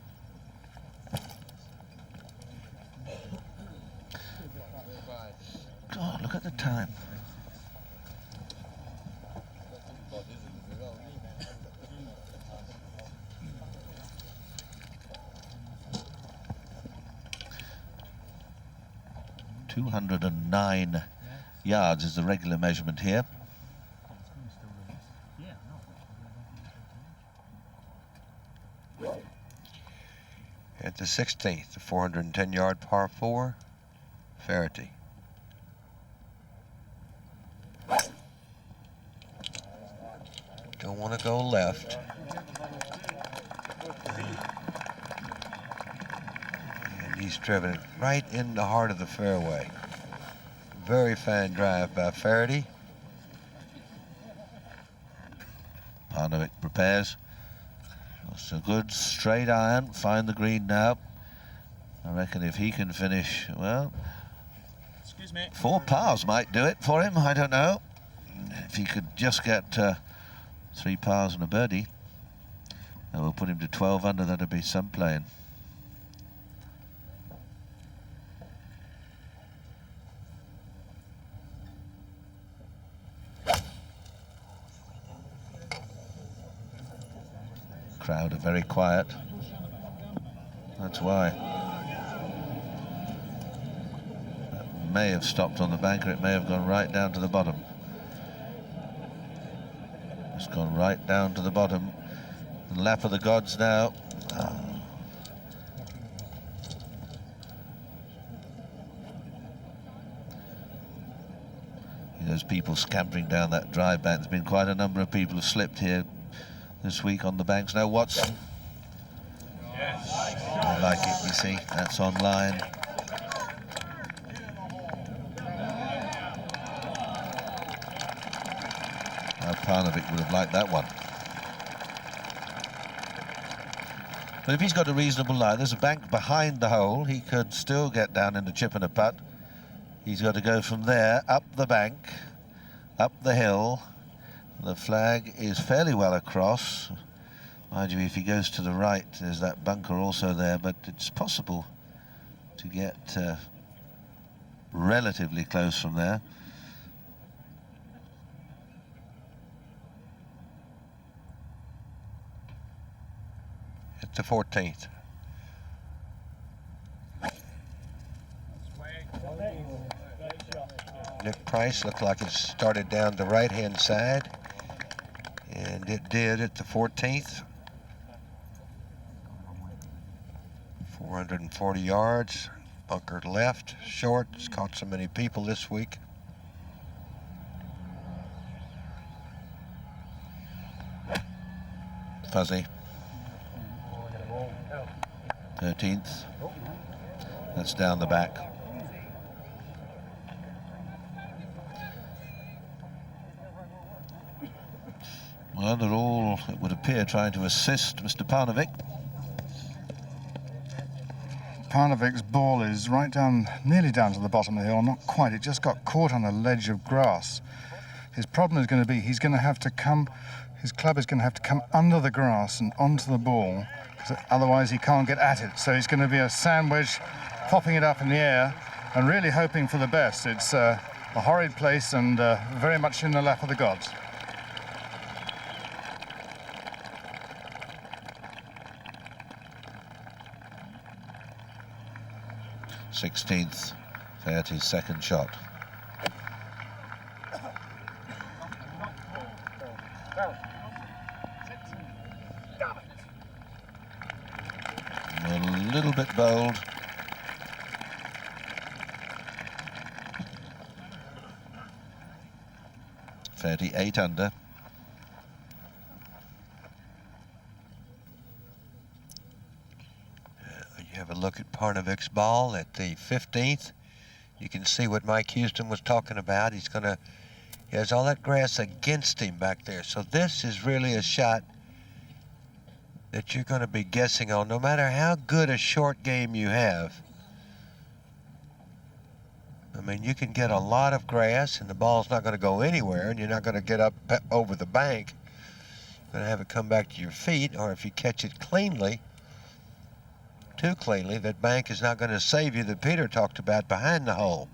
God, look at the time. .209 yards is the regular measurement here. At the 16th, the 410-yard par 4, Faraday. Don't want to go left. And he's driven it right in the heart of the fairway. Very fine drive by Faraday. Parnevik prepares. It's a good straight iron. Find the green now. I reckon if he can finish, well, 4 pars might do it for him. I don't know. If he could just get 3 pars and a birdie, that will put him to 12 under. That'd be some playing. Crowd are very quiet. That's why. That may have stopped on the banker. It may have gone right down to the bottom. It's gone right down to the bottom. The lap of the gods now. There's people scampering down that drive bank. There's been quite a number of people who've slipped here this week on the banks. Now Watson. I like it, you see. That's online. Now Parnevik would have liked that one. But if he's got a reasonable lie, there's a bank behind the hole. He could still get down in the chip and a putt. He's got to go from there, up the bank, up the hill. The flag is fairly well across. Mind you, if he goes to the right, there's that bunker also there, but it's possible to get relatively close from there. It's the 14th. Nick Price looked like it started down the right-hand side, and it did at the 14th. 440 yards, bunker left, short. It's caught so many people this week. Fuzzy. 13th. That's down the back. Well, they're all, it would appear, trying to assist Mr. Parnevik. Parnevik's ball is right down, nearly down to the bottom of the hill, not quite. It just got caught on a ledge of grass. His problem is going to be he's going to have to come, his club is going to have to come under the grass and onto the ball, because otherwise he can't get at it. So it's going to be a sandwich, popping it up in the air and really hoping for the best. It's a horrid place and very much in the lap of the gods. Sixteenth, 30's second shot. A little bit bold. .38 under. You have a look at Parnevik's ball at the 15th. You can see what Mike Houston was talking about. He has all that grass against him back there. So this is really a shot that you're going to be guessing on, no matter how good a short game you have. I mean, you can get a lot of grass and the ball's not going to go anywhere and you're not going to get up over the bank. You're going to have it come back to your feet, or if you catch it cleanly, too cleanly, that bank is not going to save you that Peter talked about behind the hole.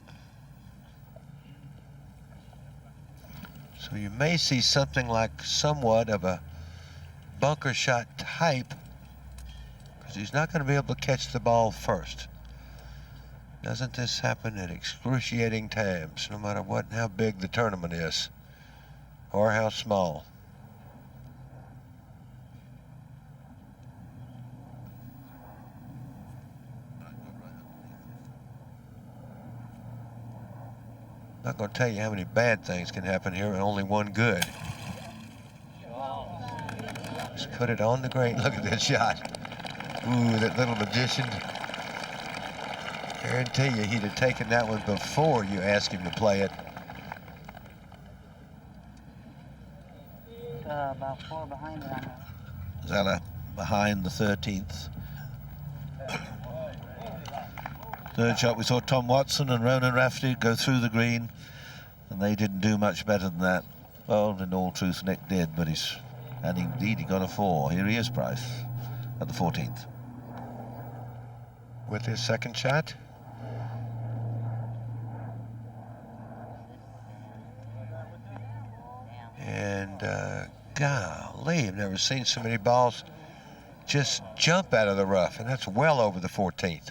So you may see something like somewhat of a bunker shot type, because he's not going to be able to catch the ball first. Doesn't this happen at excruciating times, no matter what, how big the tournament is, or how small? I'm not going to tell you how many bad things can happen here and only one good. Just put it on the green. Look at that shot. Ooh, that little magician. Guarantee you he'd have taken that one before you asked him to play it. About 4 behind it on that. Zoeller behind the 13th. Third shot, we saw Tom Watson and Ronan Rafferty go through the green, and they didn't do much better than that. Well, in all truth, Nick did, but and indeed he got a 4. Here he is, Price, at the 14th. With his second shot. And golly, I've never seen so many balls just jump out of the rough, and that's well over the 14th.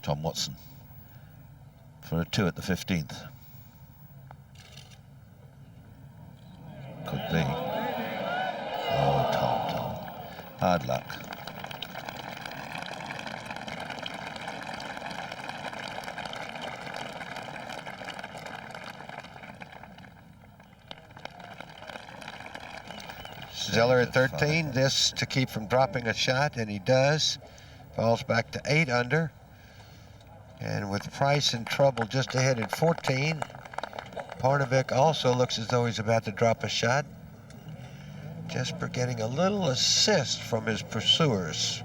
Tom Watson for a 2 at the 15th. Could be. Oh, Tom. Hard luck. Zoeller at 13, this to keep from dropping a shot, and he does. Falls back to 8 under. And with Price in trouble just ahead at 14, Parnevik also looks as though he's about to drop a shot. Jesper getting a little assist from his pursuers.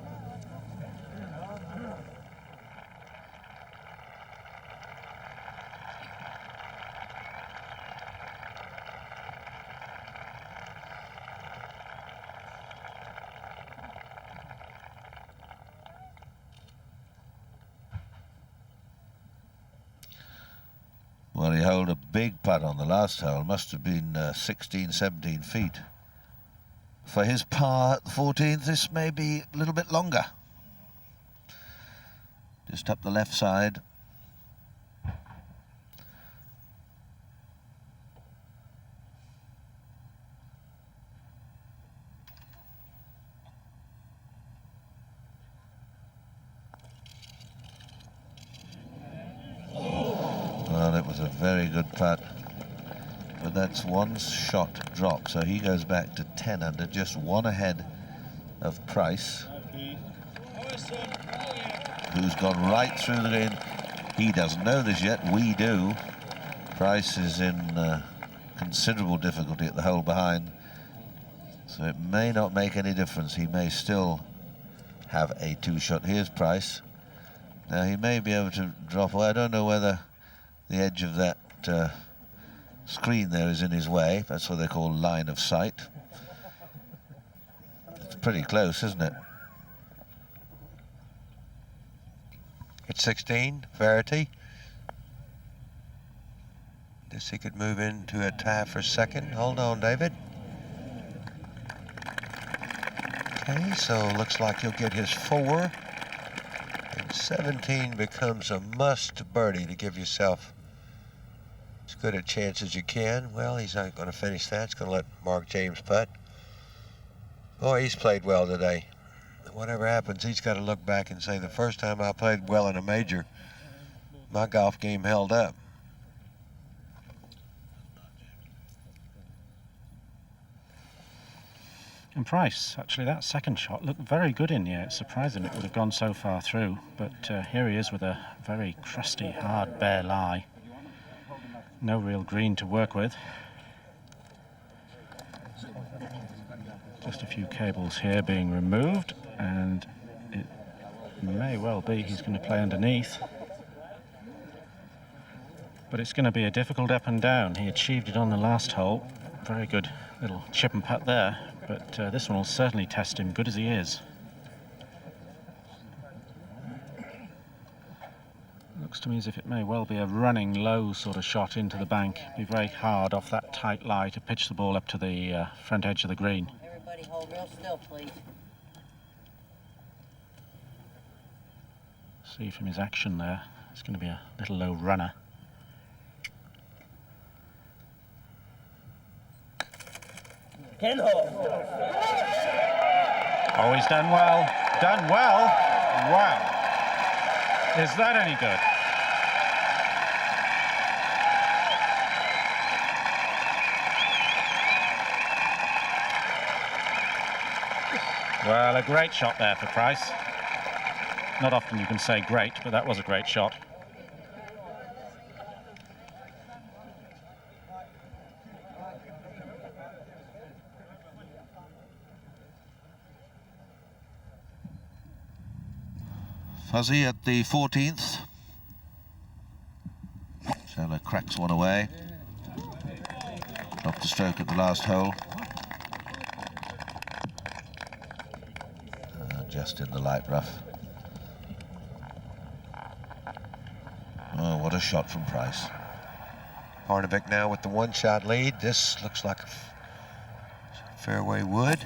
Well, he held a big putt on the last hole. Must have been 16, 17 feet. For his par at the 14th, this may be a little bit longer. Just up the left side. Well, it was a very good putt, but that's one shot drop, so he goes back to 10 under, just one ahead of Price, who's gone right through the green. He doesn't know this yet, we do. Price is in considerable difficulty at the hole behind, so it may not make any difference. He may still have a 2-shot. Here's Price. Now he may be able to drop away. I don't know whether the edge of that screen there is in his way. That's what they call line of sight. It's pretty close, isn't it? At 16, Verity. Guess he could move into a tie for second. Hold on, David. Okay, so looks like he'll get his 4. And 17 becomes a must birdie to give yourself as good a chance as you can. Well, he's not going to finish that. He's going to let Mark James putt. Boy, he's played well today. Whatever happens, he's got to look back and say, the first time I played well in a major, my golf game held up. And Price, actually, that second shot looked very good in the air. It's surprising it would have gone so far through, but here he is with a very crusty, hard, bare lie. No real green to work with. Just a few cables here being removed, and it may well be he's going to play underneath. But it's going to be a difficult up and down. He achieved it on the last hole. Very good little chip and putt there, but this one will certainly test him, good as he is. Looks to me as if it may well be a running low sort of shot into the bank. Be very hard off that tight lie to pitch the ball up to the front edge of the green. Everybody hold real still, please. See from his action there, it's going to be a little low runner. Oh, he's done well. Done well. Wow. Is that any good? Well, a great shot there for Price. Not often you can say great, but that was a great shot. Fuzzy at the 14th. Zoeller cracks one away. Dropped the stroke at the last hole. Just in the light rough. Oh, what a shot from Price. Parnevik now with the 1-shot lead. This looks like a fairway wood.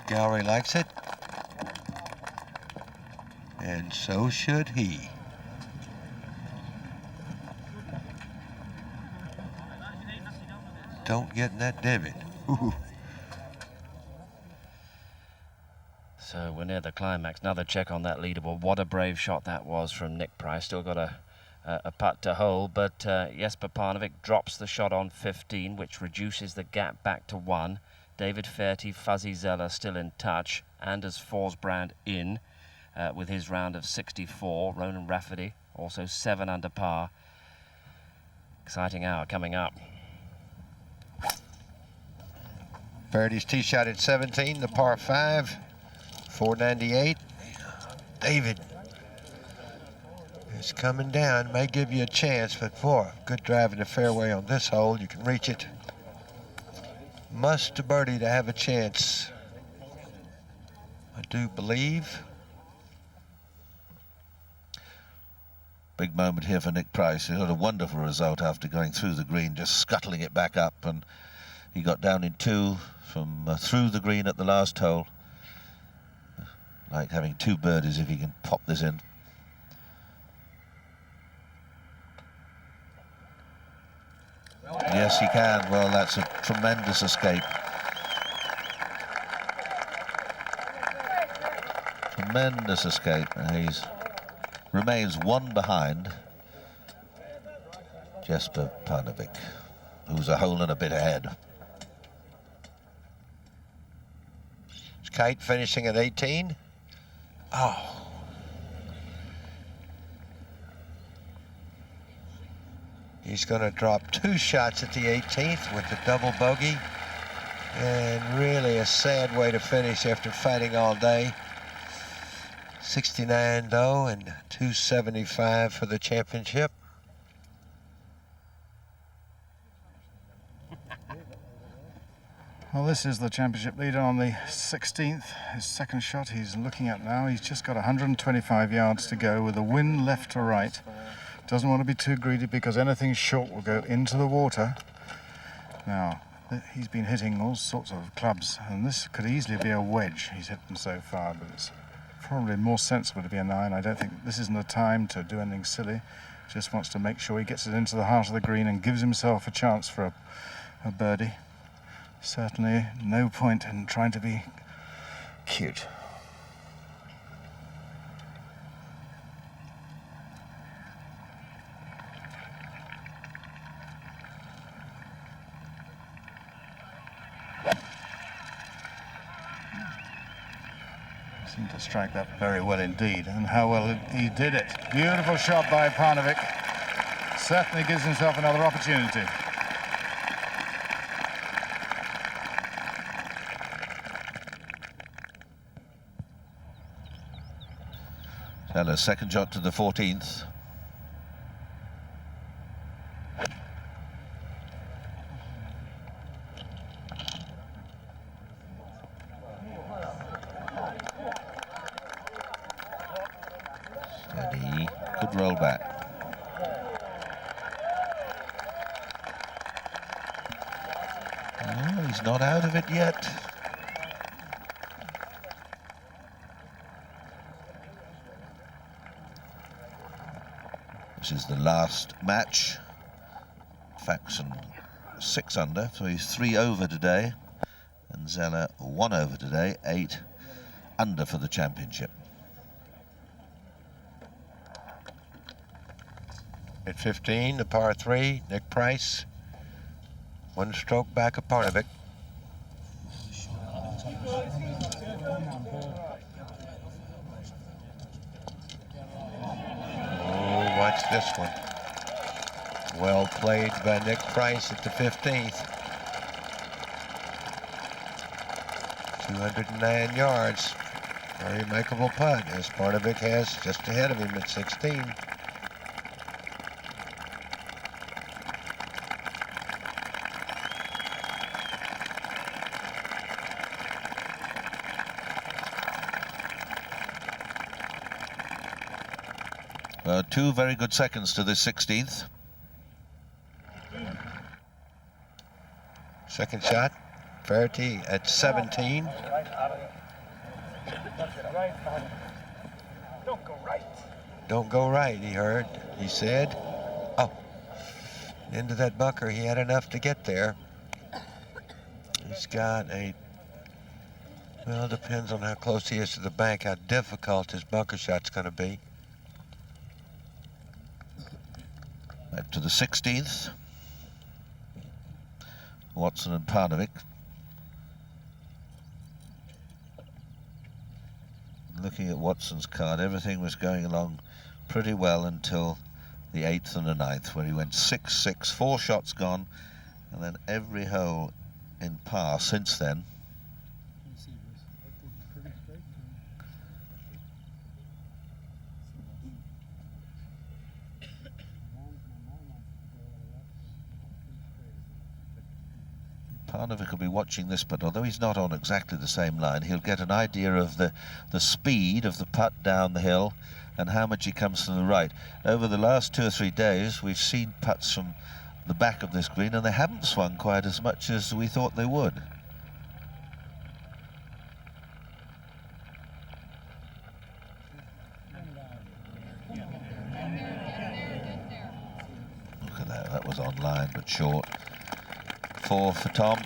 Gallery likes it. And so should he. Don't get in that divot. Ooh. So we're near the climax. Another check on that leaderboard. What a brave shot that was from Nick Price. Still got a putt to hold, but Jesper Parnevik drops the shot on 15, which reduces the gap back to 1. David Fairty, Fuzzy Zoeller still in touch. Anders Forsbrand in with his round of 64. Ronan Rafferty also 7 under par. Exciting hour coming up. Fairty's tee shot at 17, the par 5, 498. David is coming down, may give you a chance, but boy, good drive in the fairway on this hole. You can reach it. Must a birdie to have a chance, I do believe. Big moment here for Nick Price. He had a wonderful result after going through the green, just scuttling it back up, and he got down in 2 from through the green at the last hole. Like having 2 birdies if he can pop this in. Yes, he can. Well, that's a tremendous escape. Tremendous escape. He remains 1 behind Jesper Parnevik, who's a hole and a bit ahead. Kite finishing at 18. Oh. He's going to drop 2 shots at the 18th with the double bogey. And really a sad way to finish after fighting all day. 69 though, and 275 for the championship. Well, this is the championship leader on the 16th. His second shot he's looking at now. He's just got 125 yards to go with the wind left to right. Doesn't want to be too greedy because anything short will go into the water. Now, he's been hitting all sorts of clubs, and this could easily be a wedge he's hit them so far, but it's probably more sensible to be a 9. I don't think this isn't the time to do anything silly. Just wants to make sure he gets it into the heart of the green and gives himself a chance for a birdie. Certainly no point in trying to be cute. Seemed to strike that very well indeed, and how well he did it. Beautiful shot by Parnevik. Certainly gives himself another opportunity. A second shot to the 14th. Steady, good roll back. Oh, he's not out of it yet. This is the last match. Faxon 6 under, so he's 3 over today, and Zoeller 1 over today, 8 under for the championship. At 15, the par 3, Nick Price. 1 stroke back of Parnevik. Watch this one. Well played by Nick Price at the 15th. 209 yards. Very makeable putt, as Parnevik has just ahead of him at 16. Two very good seconds to this 16th. Second shot, Fairty at 17. Don't go right. Don't go right, he heard. He said, oh, into that bunker, he had enough to get there. He's got a, well, it depends on how close he is to the bank, how difficult his bunker shot's going to be. Back to the 16th. Watson and Parnevik. Looking at Watson's card, everything was going along pretty well until the 8th and the 9th, where he went 6-6, 4 shots gone, and then every hole in par since then. Parnevik will be watching this, but although he's not on exactly the same line, he'll get an idea of the speed of the putt down the hill and how much he comes from the right. Over the last 2 or 3 days, we've seen putts from the back of this green, and they haven't swung quite as much as we thought they would. Look at that, that was on line but short. 4 for Tom.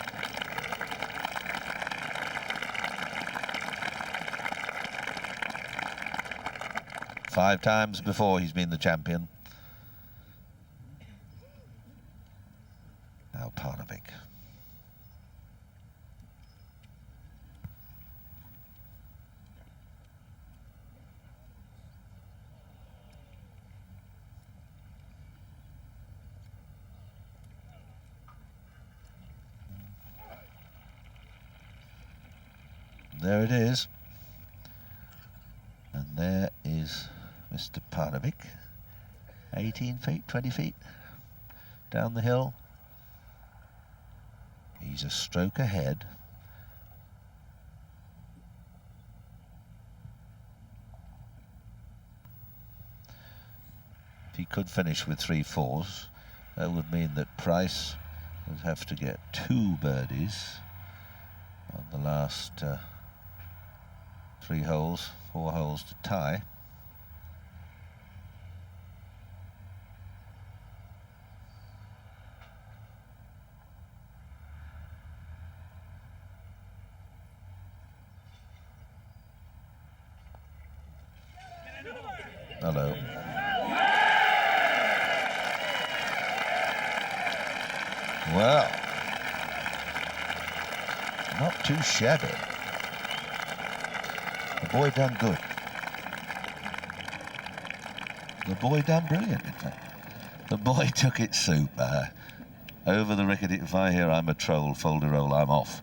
Five times before he's been the champion. Now Parnevik. There it is. And there is Mr. Parnevik. 18 feet, 20 feet down the hill. He's a stroke ahead. If he could finish with 3 4s, that would mean that Price would have to get 2 birdies on the last 3 holes, 4 holes to tie. Hello. Well, not too shabby. The boy done good. The boy done brilliant, in fact. The boy took it super. Over the rickety, if I hear I'm a troll, fold a roll, I'm off.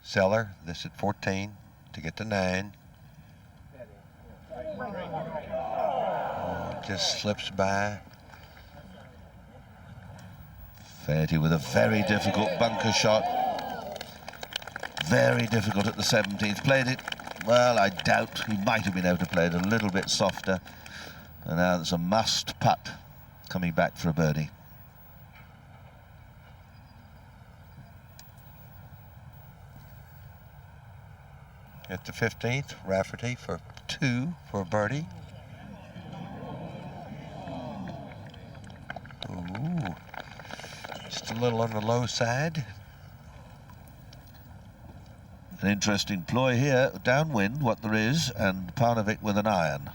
Zoeller, this at 14 to get to 9. Oh, just slips by. Fairty with a very difficult bunker shot. Very difficult at the 17th. Played it, well, I doubt he might have been able to play it a little bit softer. And now there's a must putt coming back for a birdie. At the 15th, Rafferty for 2 for a birdie. Ooh, just a little on the low side. An interesting ploy here, downwind, what there is, and Parnevik with an iron.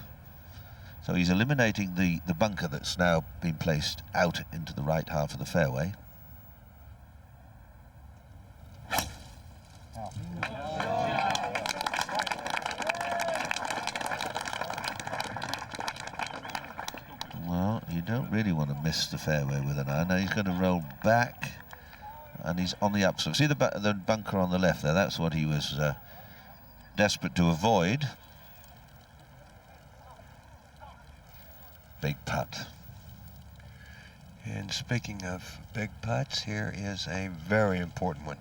So he's eliminating the bunker that's now been placed out into the right half of the fairway. Well, you don't really want to miss the fairway with an iron. Now he's going to roll back, and he's on the upslope. See the bunker on the left there? That's what he was desperate to avoid. Big putt. And speaking of big putts, here is a very important one.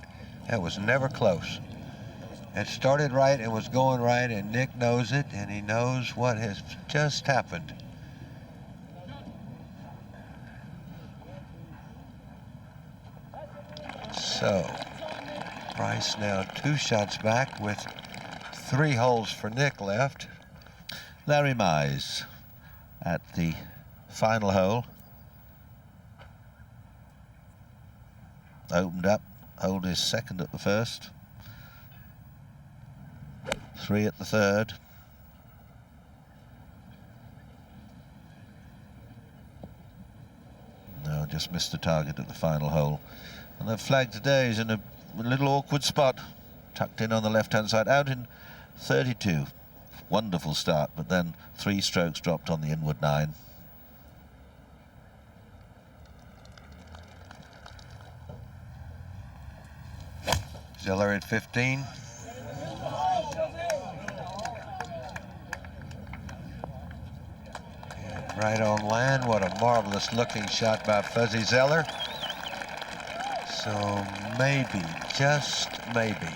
That was never close. It started right and was going right, and Nick knows it, and he knows what has just happened. So, Price now 2 shots back with 3 holes for Nick left. Larry Mize at the final hole. Opened up, holed his second at the first. 3 at the third. No, just missed the target at the final hole. And the flag today is in a little awkward spot, tucked in on the left-hand side, out in 32. Wonderful start, but then 3 strokes dropped on the inward 9. Zoeller at 15. And right on land, what a marvelous looking shot by Fuzzy Zoeller. So maybe, just maybe,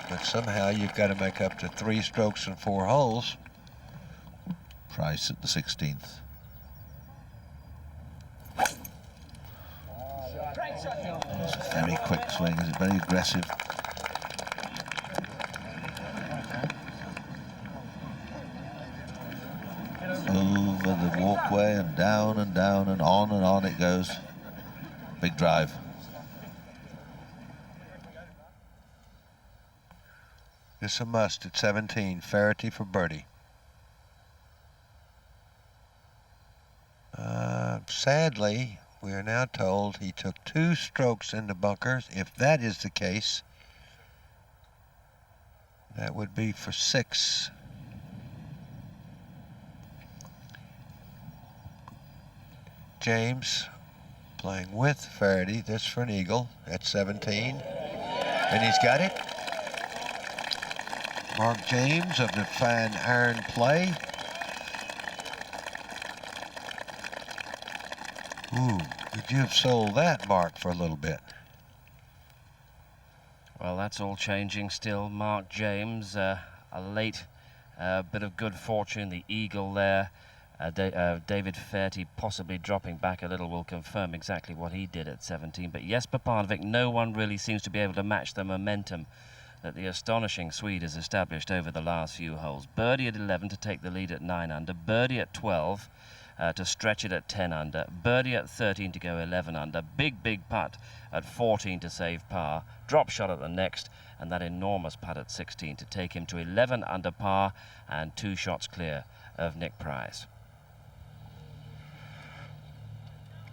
but somehow you've got to make up to 3 strokes in 4 holes. Price at the 16th. It's a very quick swing, is it? Very aggressive. Over the walkway and down and down and on it goes. Big drive. It's a must at 17. Faraty for birdie. Sadly, we are now told he took 2 strokes into bunkers. If that is the case, that would be for 6. James playing with Faraty. This for an eagle at 17. And he's got it. Mark James of the fine iron play. Ooh, could you have sold that, Mark, for a little bit? Well, that's all changing still. Mark James, a late bit of good fortune, the eagle there. David Faraty possibly dropping back a little will confirm exactly what he did at 17. But Jesper Parnevik, no one really seems to be able to match the momentum that the astonishing Swede has established over the last few holes. Birdie at 11 to take the lead at 9 under. Birdie at 12 to stretch it at 10 under. Birdie at 13 to go 11 under. Big putt at 14 to save par. Drop shot at the next, and that enormous putt at 16 to take him to 11 under par and 2 shots clear of Nick Price.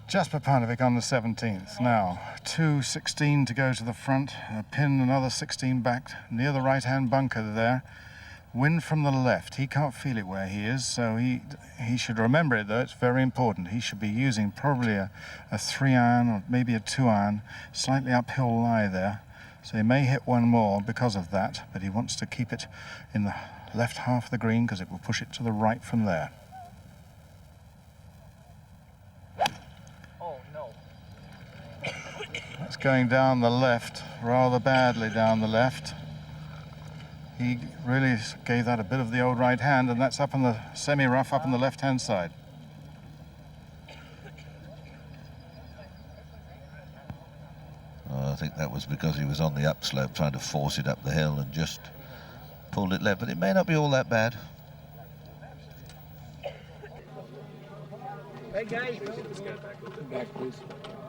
Jesper Parnevik on the 17th. Now, 2.16 to go to the front. A pin, another 16 back near the right-hand bunker there. Wind from the left. He can't feel it where he is, so he should remember it, though. It's very important. He should be using probably a 3-iron or maybe a 2-iron. Slightly uphill lie there. So he may hit one more because of that, but he wants to keep it in the left half of the green because it will push it to the right from there. That's going down the left, rather badly down the left. He really gave that a bit of the old right hand, and that's up on the semi-rough up on the left-hand side. Oh, I think that was because he was on the upslope trying to force it up the hill and just pulled it left, but it may not be all that bad. Hey guys, back please.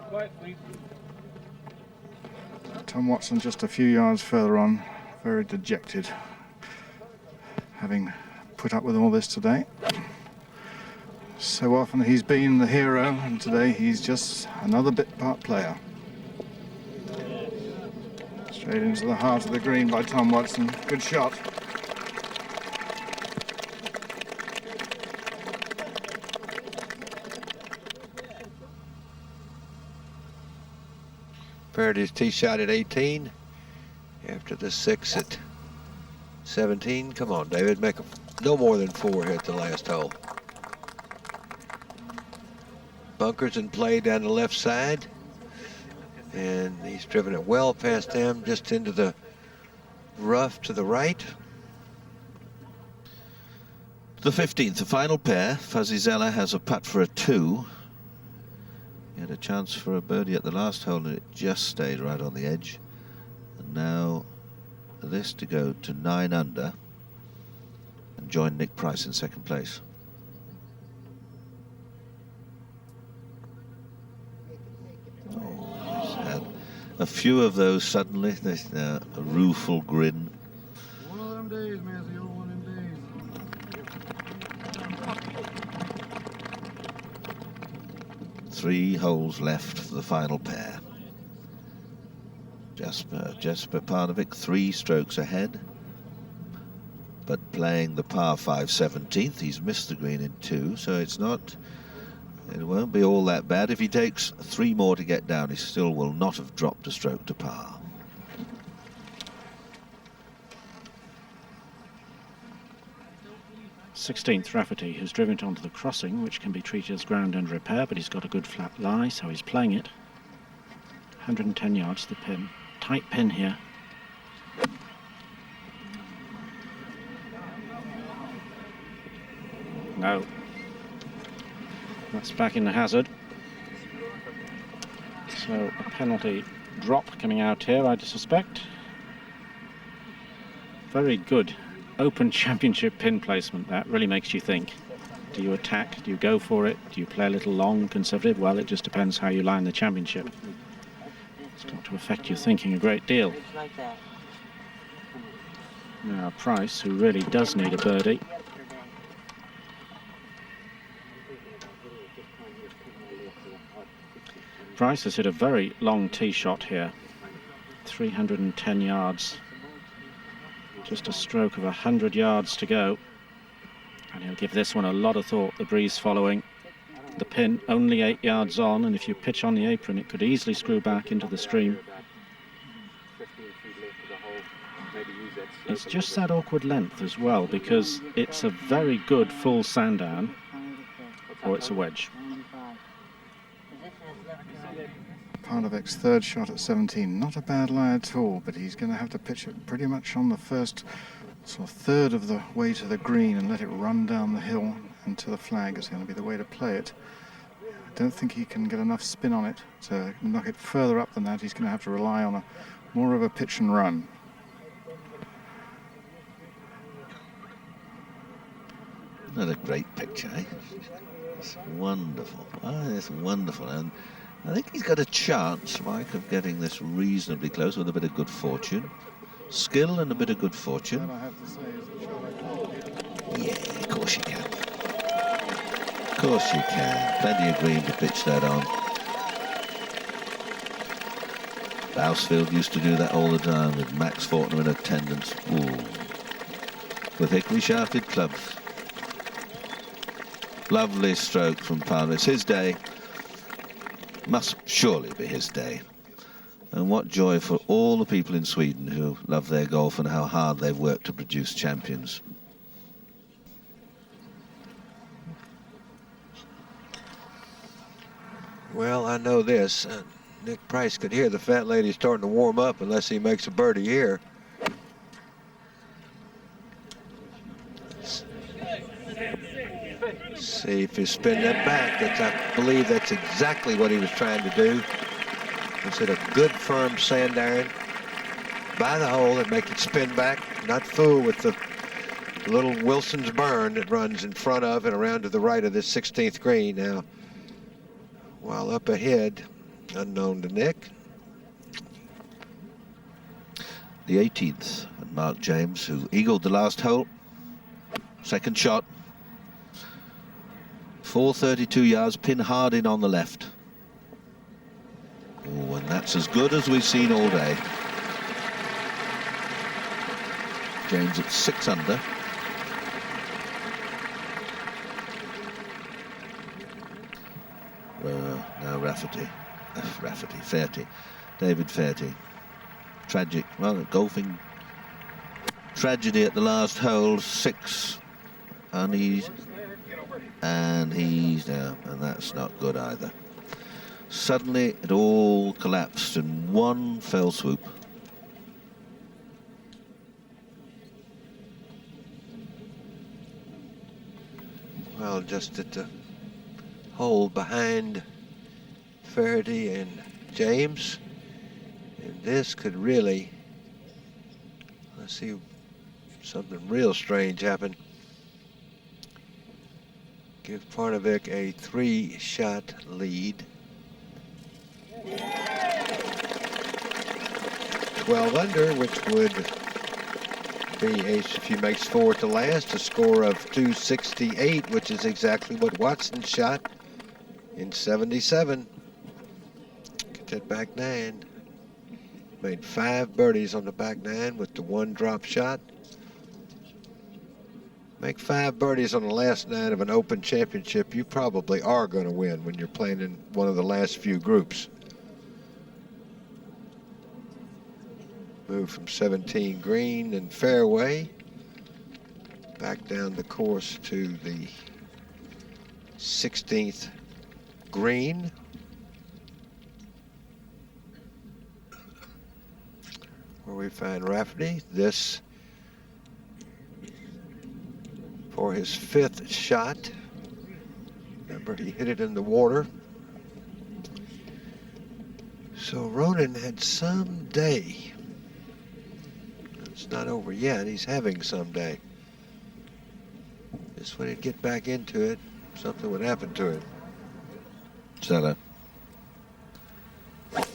Quiet, please. Tom Watson just a few yards further on, very dejected, having put up with all this today. So often he's been the hero, and today he's just another bit part player. Straight into the heart of the green by Tom Watson. Good shot. Faraty's tee shot at 18. After the 6 at 17. Come on, David, make no more than 4 hit the last hole. Bunkers in play down the left side. And he's driven it well past them, just into the rough to the right. The 15th, the final pair. Fuzzy Zoeller has a putt for a 2. He had a chance for a birdie at the last hole and it just stayed right on the edge. this to go to 9 under and join Nick Price in second place. Oh, he's had a few of those suddenly. There's a rueful grin. One of them days, man. It's the old one of them days. 3 holes left for the final pair. Jesper Parnevik 3 strokes ahead, but playing the par 5 17th. He's missed the green in 2, so it won't be all that bad. If he takes 3 more to get down, he still will not have dropped a stroke to par. Sixteenth Rafferty has driven it onto the crossing, which can be treated as ground under repair, but he's got a good flat lie, so he's playing it. 110 yards to the pin. Tight pin here. No. That's back in the hazard. So a penalty drop coming out here, I suspect. Very good Open Championship pin placement. That really makes you think. Do you attack? Do you go for it? Do you play a little long, conservative? Well, it just depends how you line the championship. It's got to affect your thinking a great deal. Now Price, who really does need a birdie. Price has hit a very long tee shot here. 310 yards. Just a stroke of 100 yards to go. And he'll give this one a lot of thought. The breeze following. The pin only 8 yards on, and if you pitch on the apron, it could easily screw back into the stream. It's just that awkward length as well, because it's a very good full Sandown, or it's a wedge. Parnevik's third shot at 17, not a bad lie at all, but he's going to have to pitch it pretty much on the first sort of third of the way to the green and let it run down the hill and to the flag is going to be the way to play it. I don't think he can get enough spin on it to knock it further up than that. He's going to have to rely on more of a pitch and run. Not a great picture, eh? It's wonderful. Oh, it's wonderful. And I think he's got a chance, Mike, of getting this reasonably close with a bit of good fortune. Skill and a bit of good fortune. Yeah, of course you can. Of course you can. Plenty of green to pitch that on. Bousfield used to do that all the time with Max Fortner in attendance. Ooh. With hickory shafted clubs. Lovely stroke from Palmer. It's his day. Must surely be his day. And what joy for all the people in Sweden who love their golf and how hard they've worked to produce champions. Well, I know this. Nick Price could hear the fat lady starting to warm up unless he makes a birdie here. See if he spin that back. I believe that's exactly what he was trying to do. He's hit a good firm sand iron by the hole and make it spin back. Not fool with the little Wilson's burn that runs in front of and around to the right of this 16th green. Now, while up ahead, unknown to Nick. The 18th, and Mark James, who eagled the last hole. Second shot. 432 yards, pin hard in on the left. Oh, and that's as good as we've seen all day. James at 6 under. Now Fairty. David Fairty. Tragic, well, golfing tragedy at the last hole, 6. And he's down, and that's not good either. Suddenly it all collapsed in one fell swoop. Well, just at the hole behind Fairty and James, and this could really, I see something real strange happen. Give Parnevik a 3-shot lead. 12 under, which would be, if he makes 4 to last, a score of 268, which is exactly what Watson shot in 77. Get that back 9. Made 5 birdies on the back 9 with the 1 drop shot. Make 5 birdies on the last 9 of an Open Championship, you probably are going to win when you're playing in one of the last few groups. Move from 17 green and fairway back down the course to the 16th green. Where we find Rafferty. This for his 5th shot. Remember, he hit it in the water. So Ronan had some day. It's not over yet. He's having some day. Just when he'd get back into it, something would happen to him. Zoeller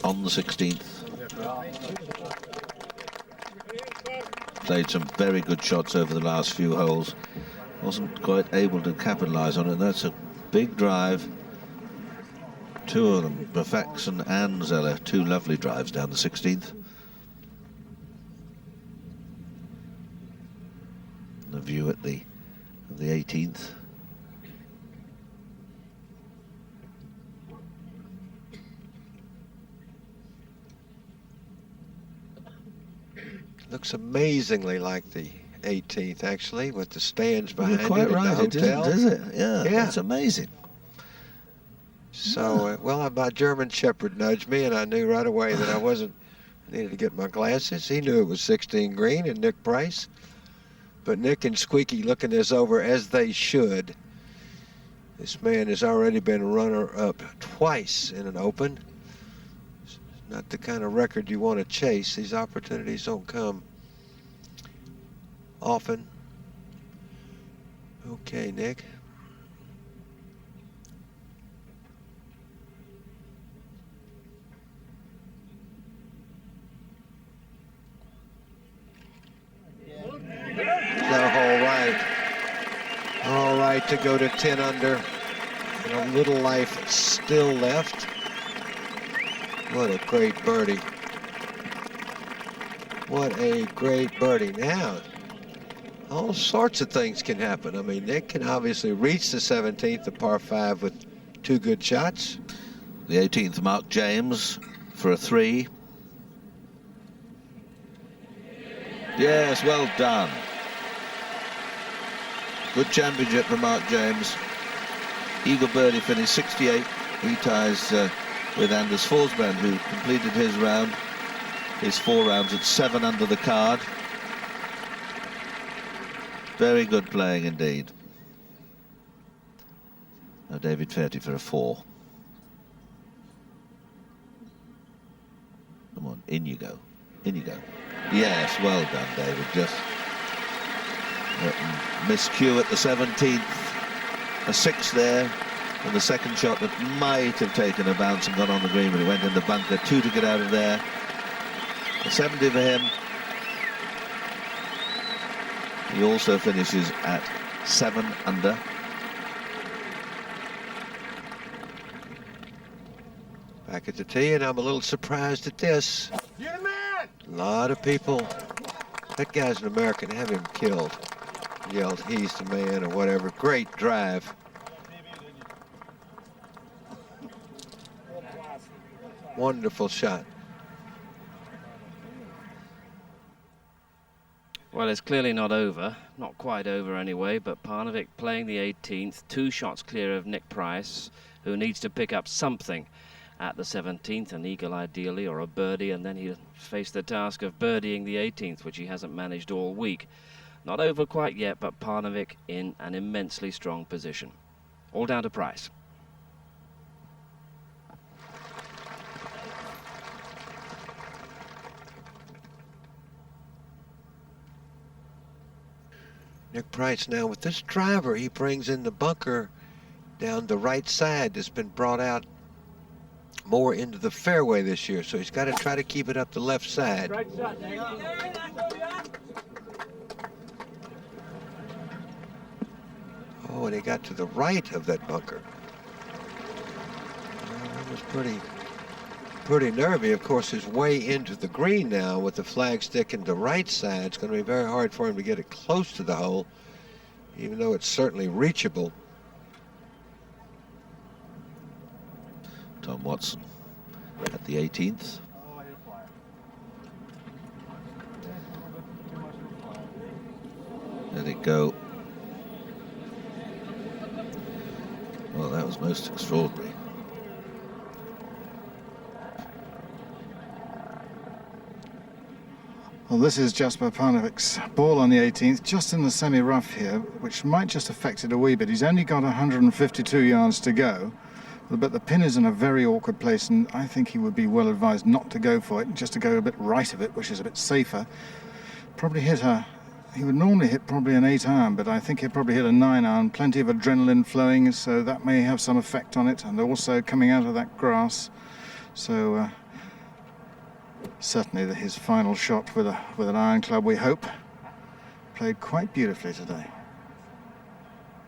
on the 16th. Played some very good shots over the last few holes. Wasn't quite able to capitalize on it. That's a big drive. 2 of them, Perfection and Zoeller, 2 lovely drives down the 16th. The view at the 18th. Looks amazingly like the 18th, actually, with the stands behind You're quite it. right, The hotel. it is it? Yeah, it's amazing. So, well, my German Shepherd nudged me, and I knew right away that I needed to get my glasses. He knew it was 16 green and Nick Price. But Nick and Squeaky looking this over as they should. This man has already been runner-up twice in an Open. It's not the kind of record you want to chase. These opportunities don't come often. Okay, Nick. All right to go to 10 under. And a little life still left. What a great birdie. What a great birdie. Now, all sorts of things can happen. I mean, Nick can obviously reach the 17th, the par 5 with 2 good shots. The 18th, Mark James for a 3. Yes, well done. Good championship for Mark James. Eagle birdie finished 68. He ties with Anders Forsberg, who completed his round, his 4 rounds at 7 under the card. Very good playing indeed. Now David Fairty for a 4. Come on, in you go. In you go. Yes, well done, David. Just miscue at the 17th. A 6 there. And the second shot that might have taken a bounce and gone on the green, but it went in the bunker. 2 to get out of there. A 70 for him. He also finishes at 7 under. Back at the tee, and I'm a little surprised at this. You're the man! A lot of people, that guy's an American, have him killed. Yelled, he's the man, or whatever. Great drive. Wonderful shot. Well, it's clearly not over. Not quite over anyway, but Parnevik playing the 18th, 2 shots clear of Nick Price, who needs to pick up something at the 17th, an eagle ideally, or a birdie, and then he'll face the task of birdieing the 18th, which he hasn't managed all week. Not over quite yet, but Parnevik in an immensely strong position. All down to Price. Nick Price now with this driver, he brings in the bunker down the right side that's been brought out more into the fairway this year, so he's got to try to keep it up the left side. Oh, and he got to the right of that bunker. Well, that was pretty nervy. Of course, his way into the green now with the flag sticking the right side, it's going to be very hard for him to get it close to the hole, even though it's certainly reachable. Tom Watson at the 18th. Let it go. Well, that was most extraordinary. Well, this is Jesper Parnevik's ball on the 18th, just in the semi-rough here, which might just affect it a wee bit. He's only got 152 yards to go, but the pin is in a very awkward place, and I think he would be well advised not to go for it, just to go a bit right of it, which is a bit safer. Probably he would normally hit probably an 8-iron, but I think he'd probably hit a 9-iron. Plenty of adrenaline flowing, so that may have some effect on it, and also coming out of that grass. So certainly his final shot with an iron club, we hope. Played quite beautifully today.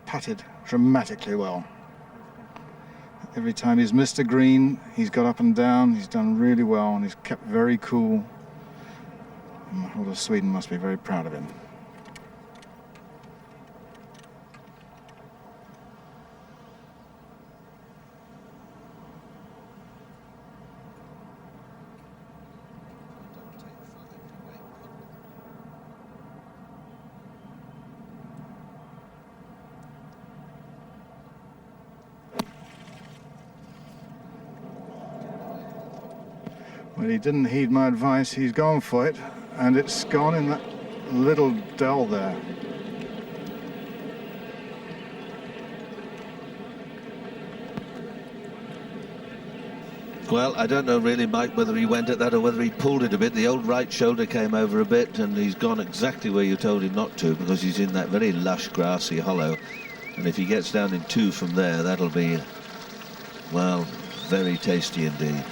Putted dramatically well. Every time he's missed a green, he's got up and down. He's done really well, and he's kept very cool. And all of Sweden must be very proud of him. Well, he didn't heed my advice. He's gone for it, and it's gone in that little dell there. Well, I don't know really, Mike, whether he went at that or whether he pulled it a bit. The old right shoulder came over a bit, and he's gone exactly where you told him not to, because he's in that very lush, grassy hollow. And if he gets down in 2 from there, that'll be, well, very tasty indeed.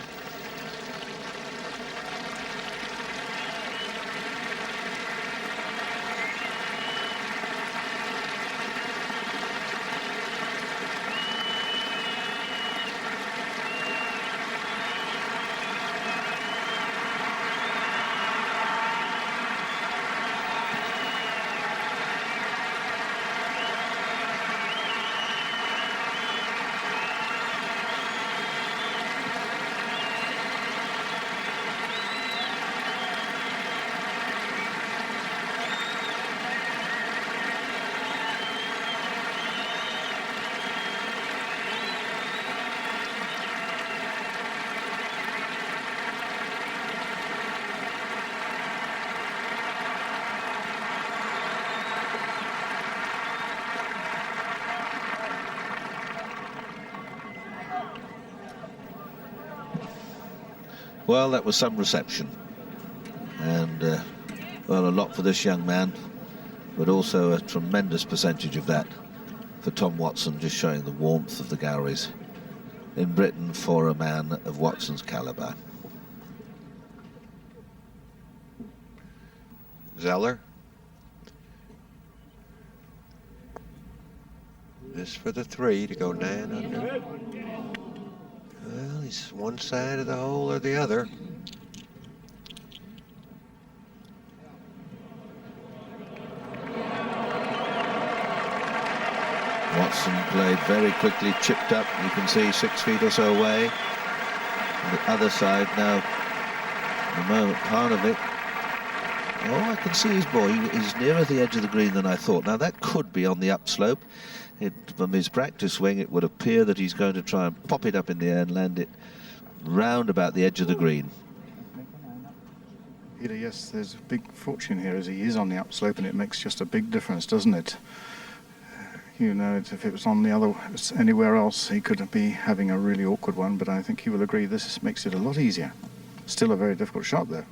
Well, that was some reception, and well, a lot for this young man, but also a tremendous percentage of that for Tom Watson, just showing the warmth of the galleries in Britain for a man of Watson's caliber. Zoeller. This for the 3 to go 9 under. Well, he's one side of the hole or the other. Watson played very quickly, chipped up, you can see 6 feet or so away. On the other side now, at the moment, Parnevik. Oh, I can see his ball. He's nearer the edge of the green than I thought. Now, that could be on the upslope. From his practice swing, it would appear that he's going to try and pop it up in the air and land it round about the edge of the green. Peter, yes, there's a big fortune here as he is on the upslope, and it makes just a big difference, doesn't it? You know, if it was on the other, anywhere else, he could be having a really awkward one, but I think you will agree this makes it a lot easier. Still a very difficult shot, though.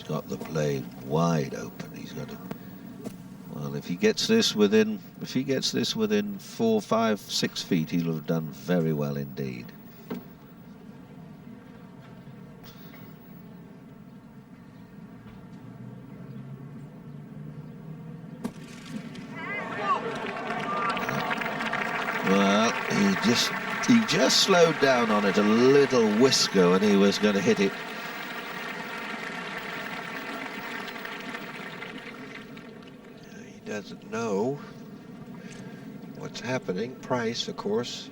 He's got the blade wide open. He's got to. Well, if he gets this within 4, 5, 6 feet, he'll have done very well indeed. Well, he just slowed down on it a little whisker and he was going to hit it. He doesn't know what's happening. Price, of course.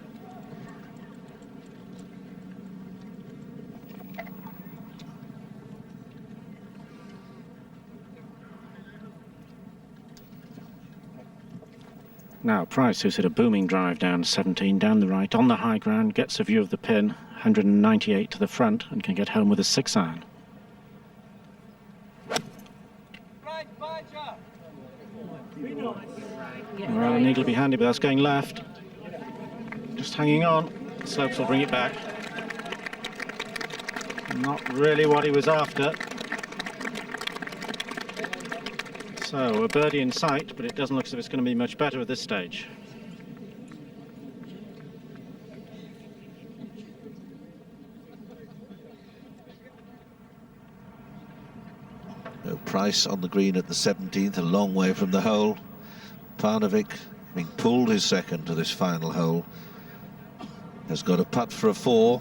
Now Price, who's hit a booming drive down 17, down the right, on the high ground, gets a view of the pin, 198 to the front, and can get home with a 6-iron. Well, the needle will be handy, but that's going left. Just hanging on. Slopes will bring it back. Not really what he was after. So, a birdie in sight, but it doesn't look as if it's going to be much better at this stage. No Price on the green at the 17th, a long way from the hole. Parnevik, having pulled his second to this final hole, has got a putt for a 4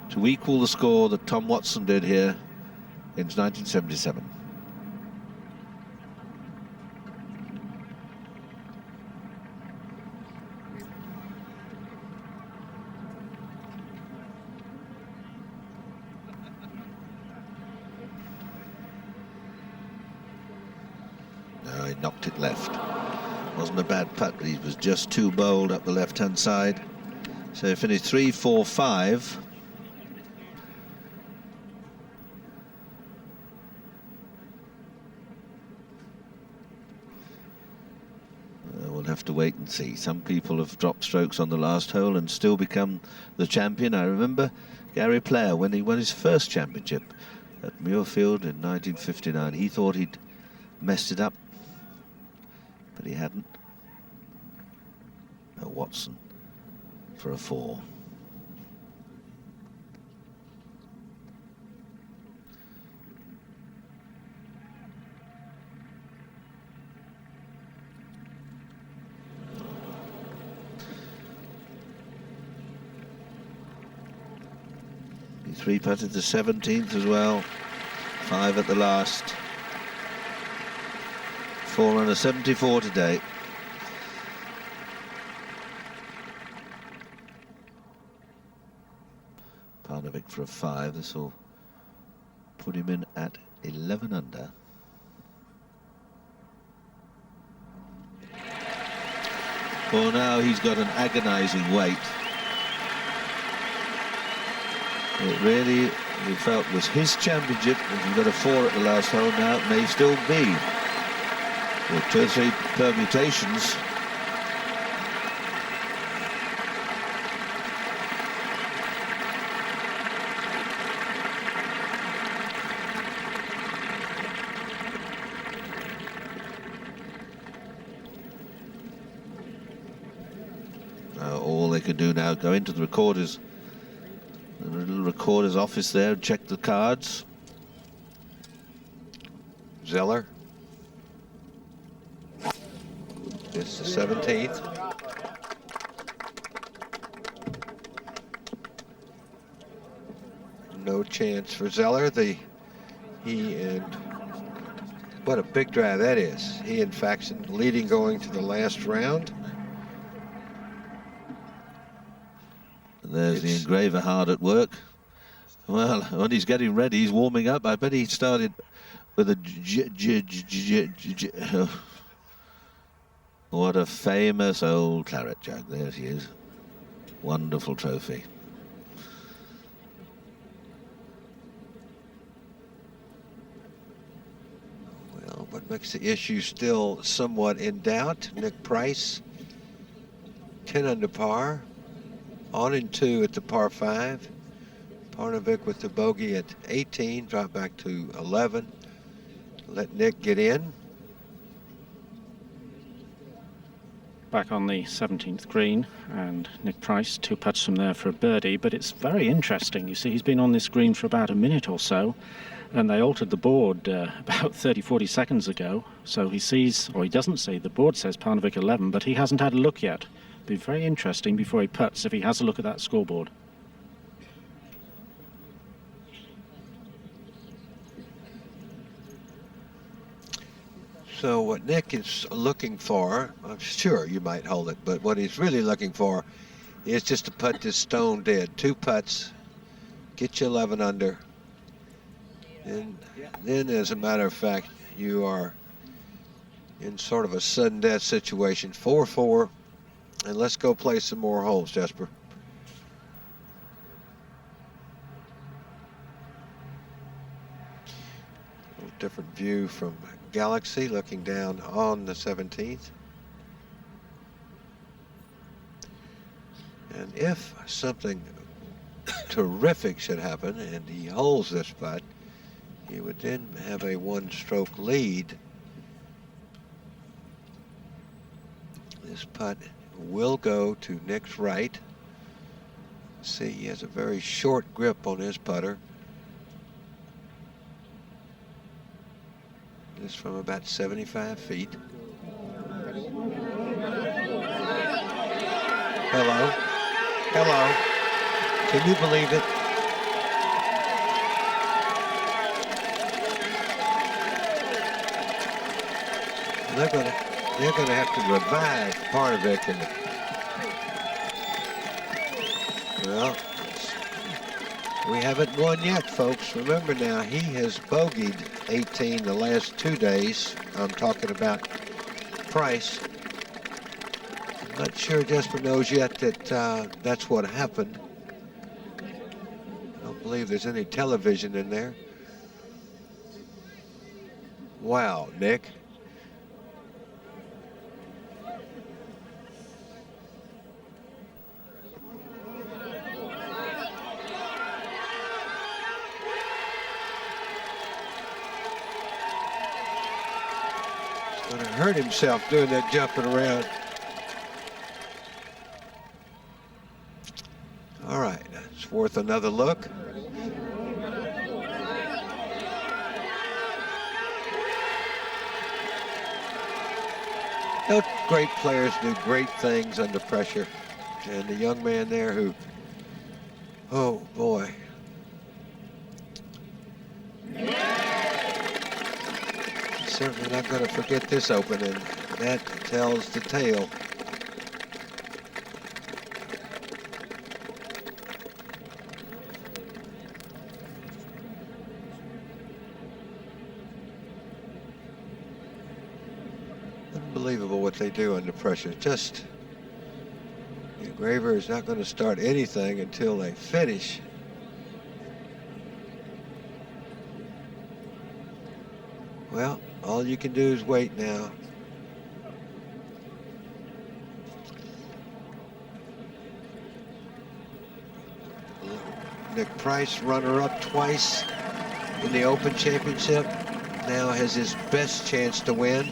to equal the score that Tom Watson did here in 1977. No, he knocked it left. Wasn't a bad putt, but he was just too bold up the left-hand side. So he finished 3, 4, 5. We'll have to wait and see. Some people have dropped strokes on the last hole and still become the champion. I remember Gary Player, when he won his first championship at Muirfield in 1959, he thought he'd messed it up, but he hadn't. Watson for a 4. He 3-putted the 17th as well. 5 at the last. 4 under 74 today. Parnevik for a 5. This will put him in at 11 under. Well, now he's got an agonizing weight. It really, he felt, was his championship. If he got a 4 at the last hole, now it may still be. With 2 or 3 permutations. All they can do now, go into the recorder's office there and check the cards. Zoeller. It's the 17th. No chance for Zoeller. What a big drive that is. He and Faxon leading going to the last round. And there's the engraver hard at work. Well, when he's getting ready, he's warming up. I bet he started with a What a famous old Claret Jug. There she is. Wonderful trophy. Well, what makes the issue still somewhat in doubt? Nick Price, 10 under par, on in 2 at the par 5. Parnevik with the bogey at 18, drop back to 11. let Nick get in. Back on the 17th green, and Nick Price 2 putts from there for a birdie, but it's very interesting. You see, he's been on this green for about a minute or so, and they altered the board about 30-40 seconds ago, so he sees, or he doesn't see, the board says Parnevik 11, but he hasn't had a look yet. It'll be very interesting before he putts if he has a look at that scoreboard. So what Nick is looking for, I'm sure you might hold it, but what he's really looking for is just to putt this stone dead. 2 putts, get you 11 under. And then, as a matter of fact, you are in sort of a sudden death situation. 4-4, and let's go play some more holes, Jesper. A little different view from Galaxy, looking down on the 17th. And if something terrific should happen and he holds this putt, he would then have a 1-stroke lead. This putt will go to Nick's right. See, he has a very short grip on his putter. This from about 75 feet. Hello. Hello. Can you believe it? They're gonna have to revive Parnevik. Well, we haven't won yet, folks. Remember now, he has bogeyed 18 the last 2 days. I'm talking about Price. I'm not sure Jesper knows yet that that's what happened. I don't believe there's any television in there. Wow, Nick. Going to hurt himself doing that jumping around. All right, it's worth another look. You know, great players do great things under pressure. And the young man there who, oh boy. Certainly not going to forget this open, and that tells the tale. Unbelievable what they do under pressure. Just, the engraver is not going to start anything until they finish. Well, all you can do is wait now. Nick Price, runner-up twice in the Open Championship, now has his best chance to win.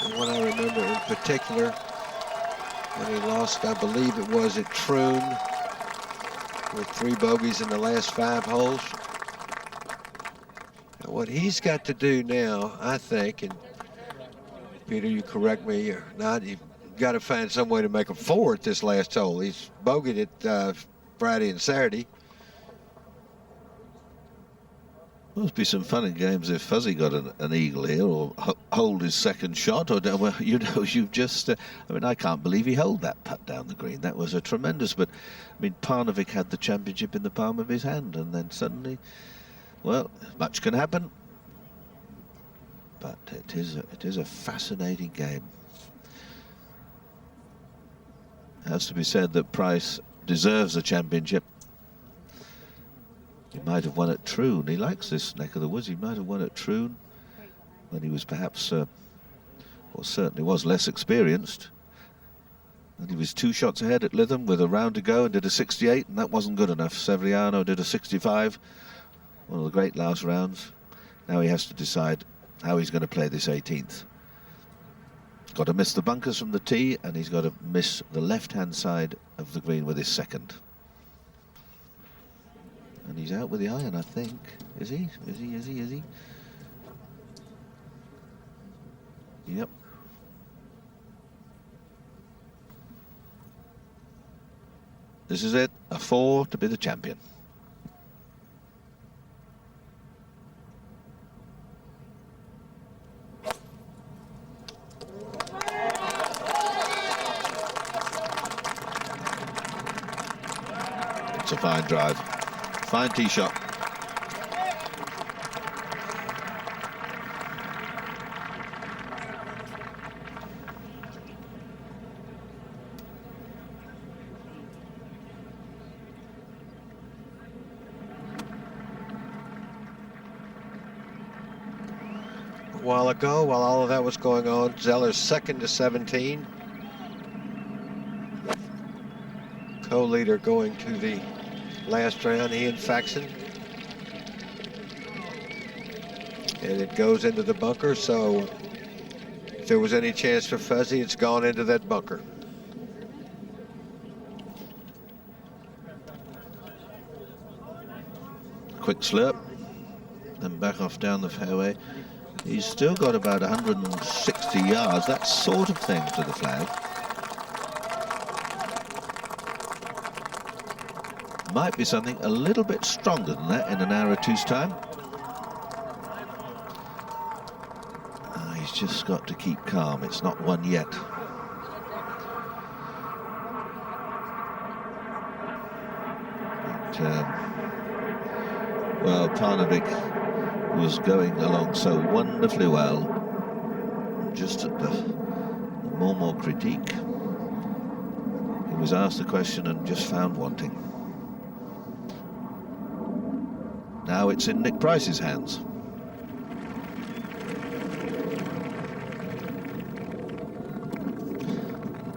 And what I remember in particular, when he lost, I believe it was at Troon, with 3 bogeys in the last 5 holes. What he's got to do now, I think, and Peter, you correct me or not, you've got to find some way to make a 4 at this last hole. He's bogeyed it Friday and Saturday. Must be some fun and games if Fuzzy got an eagle here, or hold his second shot, or well, you know, you've just. I mean, I can't believe he held that putt down the green. That was a tremendous. But I mean, Parnevik had the championship in the palm of his hand, and then suddenly. Well, much can happen, but it is a fascinating game. It has to be said that Price deserves a championship. He might have won at Troon. He likes this neck of the woods. He might have won at Troon when he was perhaps, or certainly was, less experienced. And he was 2 shots ahead at Lytham with a round to go and did a 68, and that wasn't good enough. Severiano did a 65. one of the great last rounds. Now he has to decide how he's going to play this 18th. Got to miss the bunkers from the tee, and he's got to miss the left-hand side of the green with his second. And he's out with the iron, I think. Is he? Is he? Yep. This is it, a 4 to be the champion. It's a fine drive, fine tee shot. A while ago, while all of that was going on, Zoeller's second to 17. Co-leader going to the last round, Ian Faxon. And it goes into the bunker, so if there was any chance for Fuzzy, it's gone into that bunker. Quick slurp, then back off down the fairway. He's still got about 160 yards, that sort of thing, to the flag. Might be something a little bit stronger than that in an hour or two's time. He's just got to keep calm. It's not won yet. But, well, Parnevik was going along so wonderfully well. Just at the more critique, he was asked a question and just found wanting. Now it's in Nick Price's hands.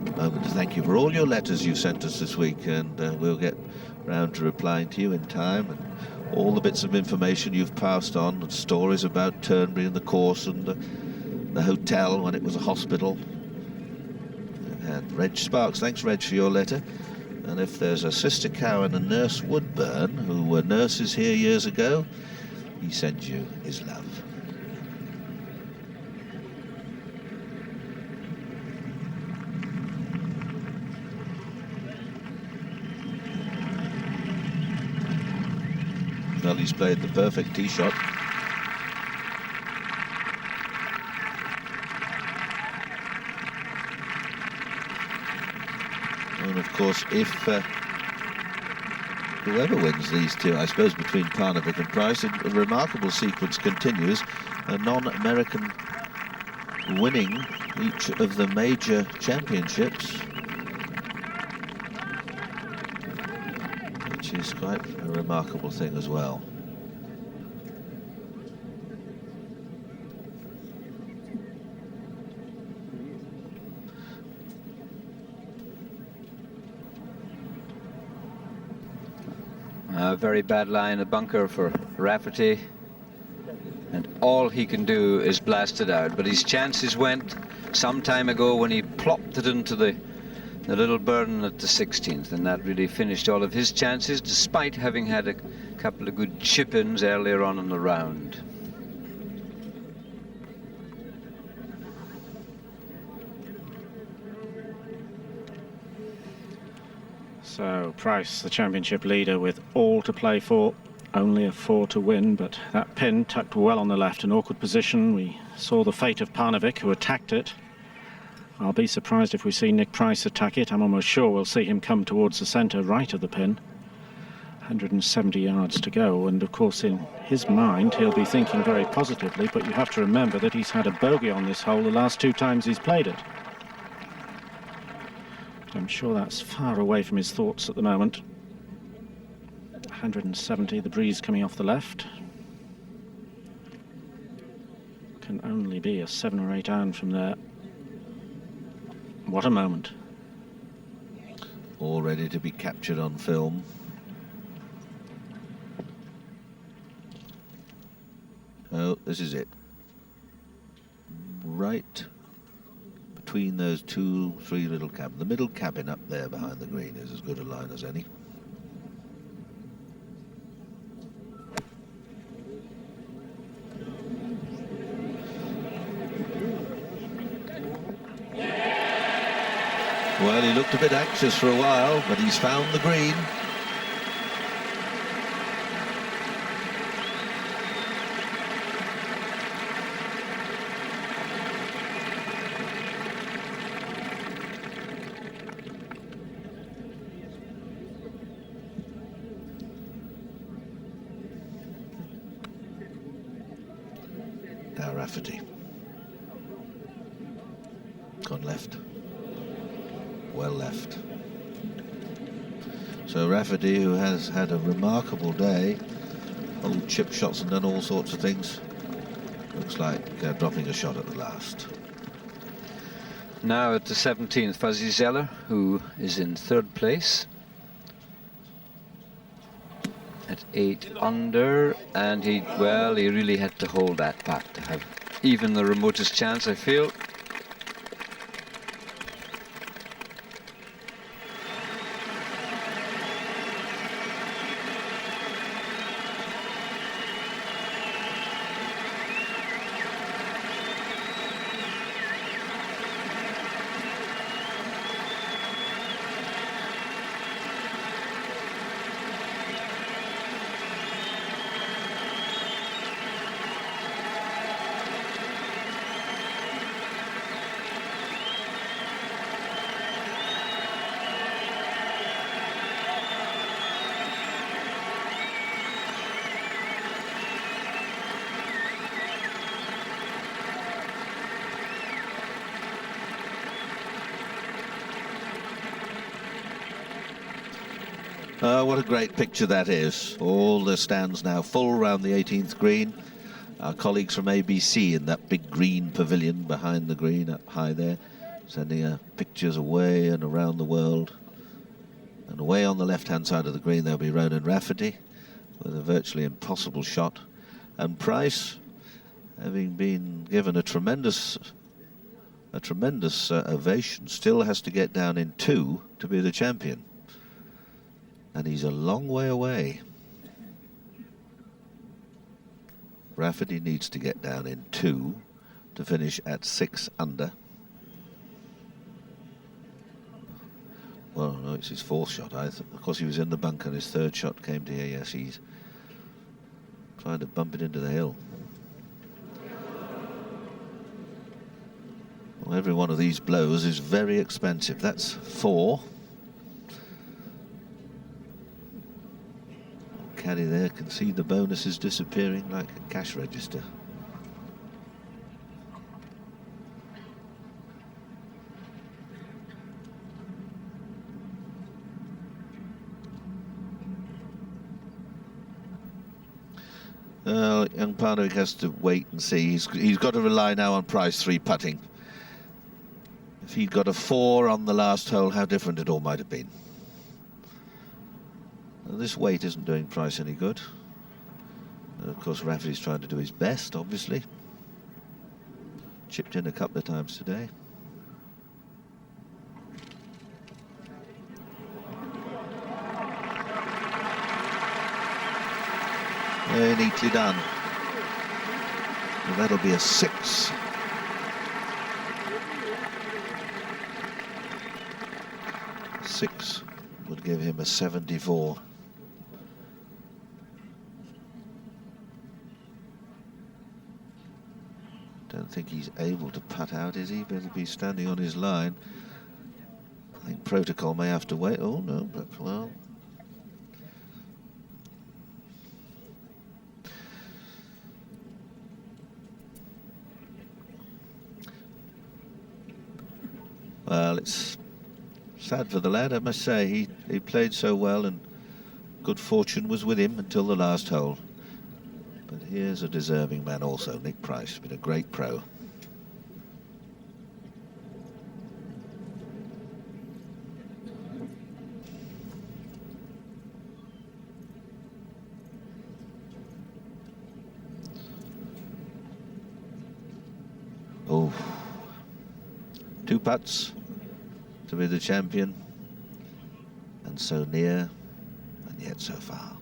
A moment to thank you for all your letters you sent us this week, and we'll get round to replying to you in time, and all the bits of information you've passed on, and stories about Turnberry and the course and the hotel when it was a hospital. And Reg Sparks, thanks Reg for your letter. And if there's a Sister Cow and a Nurse Woodburn, who were nurses here years ago, he sends you his love. Well, he's played the perfect tee shot. And of course, if whoever wins these two, I suppose between Parnevik and Price, a remarkable sequence continues. A non-American winning each of the major championships, which is quite a remarkable thing as well. A very bad lie in the bunker for Rafferty, and all he can do is blast it out. But his chances went some time ago when he plopped it into the little burden at the 16th, and that really finished all of his chances, despite having had a couple of good chip-ins earlier on in the round. So Price, the championship leader, with all to play for, only a 4 to win, but that pin tucked well on the left, an awkward position. We saw the fate of Parnevik, who attacked it. I'll be surprised if we see Nick Price attack it. I'm almost sure we'll see him come towards the centre right of the pin. 170 yards to go, and of course in his mind he'll be thinking very positively, but you have to remember that he's had a bogey on this hole the last 2 times he's played it. I'm sure that's far away from his thoughts at the moment. 170, the breeze coming off the left. Can only be a 7 or 8 iron from there. What a moment. All ready to be captured on film. No, this is it. Right between those 2-3 little cabins. The middle cabin up there behind the green is as good a line as any. Well, he looked a bit anxious for a while, but he's found the green. Now Rafferty. Gone left. Well left. So Rafferty, who has had a remarkable day, old chip shots and done all sorts of things, looks like dropping a shot at the last. Now at the 17th, Fuzzy Zoeller, who is in 3rd place at 8 under, and he really had to hold that back to have even the remotest chance, I feel. What a great picture that is. All the stands now full around the 18th green. Our colleagues from ABC in that big green pavilion behind the green up high there, sending pictures away and around the world. And away on the left-hand side of the green there'll be Ronan Rafferty with a virtually impossible shot. And Price, having been given a tremendous ovation, still has to get down in 2 to be the champion. And he's a long way away. Rafferty needs to get down in 2 to finish at 6 under. Well, no, it's his 4th shot. Of course, he was in the bunker and his 3rd shot came to here. Yes, he's trying to bump it into the hill. Well, every one of these blows is very expensive. That's 4. Caddy there can see the bonuses disappearing like a cash register. Young Parnevik has to wait and see. He's got to rely now on Price 3 putting. If he'd got a 4 on the last hole, how different it all might have been. This weight isn't doing Price any good. And of course, Rafferty's trying to do his best, obviously. Chipped in a couple of times today. Very neatly done. And that'll be a 6. Six would give him a 74. Don't think he's able to putt out, is he? Better be standing on his line. I think protocol may have to wait. Oh no, but well. Well, it's sad for the lad, I must say. He played so well and good fortune was with him until the last hole. But here's a deserving man also, Nick Price, been a great pro. putts to be the champion, and so near, and yet so far.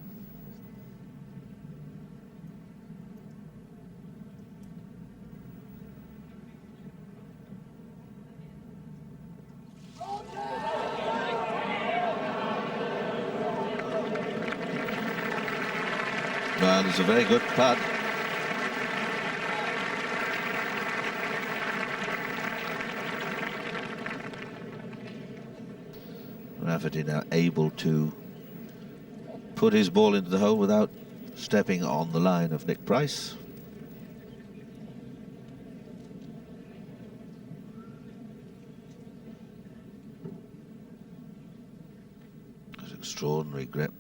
Well, it's a very good putt. Rafferty now able to put his ball into the hole without stepping on the line of Nick Price. There's extraordinary grip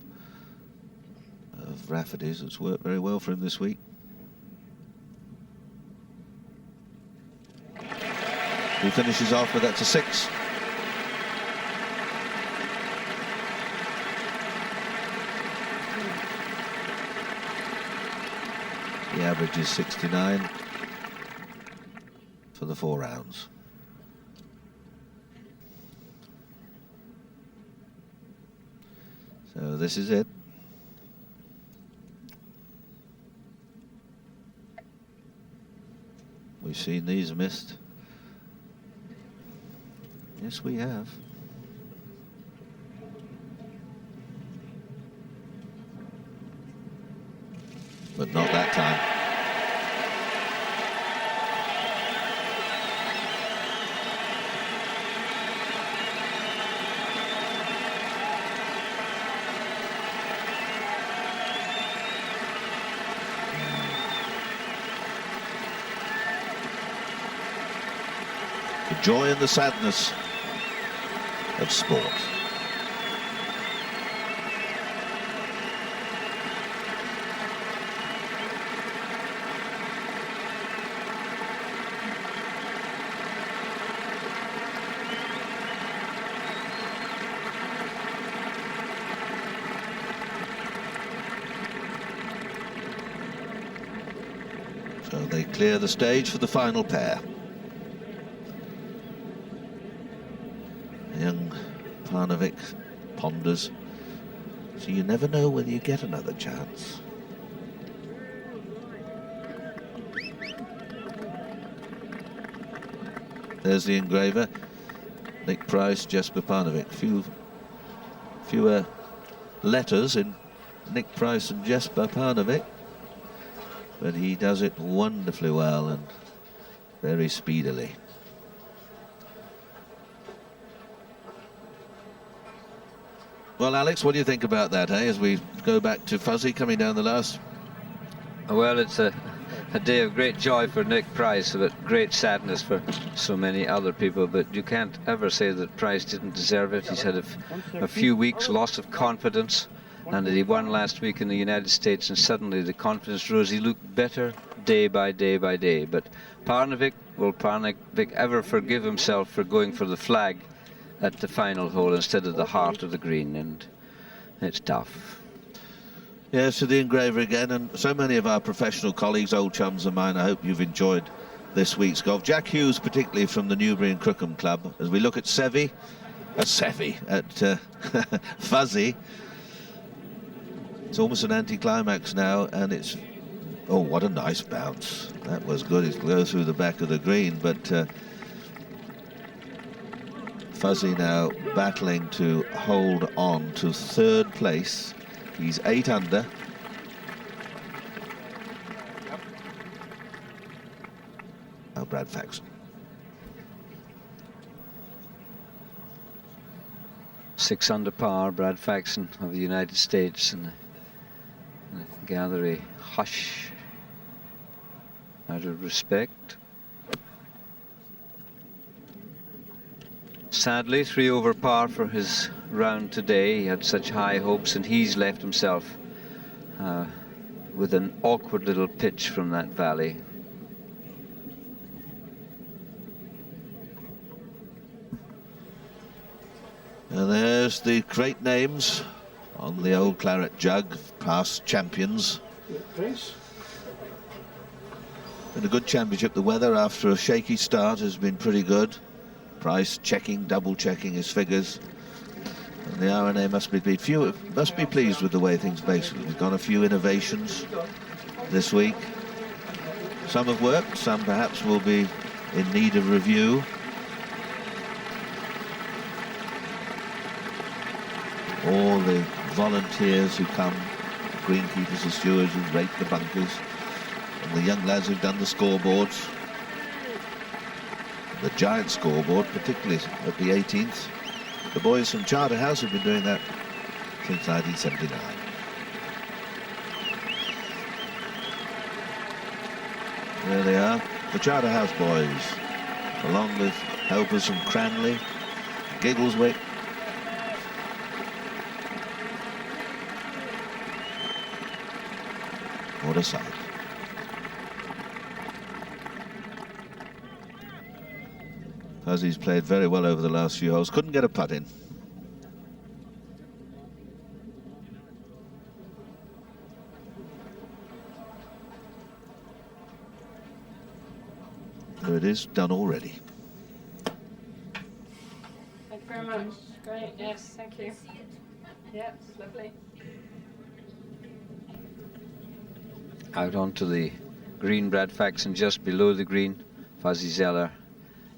of Rafferty's. It's worked very well for him this week. He finishes off with that's a 6. The average is 69 for the 4 rounds. So this is it. We've seen these missed. Yes, we have. But not that time. The joy and the sadness of sport. So they clear the stage for the final pair. Young Parnevik ponders. So you never know whether you get another chance. There's the engraver. Nick Price, Jesper Parnevik. Fewer letters in Nick Price and Jesper Parnevik, but he does it wonderfully well and very speedily. Well, Alex, what do you think about that, as we go back to Fuzzy coming down the last? Well, it's a day of great joy for Nick Price, but great sadness for so many other people. But you can't ever say that Price didn't deserve it. He's had a few weeks loss of confidence, and he won last week in the United States, and suddenly the confidence rose. He looked better day by day by day. But Parnevik, will Parnevik ever forgive himself for going for the flag at the final hole instead of the heart of the green? And it's tough. Yes, to the engraver again, and so many of our professional colleagues, old chums of mine. I hope you've enjoyed this week's golf. Jack Hughes, particularly from the Newbury and Crookham Club, as we look at at Fuzzy. It's almost an anticlimax now, and it's, oh, what a nice bounce. That was good. It goes through the back of the green, but Fuzzy now battling to hold on to 3rd place. He's 8 under. Now Brad Faxon. 6 under par, Brad Faxon of the United States, and the gallery hush out of respect. Sadly, 3 over par for his round today. He had such high hopes, and he's left himself with an awkward little pitch from that valley. And there's the great names on the old Claret Jug, past champions. Been a good championship. The weather after a shaky start has been pretty good. Price checking, double checking his figures. And the RNA must be pleased with the way things basically. We've got a few innovations this week. Some have worked, some perhaps will be in need of review. All the volunteers who come, greenkeepers and stewards who rake the bunkers, and the young lads who've done the scoreboards. The giant scoreboard, particularly at the 18th. The boys from Charterhouse have been doing that since 1979. There they are, the Charterhouse boys, along with helpers from Cranley, Giggleswick. What a sight. Fuzzy's played very well over the last few holes. Couldn't get a putt in. There it is, done already. Thank you very much. Great, yes, thank you. Yeah, it's lovely. Out onto the green, Brad Faxon just below the green, Fuzzy Zoeller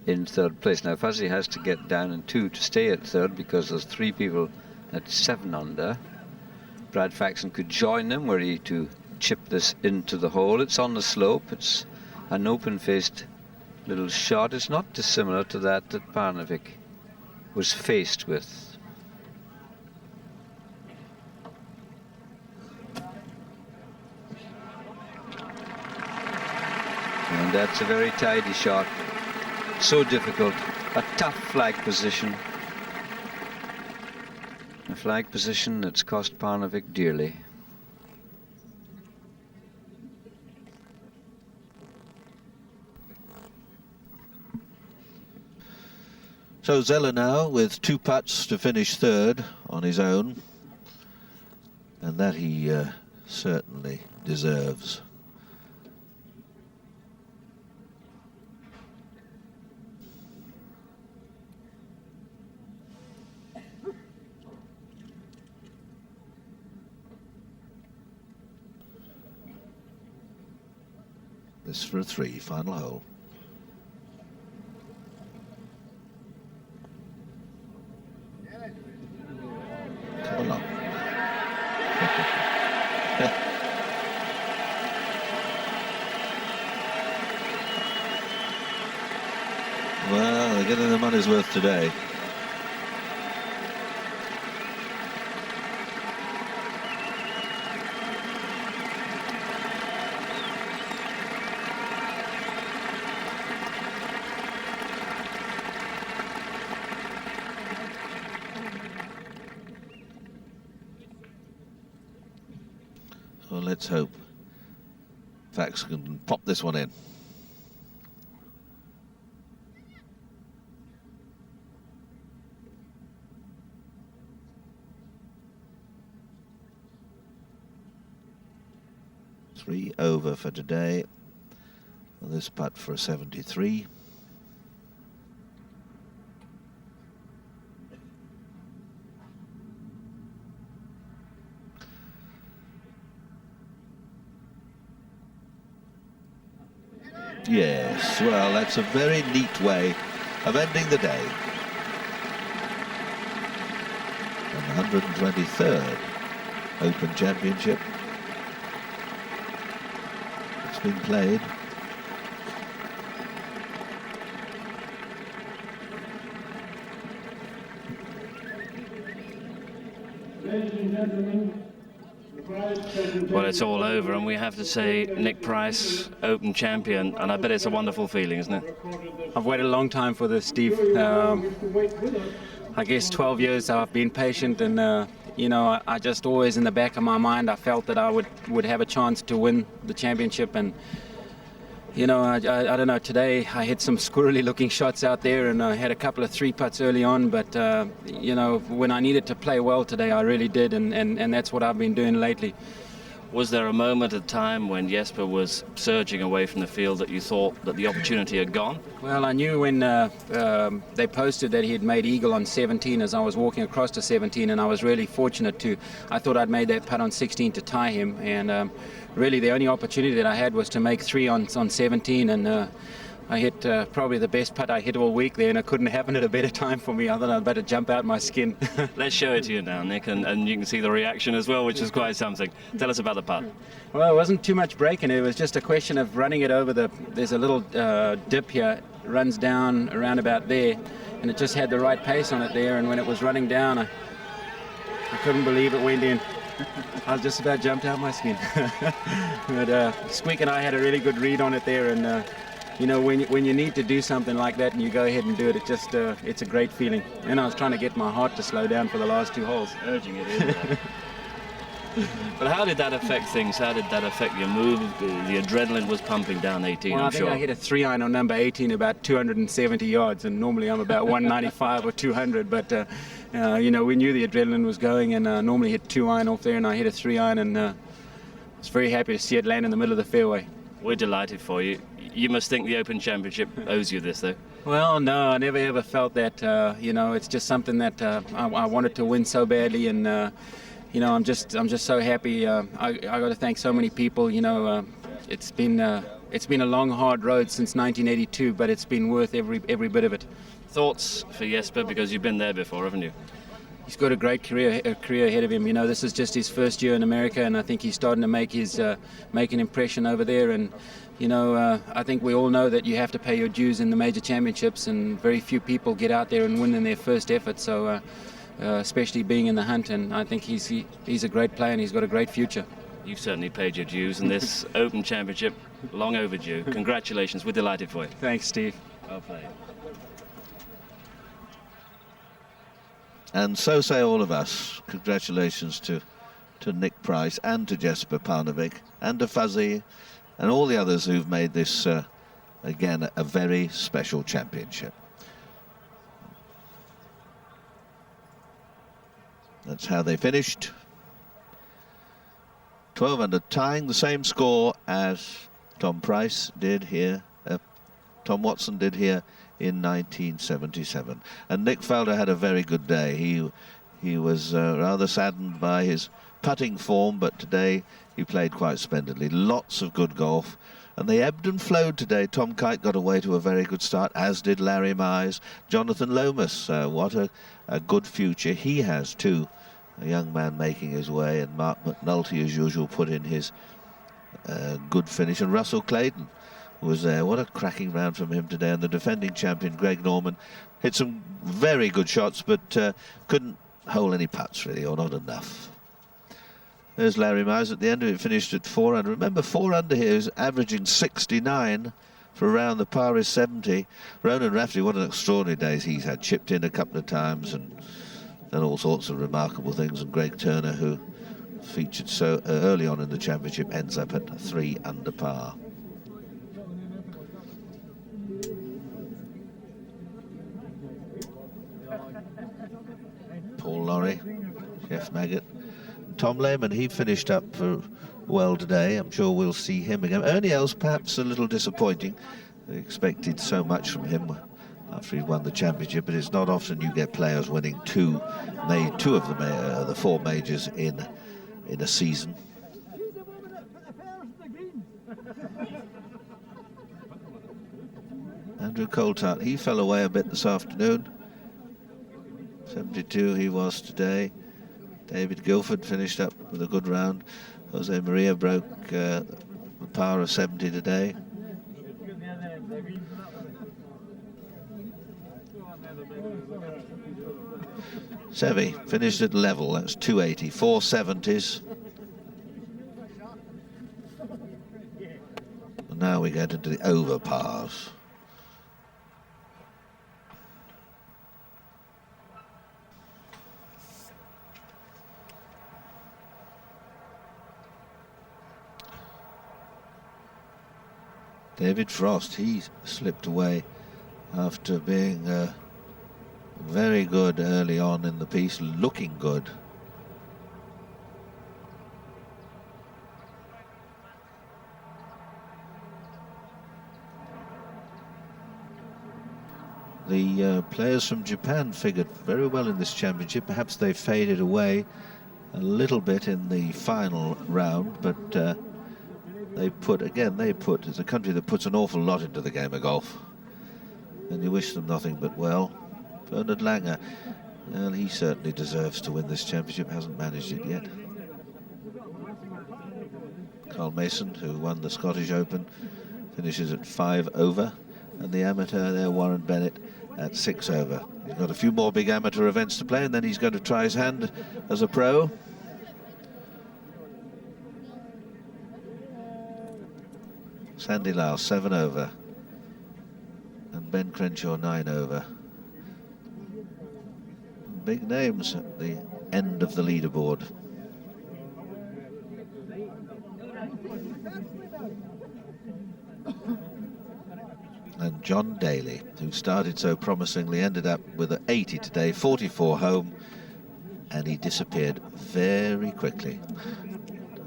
in third place. Now Fuzzy has to get down in 2 to stay at third because there's 3 people at 7 under. Brad Faxon could join them were he to chip this into the hole. It's on the slope, it's an open-faced little shot. It's not dissimilar to that Parnevik was faced with. And that's a very tidy shot. So difficult. A tough flag position. A flag position that's cost Parnevik dearly. So Zoeller now with 2 putts to finish third on his own. And that he certainly deserves. This for a 3, final hole. Come along. Well, they're getting their money's worth today. Well, let's hope Fax can pop this one in. Three over for today. And this putt for a 73. Yes, well, that's a very neat way of ending the day. And the 123rd Open Championship. It's been played. Ladies and gentlemen, Well, it's all over, and we have to say Nick Price, Open champion, and I bet it's a wonderful feeling, isn't it? I've waited a long time for this, Steve. I guess 12 years I've been patient, and you know, I just always in the back of my mind I felt that I would have a chance to win the championship. And you know, I don't know, today I hit some squirrely looking shots out there, and I had a couple of 3 putts early on, but you know, when I needed to play well today I really did, and that's what I've been doing lately. Was there a moment of time when Jesper was surging away from the field that you thought that the opportunity had gone? Well, I knew when they posted that he had made eagle on 17 as I was walking across to 17, and I was really fortunate to. I thought I'd made that putt on 16 to tie him, and really the only opportunity that I had was to make 3 on 17, and I hit probably the best putt I hit all week there, and it couldn't happen at a better time for me. I thought I'd better jump out my skin. Let's show it to you now, Nick, and you can see the reaction as well, which is quite something. Tell us about the putt. Well, it wasn't too much breaking. It was just a question of running it over there's a little dip here, runs down around about there, and it just had the right pace on it there, and when it was running down, I couldn't believe it went in. I was just about jumped out my skin. But Squeak and I had a really good read on it there, and you know, when you need to do something like that and you go ahead and do it, it's a great feeling. And I was trying to get my heart to slow down for the last 2 holes. Urging it in. But how did that affect things? How did that affect your move? The adrenaline was pumping down 18, well, I'm I think sure. I hit a 3-iron on number 18 about 270 yards, and normally I'm about 195 or 200, but you know, we knew the adrenaline was going, and normally hit 2-iron off there, and I hit a 3-iron, and I was very happy to see it land in the middle of the fairway. We're delighted for you. You must think the Open Championship owes you this, though. Well, no, I never ever felt that. You know, it's just something that I wanted to win so badly, and you know, I'm just so happy. I got to thank so many people. You know, it's been a long, hard road since 1982, but it's been worth every bit of it. Thoughts for Jesper, because you've been there before, haven't you? He's got a great career ahead of him. You know, this is just his first year in America, and I think he's starting to make an impression over there. And you know, I think we all know that you have to pay your dues in the major championships, and very few people get out there and win in their first effort. So, especially being in the hunt, and I think he's a great player and he's got a great future. You've certainly paid your dues, and this Open Championship, long overdue. Congratulations, we're delighted for you. Thanks, Steve. Well played. And so say all of us. Congratulations to Nick Price and to Jesper Parnevik and to Fuzzy and all the others who've made this, again, a very special championship. That's how they finished. 12 under, tying the same score as Tom Price did here, Tom Watson did here in 1977. And Nick Faldo had a very good day. He was rather saddened by his putting form, but today he played quite splendidly. Lots of good golf, and they ebbed and flowed today. Tom Kite got away to a very good start, as did Larry Mize. Jonathan Lomas, what a good future he has too. A young man making his way, and Mark McNulty, as usual, put in his good finish. And Russell Clayton was there. What a cracking round from him today. And the defending champion, Greg Norman, hit some very good shots, but couldn't hole any putts, really, or not enough. There's Larry Mize at the end of it, finished at 4 under. Remember, 4 under here is averaging 69 for a round. The par is 70. Ronan Rafferty, what an extraordinary day he's had. Chipped in a couple of times and done all sorts of remarkable things. And Greg Turner, who featured so early on in the championship, ends up at 3 under par. Paul Lorry, Jeff Maggott, Tom Lehman, he finished up well today. I'm sure we'll see him again. Ernie Els, perhaps a little disappointing. We expected so much from him after he won the championship, but it's not often you get players winning two of the 4 majors in a season. Andrew Coulthard, he fell away a bit this afternoon. 72 he was today. David Guilford finished up with a good round. Jose Maria broke the par of 70 today. Seve finished at level, that's 280, 4 70s. And now we get into the over pars. David Frost, he slipped away after being very good early on in the piece, looking good. The players from Japan figured very well in this championship. Perhaps they faded away a little bit in the final round, but they put, it's a country that puts an awful lot into the game of golf. And you wish them nothing but well. Bernard Langer, well, he certainly deserves to win this championship, hasn't managed it yet. Carl Mason, who won the Scottish Open, finishes at 5 over, and the amateur there, Warren Bennett, at 6 over. He's got a few more big amateur events to play, and then he's going to try his hand as a pro. Sandy Lau, 7 over, and Ben Crenshaw, 9 over. Big names at the end of the leaderboard. And John Daly, who started so promisingly, ended up with an 80 today, 44 home, and he disappeared very quickly.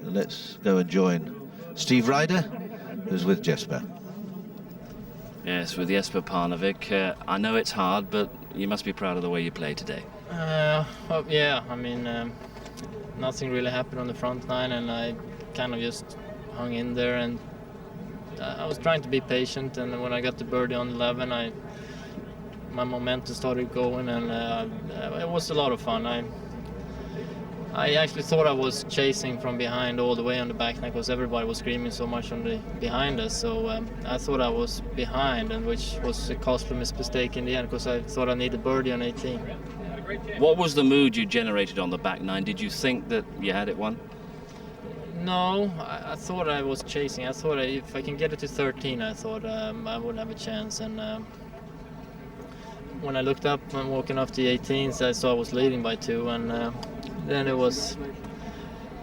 Let's go and join Steve Ryder, who's with Jesper. Yes, with Jesper Parnevik. I know it's hard, but you must be proud of the way you played today. Well, yeah, I mean, nothing really happened on the front nine, and I kind of just hung in there, and I was trying to be patient, and when I got the birdie on 11, my momentum started going, and it was a lot of fun. I actually thought I was chasing from behind all the way on the back nine because everybody was screaming so much on the behind us, so I thought I was behind, and which was a costly mistake in the end because I thought I needed birdie on 18. What was the mood you generated on the back nine? Did you think that you had it won? No, I thought I was chasing. I thought if I can get it to 13, I thought I would have a chance. And when I looked up and walking off the 18th, I saw I was leading by 2. And then it was,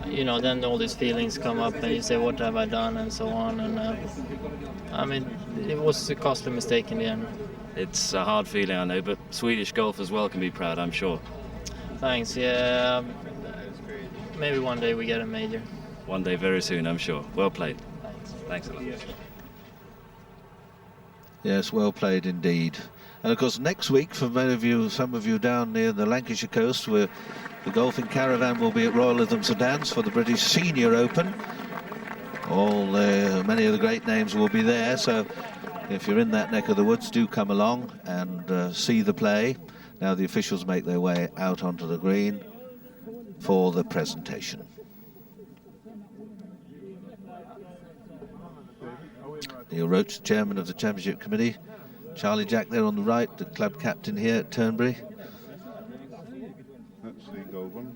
you know, then all these feelings come up and you say, what have I done, and so on. And I mean, it was a costly mistake in the end. It's a hard feeling, I know, but Swedish golf as well can be proud, I'm sure. Thanks, yeah. Maybe one day we get a major. One day very soon, I'm sure. Well played. Thanks a lot. Yes, well played indeed. And of course, next week, for many of you, some of you down near the Lancashire coast, where the golfing caravan will be at Royal Lytham St Anne's for the British Senior Open. Many of the great names will be there, so if you're in that neck of the woods, do come along and see the play. Now the officials make their way out onto the green for the presentation. Neil Roach, chairman of the championship committee. Charlie Jack there on the right, the club captain here at Turnberry. That's the gold one.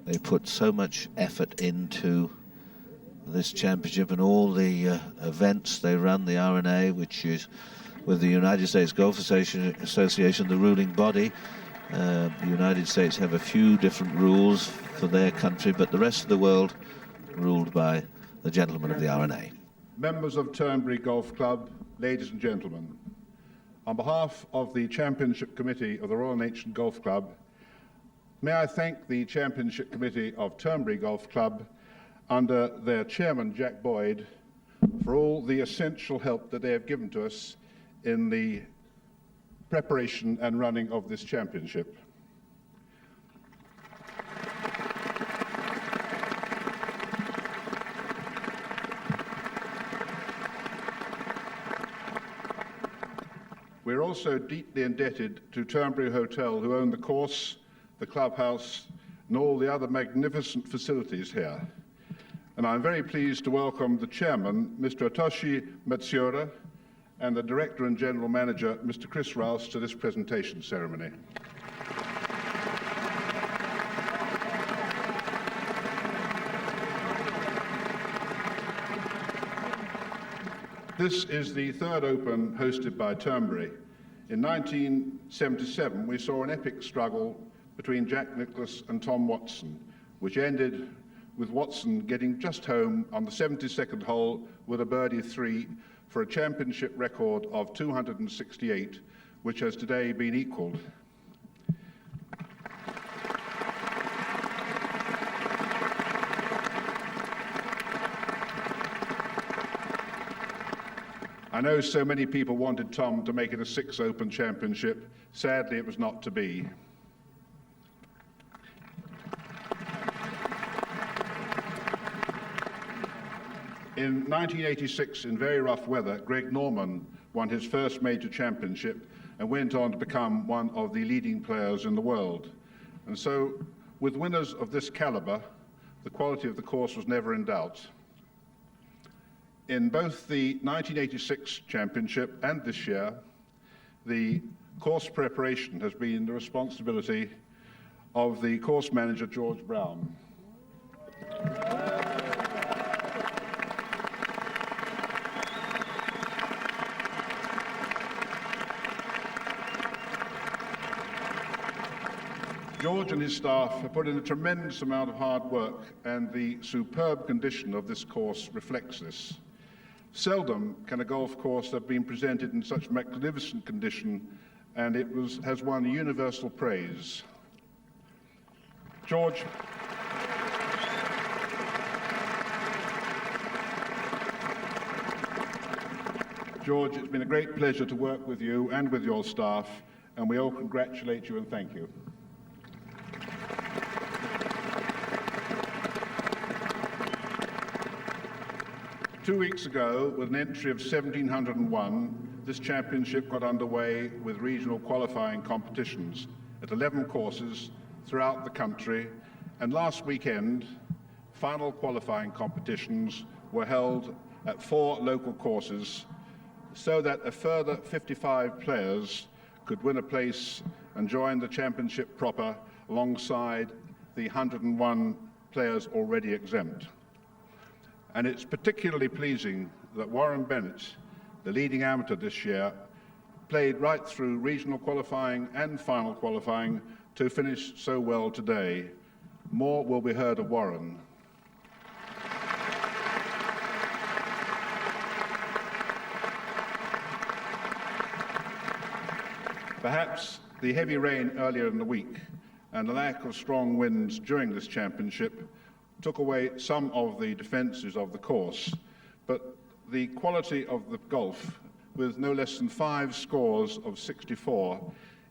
They put so much effort into this championship and all the events they run, the R&A, which is with the United States Golf Association, the ruling body. The United States have a few different rules for their country, but the rest of the world ruled by the gentlemen of the R&A. Members of Turnberry Golf Club, ladies and gentlemen, on behalf of the Championship Committee of the Royal Nation Golf Club, may I thank the Championship Committee of Turnberry Golf Club under their chairman, Jack Boyd, for all the essential help that they have given to us in the preparation and running of this championship. We're also deeply indebted to Turnberry Hotel, who own the course, the clubhouse, and all the other magnificent facilities here. And I'm very pleased to welcome the chairman, Mr. Atoshi Matsuura, and the director and general manager, Mr. Chris Rouse, to this presentation ceremony. This is the third Open hosted by Turnberry. In 1977, we saw an epic struggle between Jack Nicklaus and Tom Watson, which ended with Watson getting just home on the 72nd hole with a birdie 3 for a championship record of 268, which has today been equalled. I know so many people wanted Tom to make it a 6 Open Championship. Sadly, it was not to be. In 1986, in very rough weather, Greg Norman won his first major championship and went on to become one of the leading players in the world. And so, with winners of this caliber, the quality of the course was never in doubt. In both the 1986 championship and this year, the course preparation has been the responsibility of the course manager, George Brown. George and his staff have put in a tremendous amount of hard work, and the superb condition of this course reflects this. Seldom can a golf course have been presented in such magnificent condition, and it has won universal praise. George, it's been a great pleasure to work with you and with your staff, and we all congratulate you and thank you. Two weeks ago, with an entry of 1,701, this championship got underway with regional qualifying competitions at 11 courses throughout the country, and last weekend, final qualifying competitions were held at 4 local courses, so that a further 55 players could win a place and join the championship proper alongside the 101 players already exempt. And it's particularly pleasing that Warren Bennett, the leading amateur this year, played right through regional qualifying and final qualifying to finish so well today. More will be heard of Warren. Perhaps the heavy rain earlier in the week and the lack of strong winds during this championship took away some of the defences of the course, but the quality of the golf, with no less than 5 scores of 64,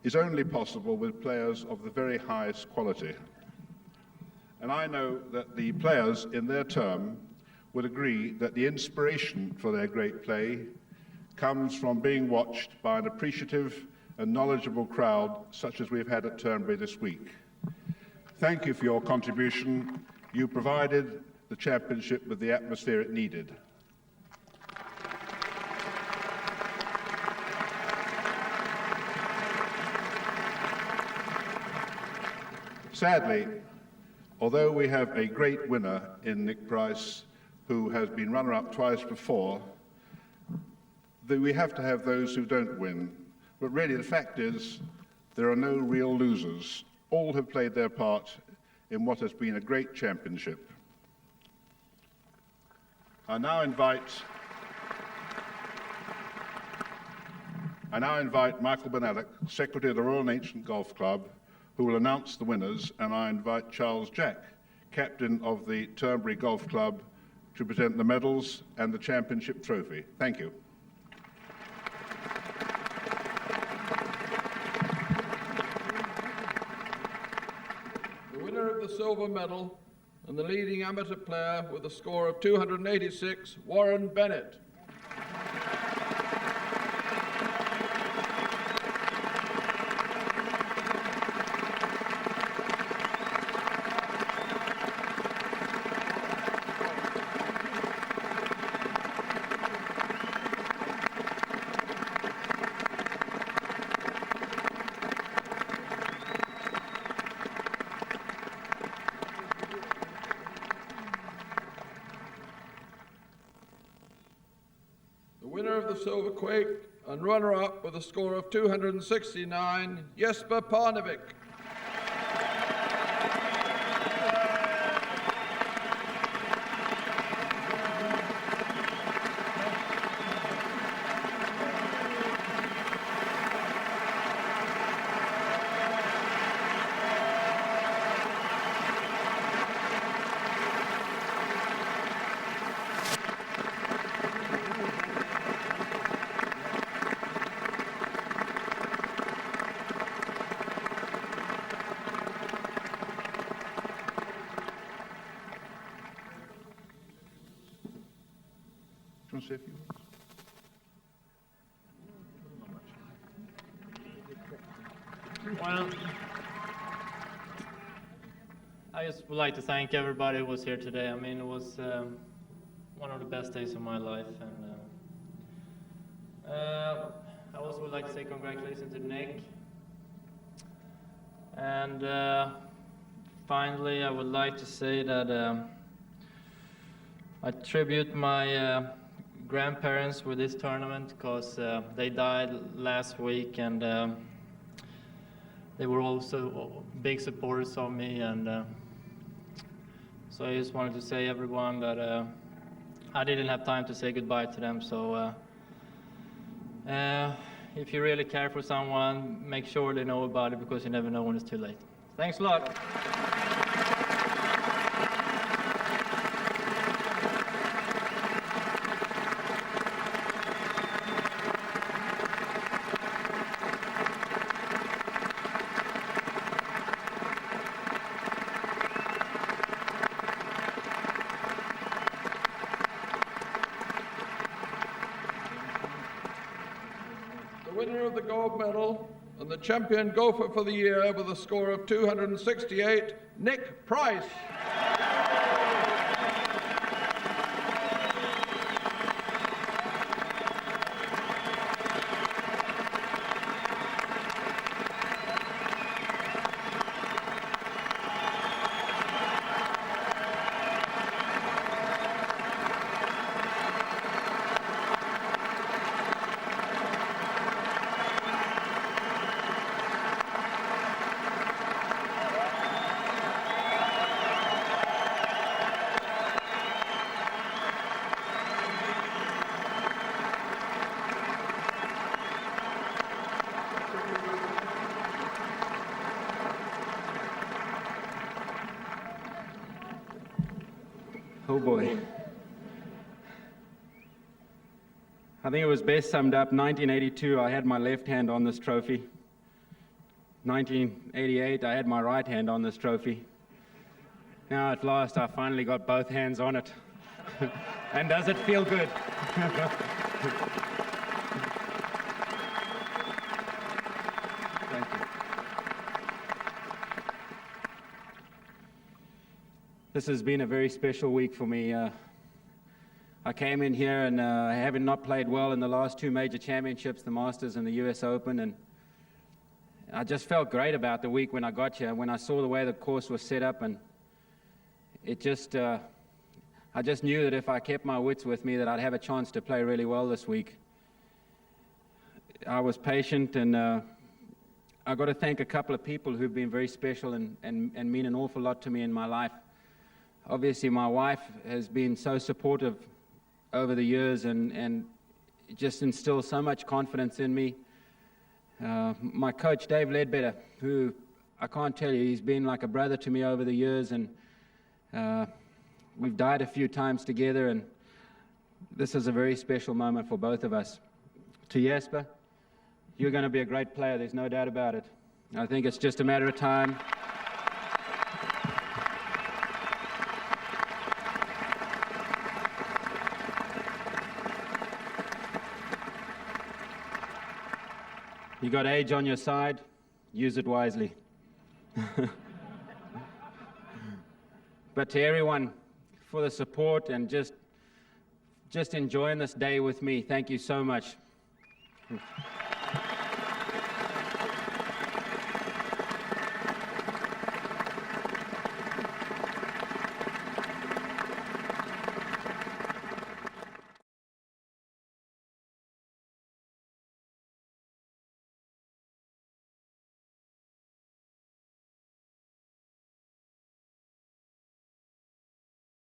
is only possible with players of the very highest quality. And I know that the players in their turn would agree that the inspiration for their great play comes from being watched by an appreciative and knowledgeable crowd such as we've had at Turnberry this week. Thank you for your contribution. You provided the championship with the atmosphere it needed. Sadly, although we have a great winner in Nick Price, who has been runner-up twice before, we have to have those who don't win. But really, the fact is, there are no real losers. All have played their part in what has been a great championship. I now invite Michael Benelek, Secretary of the Royal and Ancient Golf Club, who will announce the winners, and I invite Charles Jack, Captain of the Turnberry Golf Club, to present the medals and the championship trophy. Thank you. The silver medal and the leading amateur player with a score of 286, Warren Bennett. Silver Quake and runner-up with a score of 269, Jesper Parnevik. can say a few words? Well, I just would like to thank everybody who was here today. I mean, it was one of the best days of my life, and I also would like to say congratulations to Nick. And finally, I would like to say that I tribute my grandparents with this tournament, because they died last week, and they were also big supporters of me, and so I just wanted to say, everyone, that I didn't have time to say goodbye to them. So if you really care for someone, make sure they know about it, because you never know when it's too late. Thanks a lot. Winner of the gold medal and the champion golfer for the year with a score of 268, Nick Price. Oh boy. I think it was best summed up. 1982, I had my left hand on this trophy. 1988, I had my right hand on this trophy. Now at last, I finally got both hands on it. And does it feel good? Thank you. This has been a very special week for me. I came in here and having not played well in the last two major championships, the Masters and the US Open, and I just felt great about the week when I got here, when I saw the way the course was set up, and it just, I just knew that if I kept my wits with me, that I'd have a chance to play really well this week. I was patient, and I got to thank a couple of people who've been very special and mean an awful lot to me in my life. Obviously, my wife has been so supportive over the years and just instilled so much confidence in me. My coach, Dave Ledbetter, who I can't tell you, he's been like a brother to me over the years, and we've died a few times together, and this is a very special moment for both of us. To Jesper, you're going to be a great player, there's no doubt about it. I think it's just a matter of time. You got age on your side, use it wisely. But to everyone, for the support and just enjoying this day with me, thank you so much.